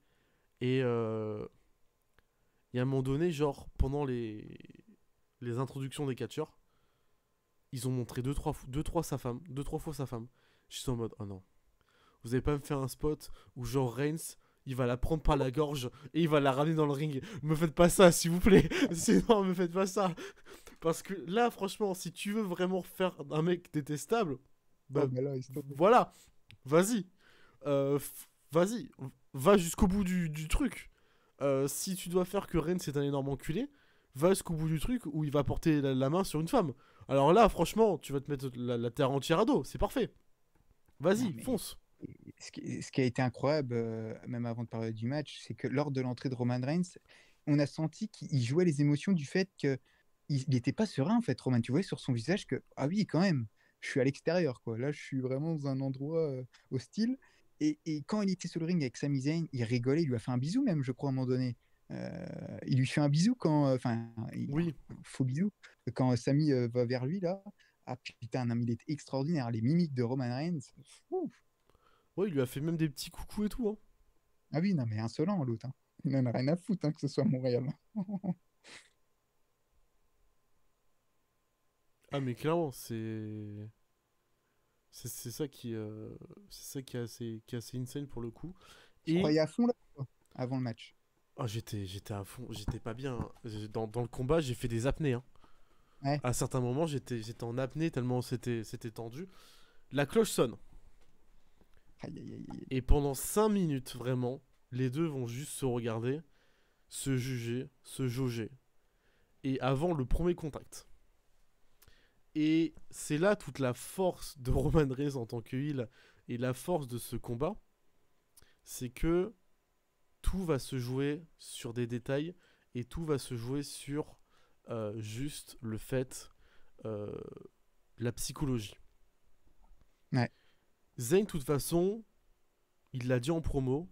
Et il y a un moment donné, genre, pendant les introductions des catcheurs, ils ont montré deux, trois fois sa femme. Je suis en mode, oh non. Vous allez pas me faire un spot où genre Reigns, il va la prendre par la gorge et il va la ramener dans le ring. Me faites pas ça, s'il vous plaît. Sinon, me faites pas ça. Parce que là, franchement, si tu veux vraiment faire un mec détestable, bah Oh, mais là, il se tombe. voilà, vas-y. Vas-y, va jusqu'au bout du truc. Si tu dois faire que Reigns c'est un énorme enculé, va jusqu'au bout du truc où il va porter la main sur une femme. Alors là, franchement, tu vas te mettre la terre entière à dos, c'est parfait. Non, Vas-y, mais fonce. Ce qui a été incroyable, même avant de parler du match, c'est que lors de l'entrée de Roman Reigns, on a senti qu'il jouait les émotions du fait que il n'était pas serein, en fait, Roman. Tu voyais sur son visage que, ah oui, quand même, je suis à l'extérieur, quoi. Là, je suis vraiment dans un endroit hostile. Et quand il était sur le ring avec Sami Zayn, il rigolait, il lui a fait un bisou même, je crois, à un moment donné. Il lui fait un bisou quand, enfin, Oui. un faux bisou, quand Sami va vers lui, là. Ah putain, non, mais il est extraordinaire. Les mimiques de Roman Reigns. Ouf. Ouais, il lui a fait même des petits coucous et tout. Hein. Ah oui, non, mais insolent, l'autre. Hein. Il n'en a rien à foutre hein, que ce soit à Montréal. Ah, mais clairement, c'est. C'est ça c'est ça qui est assez insane pour le coup. Je Et croyais à fond là, quoi, avant le match. oh, j'étais à fond, j'étais pas bien. Hein. Dans le combat, j'ai fait des apnées. Hein. Ouais. À certains moments, j'étais en apnée tellement c'était tendu. La cloche sonne. Aïe, aïe, aïe, aïe. Et pendant 5 minutes, vraiment, les deux vont juste se regarder, se juger, se jauger. Et avant le premier contact. Et c'est là toute la force de Roman Reigns en tant que heel et la force de ce combat. C'est que tout va se jouer sur des détails et tout va se jouer sur juste le fait, la psychologie. Ouais. Zayn, de toute façon, il l'a dit en promo,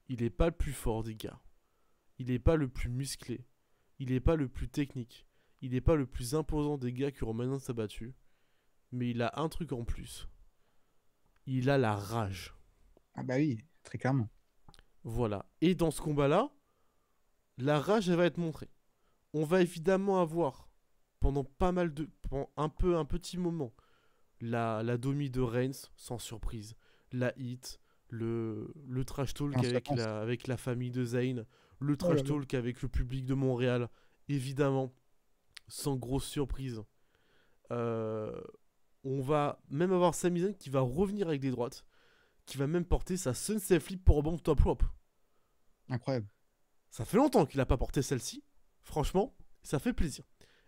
il est pas le plus fort des gars. Il est pas le plus musclé. Il est pas le plus technique. Il est pas le plus imposant des gars que Roman Reigns a battu. Mais il a un truc en plus. Il a la rage. Ah bah oui, très clairement. Voilà. Et dans ce combat-là, la rage, elle va être montrée. On va évidemment avoir, pendant un petit moment, la domi de Reigns, sans surprise. La hit, le trash talk avec la famille de Zayn, le trash talk avec le public de Montréal, évidemment, sans grosse surprise. On va même avoir Sami Zayn qui va revenir avec des droites, qui va même porter sa Sunset Flip pour rebond top rope. Incroyable. Ça fait longtemps qu'il n'a pas porté celle-ci. Franchement, ça fait plaisir.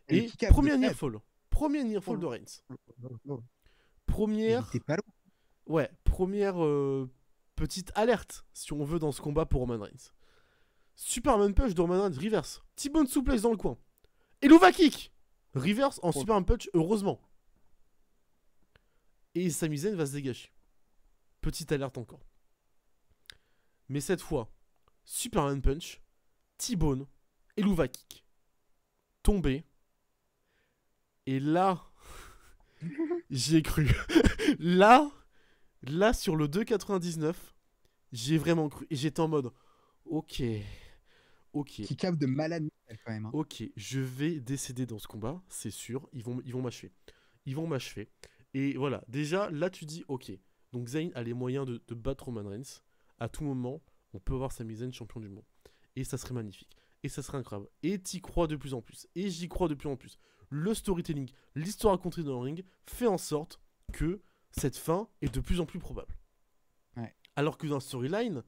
Et Et premier near fall. Premier near fall de Reigns. Première. Il était pas loin. Ouais, première petite alerte, si on veut, dans ce combat pour Roman Reigns. Superman Punch de Roman Reigns, reverse. T-Bone Suplex dans le coin. Et Luva Kick. Reverse en Superman Punch, heureusement. Et Sami Zayn va se dégager. Petite alerte encore. Mais cette fois, Superman Punch, T-Bone et Luva Kick. Tombé. Et là, j'y ai cru. là, sur le 2,99, j'ai vraiment cru. Et j'étais en mode, ok. Qui capte de malade quand même. Hein. Ok, je vais décéder dans ce combat, c'est sûr. Ils vont m'achever. Ils vont m'achever. Et voilà, déjà, là, tu dis, ok. Donc Zayn a les moyens de battre Roman Reigns. À tout moment, on peut voir Sami Zayn champion du monde. Et ça serait magnifique. Et ça serait incroyable. Et t'y crois de plus en plus. Et j'y crois de plus en plus. Le storytelling, l'histoire racontée dans le ring, fait en sorte que cette fin est de plus en plus probable. Ouais. Alors que dans le storyline,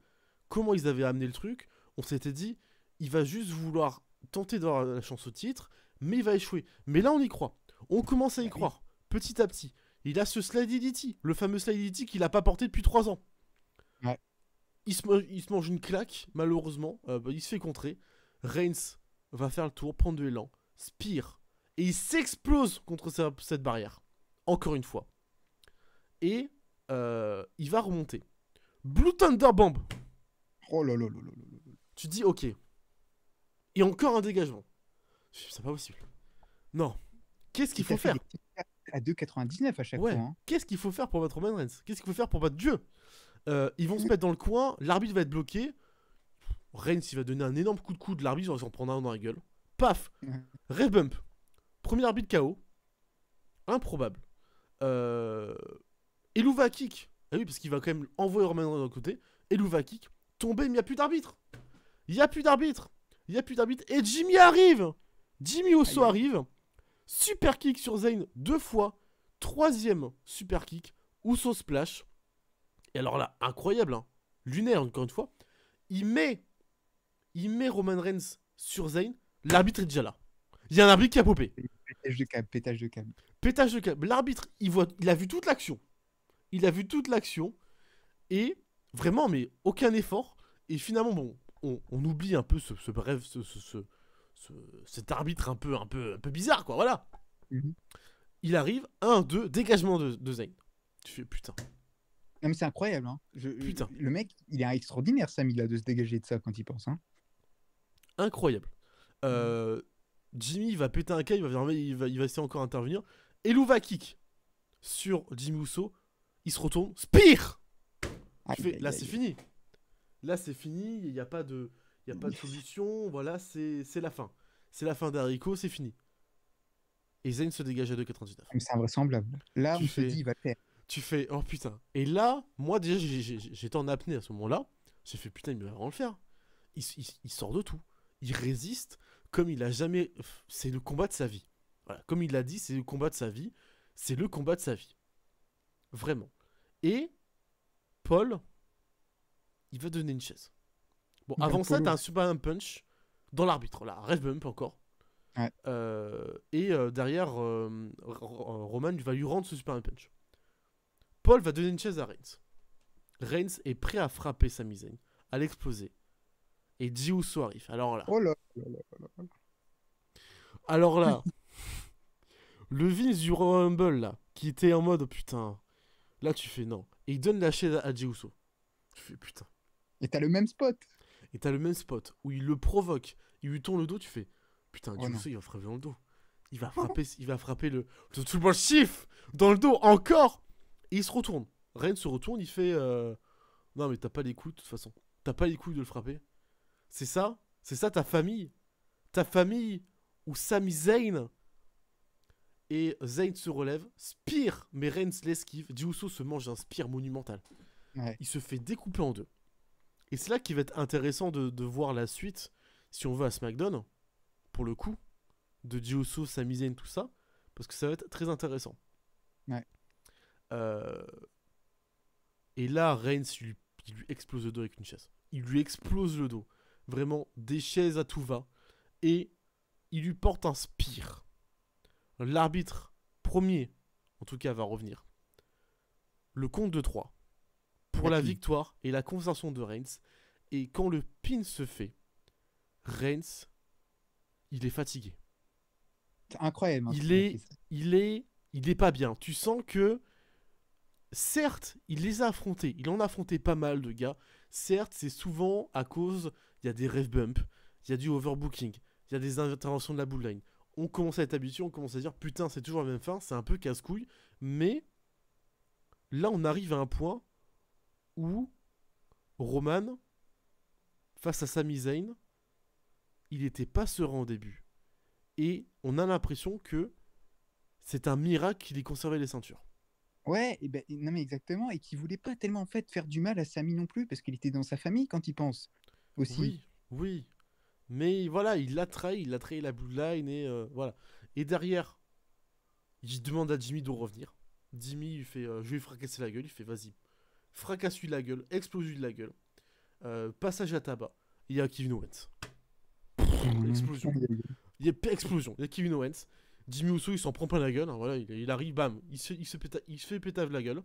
comment ils avaient amené le truc, on s'était dit, il va juste vouloir tenter d'avoir la chance au titre, mais il va échouer. Mais là, on y croit. On commence à y croire, petit à petit. Il a ce Slide DDT, le fameux Slide DDT qu'il n'a pas porté depuis 3 ans. Ouais. Il se mange une claque, malheureusement. Il se fait contrer. Reigns va faire le tour, prendre de l'élan, spire, et il s'explose contre cette barrière. Encore une fois. Et il va remonter. Blue Thunder Bomb. Oh là là là là là. Tu dis ok. Et encore un dégagement. C'est pas possible. Non. Qu'est-ce qu'il faut faire à 2,99 à chaque fois. Hein. Qu'est-ce qu'il faut faire pour battre Roman Reigns? Qu'est-ce qu'il faut faire pour battre Dieu? Ils vont se mettre dans le coin, l'arbitre va être bloqué. Reigns, il va donner un énorme coup de coude, l'arbitre va s'en prendre un dans la gueule. Paf. Red Bump. Premier arbitre KO. Improbable. Eluva Kick. Ah oui, parce qu'il va quand même envoyer Roman Reigns d'un côté. Eluva Kick. Tombé, mais il n'y a plus d'arbitre. Il n'y a plus d'arbitre. Et Jimmy arrive. Jimmy Uso arrive. Super kick sur Zayn 2 fois. 3e super kick. Uso splash. Et alors là, incroyable. Hein. Lunaire, encore une fois. Il met Roman Reigns sur Zayn. L'arbitre est déjà là. Il y a un arbitre qui a popé. Pétage de câble. Pétage de câble. L'arbitre, il a vu toute l'action. Et vraiment, mais aucun effort. Et finalement, bon, on oublie un peu ce bref, cet arbitre un peu bizarre, quoi, voilà. Mhm. Il arrive, 1-2, dégagement de Zayn. Tu fais putain. Non, mais c'est incroyable. Hein. Putain. Le mec, il est extraordinaire, Sami, là, de se dégager de ça quand il pense. Hein. Incroyable. Jimmy va péter un câble, il va essayer encore d'intervenir. Eluva kick sur Jimmy Uso. Il se retourne. Spear. Là, c'est fini. Là, c'est fini. Il n'y a pas de solution. Voilà, c'est la fin. C'est la fin d'Arico, c'est fini. Et Zayn se dégage à 2,99. C'est invraisemblable. Là, on se dit, il va le faire. Tu fais, oh putain. Et là, moi, déjà, j'étais en apnée à ce moment-là. J'ai fait, putain, il va vraiment le faire. Il sort de tout. Il résiste comme il a jamais. C'est le combat de sa vie. Voilà. Comme il l'a dit, c'est le combat de sa vie. C'est le combat de sa vie. Vraiment. Et Paul, il va donner une chaise. Bon, avant ça, t'as un Superman Punch dans l'arbitre. Là, Ref Bump encore. Ouais. Et derrière, Roman va lui rendre ce Superman Punch. Paul va donner une chaise à Reigns. Reigns est prêt à frapper Sami Zayn, à l'exploser. Et Jey Uso arrive. Alors là. Oh là. Alors là. Le Vince du Royal Rumble là, qui était en mode putain. Là tu fais non. Et il donne la chaise à Jey Uso. Tu fais putain. Et t'as le même spot. Où il le provoque. Il lui tourne le dos, tu fais putain, Jey Uso il va frapper dans le dos. Il va frapper le Super Chief dans le dos encore. Et il se retourne. Reigns se retourne, il fait non mais t'as pas les couilles de toute façon. T'as pas les couilles de le frapper. C'est ça ta famille. Ta famille où Sami Zayn. Et Zayn se relève, spear, mais Reigns l'esquive. Jey Uso se mange un spear monumental. Ouais. Il se fait découper en deux. Et c'est là qu'il va être intéressant de voir la suite, si on veut, à SmackDown, pour le coup, de Jey Uso, Sami Zayn, tout ça, parce que ça va être très intéressant. Ouais. Et là, Reigns, il lui explose le dos avec une chaise. Il lui explose le dos. Vraiment, des chaises à tout va. Et il lui porte un spear. L'arbitre premier, en tout cas, va revenir. Le compte de 3 pour la victoire et la conversation de Reigns. Et quand le pin se fait, Reigns, il est fatigué. C'est incroyable. Hein, il est pas bien. Tu sens que, certes, il les a affrontés. Il en a affronté pas mal de gars. Certes, c'est souvent à cause, il y a des ref bumps, il y a du overbooking, il y a des interventions de la bullline. On commence à être habitué, on commence à dire putain, c'est toujours la même fin, c'est un peu casse-couille. Mais là, on arrive à un point où Roman, face à Sami Zayn, il était pas serein au début. Et on a l'impression que c'est un miracle qu'il ait conservé les ceintures. Ouais, et ben, non mais exactement, et qu'il voulait pas tellement en fait faire du mal à Sami non plus, parce qu'il était dans sa famille quand il pense aussi. Oui. Mais voilà, il l'a trahi la Bloodline et voilà. Et derrière, il demande à Jimmy de revenir. Jimmy, il fait je vais lui fracasser la gueule. Il fait vas-y, fracasse-lui la gueule, explose-lui la gueule. Passage à tabac. Il y a Kevin Owens. Explosion. Il y a Kevin Owens. Jimmy Uso, il s'en prend plein la gueule. Hein, voilà, il arrive, bam, il se fait pétave la gueule.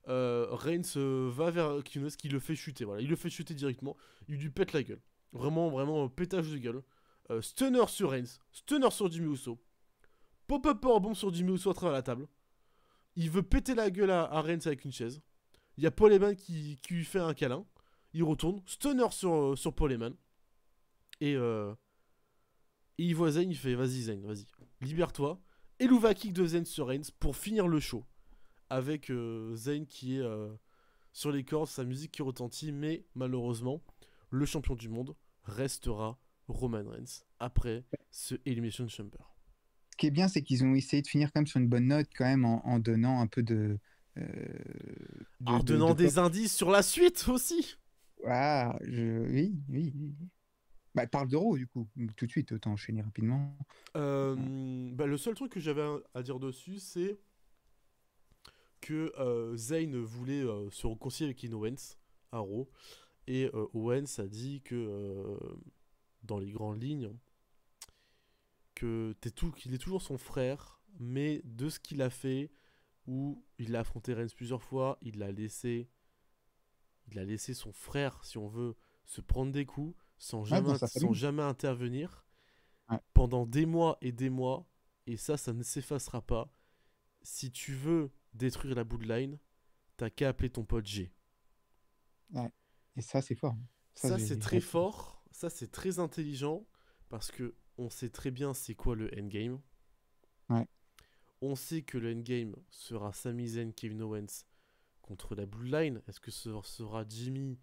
Reigns va vers Kevin Owens qui le fait chuter. Voilà, il le fait chuter directement. Il lui pète la gueule. Vraiment, pétage de gueule. Stunner sur Reigns. Stunner sur Jimmy Uso. Pop-up powerbomb sur Jimmy Uso à travers la table. Il veut péter la gueule à Reigns avec une chaise. Il y a Paul Heyman qui lui fait un câlin. Il retourne. Stunner sur Paul Heyman. Et il voit Zayn, il fait vas-y Zayn, vas-y. Libère-toi. Et l'Uva kick de Zayn sur Reigns pour finir le show. Avec Zayn qui est sur les cordes, sa musique qui retentit. Mais malheureusement, le champion du monde restera Roman Reigns après ce Elimination Chamber. Ce qui est bien, c'est qu'ils ont essayé de finir quand même sur une bonne note, quand même, en donnant un peu en donnant des indices sur la suite aussi. Ah, oui. Bah, parle d'Euro, du coup. Tout de suite, autant enchaîner rapidement. Le seul truc que j'avais à dire dessus, c'est que Zayn voulait se réconcilier avec Kevin Owens à Raw. Et Owens a dit que, dans les grandes lignes, qu'il est toujours son frère, mais de ce qu'il a fait, où il a affronté Reigns plusieurs fois, il l'a laissé il a laissé son frère, si on veut, se prendre des coups sans Ouais, dans sa sans famille. jamais intervenir Ouais. pendant des mois et des mois. Et ça ne s'effacera pas. Si tu veux détruire la Bloodline, t'as qu'à appeler ton pote G. Ouais. Et ça, c'est fort. Ça, c'est très j'ai- fort. Ça, c'est très intelligent. Parce que on sait très bien c'est quoi le endgame. Ouais. On sait que le endgame sera Sami Zayn, Kevin Owens contre la Bloodline. Est-ce que ce sera Jimmy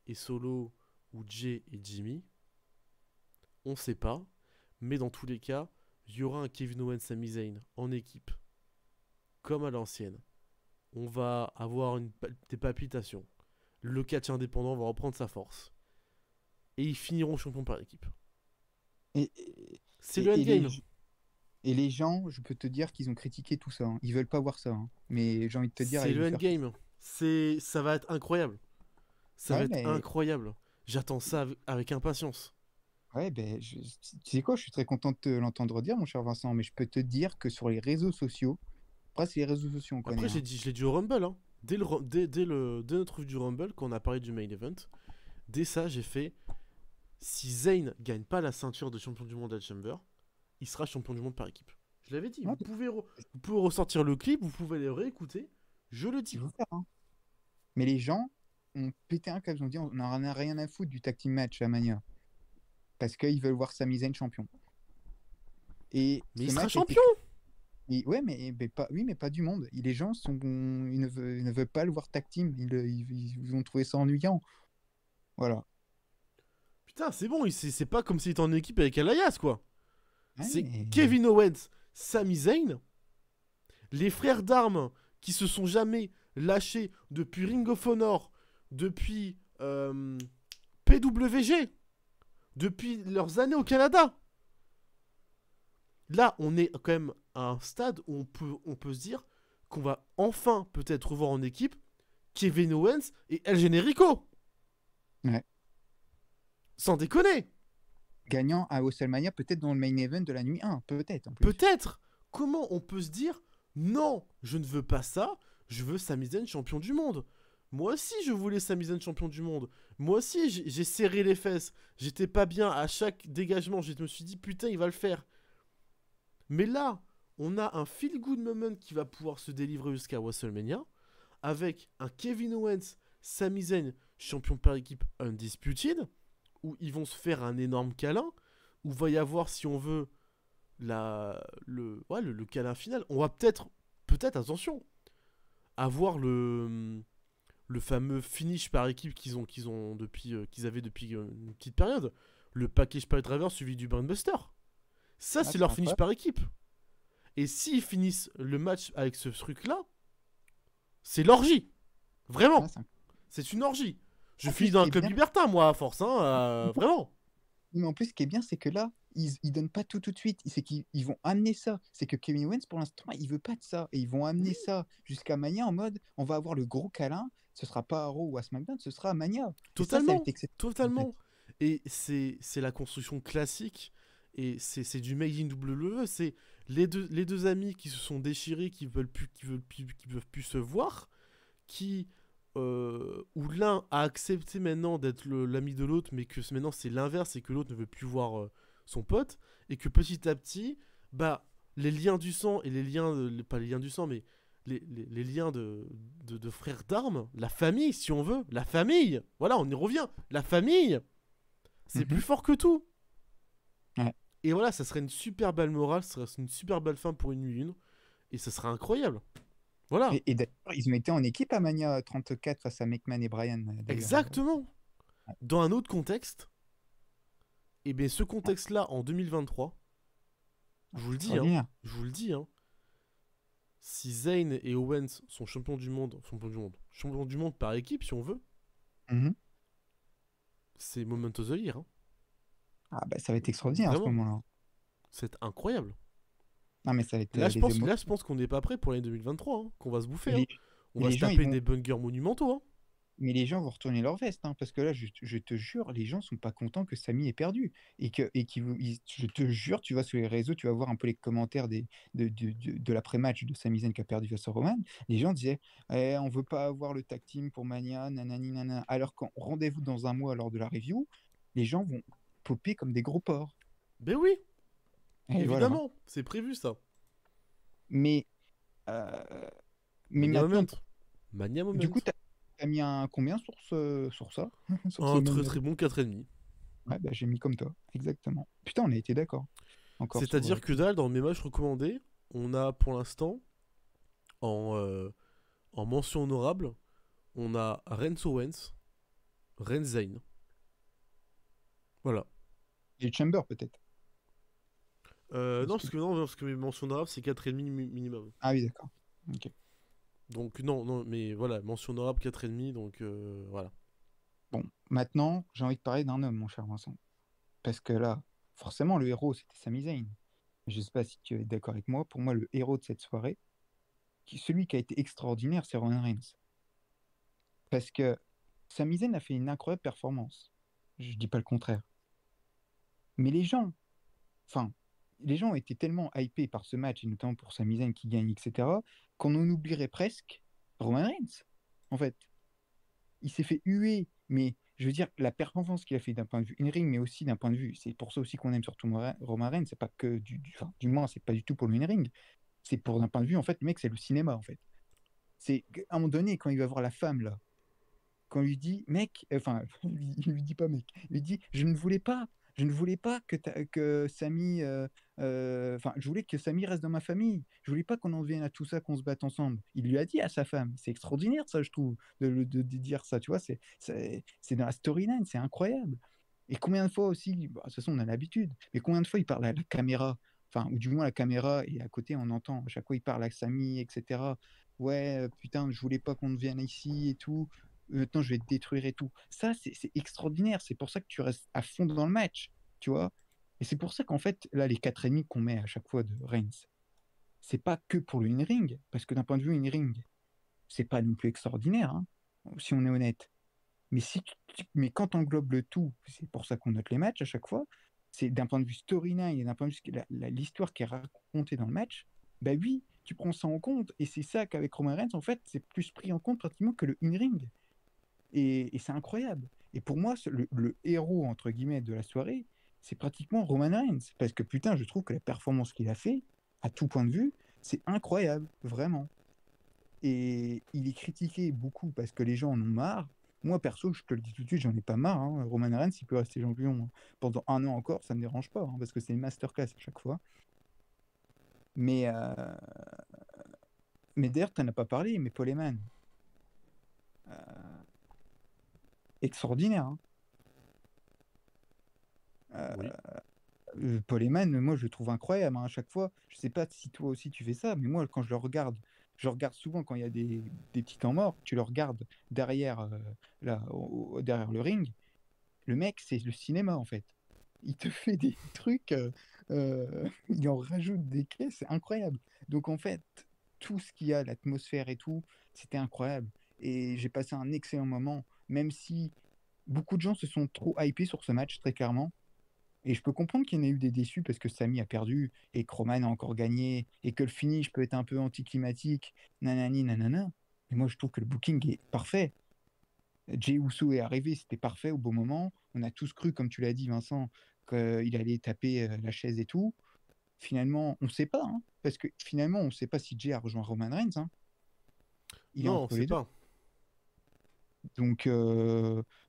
et Solo ou Jay et Jimmy? On sait pas. Mais dans tous les cas, il y aura un Kevin Owens, Sami Zayn en équipe. Comme à l'ancienne. On va avoir des palpitations. Le catch indépendant va reprendre sa force. Et ils finiront champions par équipe. Et, C'est le endgame. et les gens, je peux te dire qu'ils ont critiqué tout ça. Hein. Ils veulent pas voir ça. Hein. Mais j'ai envie de te dire, C'est ils le vont faire. endgame. Ça va être incroyable. Ça va Ouais, être mais incroyable. J'attends ça avec impatience. ouais, ben, tu sais quoi, je suis très content de te l'entendre dire, mon cher Vincent. Mais je peux te dire que sur les réseaux sociaux, après, c'est les réseaux sociaux, on Après, connaît. Hein. je l'ai dit au Rumble. Hein. Dès notre review du Rumble, quand on a parlé du main event, dès ça, j'ai fait si Zayn gagne pas la ceinture de champion du monde à Chamber, il sera champion du monde par équipe. Je l'avais dit. Ouais, Vous pouvez ressortir le clip, vous pouvez les réécouter. Je le dis. il faut faire. Hein. Mais les gens ont pété un câble. Ils ont dit, on n'en a rien à foutre du tag team match à Mania. Parce qu'ils veulent voir Sami Zayn champion. Et Mais ce il sera match a été champion. ouais, mais pas, oui, mais pas du monde. Les gens ils ne veulent pas le voir tag team. Ils ont trouvé ça ennuyant. Voilà. Putain, c'est bon. C'est pas comme s'il était en équipe avec Elias, quoi. Ouais, C'est mais- Kevin Owens, Sami Zayn, les frères d'armes qui se sont jamais lâchés depuis Ring of Honor, depuis PWG, depuis leurs années au Canada. Là, on est quand même à un stade où on peut se dire qu'on va enfin peut-être revoir en équipe Kevin Owens et El Generico. Ouais. Sans déconner. Gagnant à WrestleMania, peut-être dans le main event de la nuit 1. Peut-être, en plus. Peut-être. Comment on peut se dire non, je ne veux pas ça, je veux Sami Zayn champion du monde. Moi aussi, je voulais Sami Zayn champion du monde. Moi aussi, j'ai serré les fesses. J'étais pas bien à chaque dégagement. Je me suis dit, putain, il va le faire. Mais là, on a un feel-good moment qui va pouvoir se délivrer jusqu'à WrestleMania. Avec un Kevin Owens, Sami Zayn, champion par équipe undisputed. Où ils vont se faire un énorme câlin. Où va y avoir, si on veut, le câlin final. On va peut-être, attention, avoir le fameux finish par équipe qu'ils avaient depuis une petite période. Le package Pile Driver suivi du Brainbuster. Ça, c'est leur finish par équipe. Et s'ils finissent le match avec ce truc-là, c'est l'orgie. Vraiment. Ouais, c'est une orgie. Je En finis plus, dans ce un qui est club bien- libertin, moi, à force. Hein, vraiment. Mais en plus, ce qui est bien, c'est que là, ils donnent pas tout de suite. C'est qu'ils vont amener ça. C'est que Kevin Owens, pour l'instant, il veut pas de ça. Et ils vont amener ça jusqu'à Mania en mode, on va avoir le gros câlin. Ce sera pas à Raw ou à SmackDown, ce sera à Mania. Et ça va Totalement. être exceptionnel, en Totalement. Et c'est la construction classique. Et c'est du Made in WWE. C'est les deux amis qui se sont déchirés, qui peuvent plus se voir. Où l'un a accepté maintenant d'être l'ami de l'autre, mais que maintenant c'est l'inverse et que l'autre ne veut plus voir son pote. Et que petit à petit, bah, les liens du sang et les liens, pas les liens du sang, mais les liens de frères d'armes, la famille, si on veut, la famille, voilà, on y revient, la famille, c'est Mhm. plus fort que tout. Ouais. Et voilà, ça serait une super belle morale, ça serait une super belle fin pour une nuit une, et ça serait incroyable. Voilà. Et d'ailleurs, ils ont été en équipe à Mania 34 face à McMahon et Bryan. D'ailleurs. Exactement. Dans un autre contexte, et bien ce contexte-là en 2023, je vous le dis, je vous le dis, si Zayn et Owens sont champions du monde par équipe, si on veut, Mhm. c'est Moment of the Year. Hein. Ah bah ça va être extraordinaire à ce Vraiment. moment-là. C'est incroyable. Non mais ça va être Là, les émotions. je pense qu'on n'est pas prêt pour l'année 2023, hein, qu'on va se bouffer. Et les- On et va les se gens, taper ils vont- des bungers monumentaux. Hein. Mais les gens vont retourner leur veste, hein, parce que là, je te jure, les gens sont pas contents que Sami ait perdu. Je te jure, tu vas sur les réseaux, tu vas voir un peu les commentaires de l'après-match de Sami Zayn qui a perdu face à Roman. Les gens disaient on veut pas avoir le tag team pour Mania, nanani, nanana. Alors quand rendez-vous dans un mois lors de la review, les gens vont popper comme des gros porcs. Ben oui, Et voilà. évidemment, c'est prévu ça. Mais, euh, mais Mania maintenant, Moment. Mania du coup, Moment. t'as mis un combien sur ça? Sur ce Un très moment? très bon 4,5. Ouais, bah, j'ai mis comme toi, exactement. Putain, on a été d'accord. Encore sur. C'est-à-dire que dalle, dans mes matchs recommandés, on a pour l'instant, en, euh, en mention honorable, on a Renzo Owens, Renzain. Voilà. Et Chamber, peut-être. Non, parce que mes mentions honorables, c'est 4,5 minimum. Ah oui, d'accord. Ok. Donc non, non, mais voilà, mention honorable 4,5, donc voilà. Bon, maintenant, j'ai envie de parler d'un homme, mon cher Vincent. Parce que là, forcément, le héros, c'était Sami Zayn. Je sais pas si tu es d'accord avec moi. Pour moi, le héros de cette soirée, celui qui a été extraordinaire, c'est Roman Reigns. Parce que Sami Zayn a fait une incroyable performance. Je dis pas le contraire. Mais enfin, les gens ont été tellement hypés par ce match, et notamment pour Sami Zayn qui gagne, etc., qu'on en oublierait presque Roman Reigns. En fait, il s'est fait huer, mais je veux dire, la performance qu'il a fait d'un point de vue in-ring, mais aussi d'un point de vue, c'est pour ça aussi qu'on aime surtout Roman Reigns, c'est pas que enfin, du moins, c'est pas du tout pour le in-ring, c'est pour d'un point de vue, en fait, le mec, c'est le cinéma, en fait. C'est à un moment donné, quand il va voir la femme, là, quand il lui dit, mec, enfin, il lui dit pas mec, il lui dit, je ne voulais pas que Samy, enfin, je voulais que Samy reste dans ma famille. Je voulais pas qu'on en vienne à tout ça, qu'on se batte ensemble. Il lui a dit à sa femme. C'est extraordinaire, ça, je trouve, de dire ça. Tu vois, c'est dans la storyline, c'est incroyable. Et combien de fois aussi, bah, de toute façon, on a l'habitude, mais combien de fois il parle à la caméra, enfin, ou du moins la caméra, et à côté, on entend, à chaque fois, il parle à Samy, etc. Ouais, putain, je voulais pas qu'on vienne ici et tout. Maintenant, je vais te détruire et tout. Ça, c'est extraordinaire. C'est pour ça que tu restes à fond dans le match, tu vois. Et c'est pour ça qu'en fait, là, les 4,5 qu'on met à chaque fois de Reigns, c'est pas que pour le in-ring, parce que d'un point de vue in-ring, c'est pas non plus extraordinaire, hein, si on est honnête. Mais, mais quand on englobe le tout, c'est pour ça qu'on note les matchs à chaque fois, c'est d'un point de vue storyline et d'un point de vue l'histoire qui est racontée dans le match, bah oui, tu prends ça en compte. Et c'est ça qu'avec Roman Reigns, en fait, c'est plus pris en compte pratiquement que le in-ring. Et c'est incroyable. Et pour moi, le héros, entre guillemets, de la soirée, c'est pratiquement Roman Reigns. Parce que putain, je trouve que la performance qu'il a fait, à tout point de vue, c'est incroyable, vraiment. Et il est critiqué beaucoup parce que les gens en ont marre. Moi, perso, je te le dis tout de suite, j'en ai pas marre, hein. Roman Reigns, il peut rester champion pendant un an encore, ça me dérange pas, hein, parce que c'est une masterclass à chaque fois. Mais, mais d'ailleurs, tu n'en as pas parlé, mais Paul Heyman, euh, extraordinaire, hein. Oui. Paul Heyman, moi, je le trouve incroyable, hein, à chaque fois. Je sais pas si toi aussi tu fais ça, mais moi, quand je regarde souvent quand il y a des petits temps morts, tu le regardes derrière, là, derrière le ring. Le mec, c'est le cinéma, en fait. Il te fait des trucs, il en rajoute des caisses, c'est incroyable. Donc, en fait, tout ce qu'il y a, l'atmosphère et tout, c'était incroyable. Et j'ai passé un excellent moment, même si beaucoup de gens se sont trop hypés sur ce match, très clairement. Et je peux comprendre qu'il y en ait eu des déçus parce que Sami a perdu et que Roman a encore gagné et que le finish peut être un peu anticlimatique, nanani, nanana. Mais moi, je trouve que le booking est parfait. Jey Uso est arrivé, c'était parfait au bon moment. On a tous cru, comme tu l'as dit, Vincent, qu'il allait taper la chaise et tout. Finalement, on ne sait pas, hein, parce que finalement, on ne sait pas si Jey a rejoint Roman Reigns, hein. Il est Non, entre c'est les deux. pas. Donc,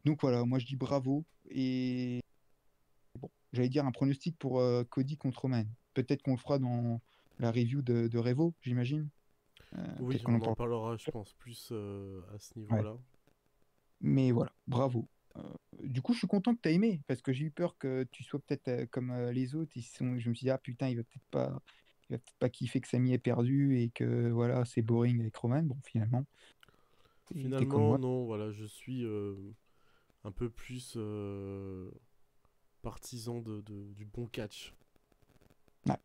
donc voilà, moi je dis bravo. Et bon, j'allais dire un pronostic pour Cody contre Roman. Peut-être qu'on le fera dans la review de Revo, j'imagine. Oui, Peut-être qu'on en on en parle. parlera, je pense, plus à ce Ouais. niveau-là. Mais voilà, bravo. Du coup, je suis content que tu as aimé, parce que j'ai eu peur que tu sois peut-être comme les autres. Je me suis dit, ah putain, il va peut-être pas kiffer que Samy ait perdu et que voilà, c'est boring avec Roman. Bon, finalement, t'es comme Finalement, moi. non, voilà, je suis un peu plus partisan du bon catch. Ouais.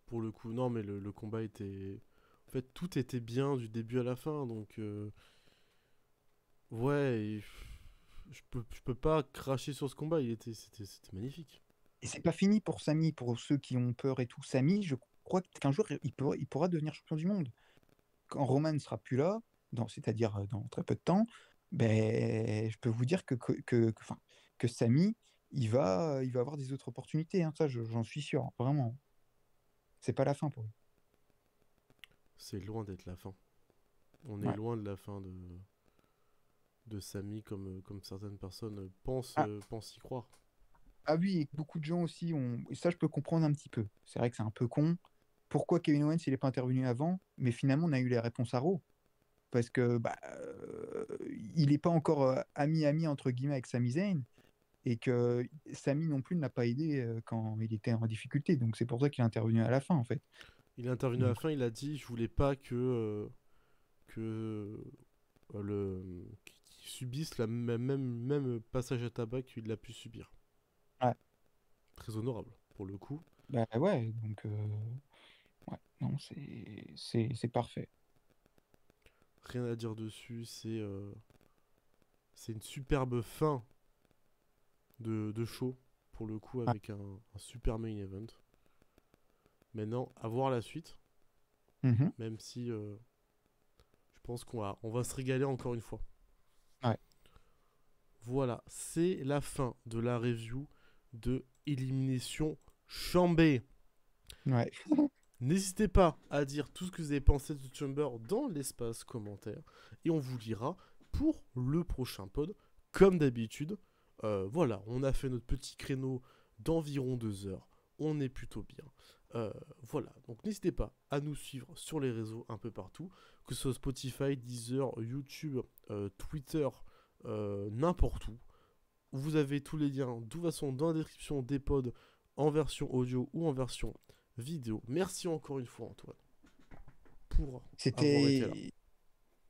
Pour le coup, non, mais le combat était. En fait, tout était bien du début à la fin, donc Ouais, je peux pas cracher sur ce combat, c'était magnifique. Et c'est pas fini pour Sami, pour ceux qui ont peur et tout. Sami, je crois qu'un jour, il pourra devenir champion du monde. Quand Roman ne sera plus là, c'est-à-dire dans très peu de temps, ben, je peux vous dire enfin, que Sami, il va avoir des autres opportunités. Hein, ça, j'en suis sûr, vraiment. C'est pas la fin pour lui. C'est loin d'être la fin. On est Ouais. loin de la fin de Sami comme certaines personnes Ah, pensent y croire. ah oui, et beaucoup de gens aussi ont. Et ça, je peux comprendre un petit peu. C'est vrai que c'est un peu con. Pourquoi Kevin Owens il n'est pas intervenu avant? Mais finalement, on a eu les réponses à Raw. Parce que bah, il n'est pas encore ami entre guillemets avec Sami Zayn. Et que Sami non plus ne l'a pas aidé quand il était en difficulté. Donc c'est pour ça qu'il est intervenu à la fin, en fait. Il est intervenu à la Donc, fin, il a dit je voulais pas que qu'il subisse la même passage à tabac qu'il a pu subir. ouais, Très honorable pour le coup. bah ouais, donc ouais, non, c'est parfait. Rien à dire dessus, c'est une superbe fin de show pour le coup Ouais. avec un super main event. Maintenant, à voir la suite, Mhm. même si je pense qu'on va se régaler encore une fois. Ouais. Voilà, c'est la fin de la review de Élimination Chamber. Ouais. N'hésitez pas à dire tout ce que vous avez pensé de Chamber dans l'espace commentaire et on vous lira pour le prochain pod. Comme d'habitude, voilà, on a fait notre petit créneau d'environ 2 heures. On est plutôt bien. Voilà, donc n'hésitez pas à nous suivre sur les réseaux un peu partout, que ce soit Spotify, Deezer, YouTube, Twitter, n'importe où. Vous avez tous les liens, de toute façon, dans la description des pods en version audio ou en version vidéo. Merci encore une fois, Antoine, pour avoir été là. C'était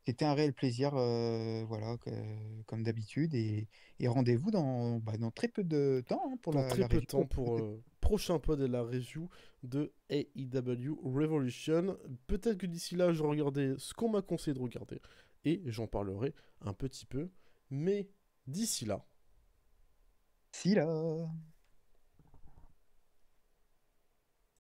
c'était un réel plaisir, voilà, comme d'habitude. Et rendez-vous dans très peu de temps hein, pour Dans très la peu de review. temps pour prochain pod et la review de AEW Revolution. Peut-être que d'ici là, je regardais ce qu'on m'a conseillé de regarder et j'en parlerai un petit peu. Mais d'ici là, Si là.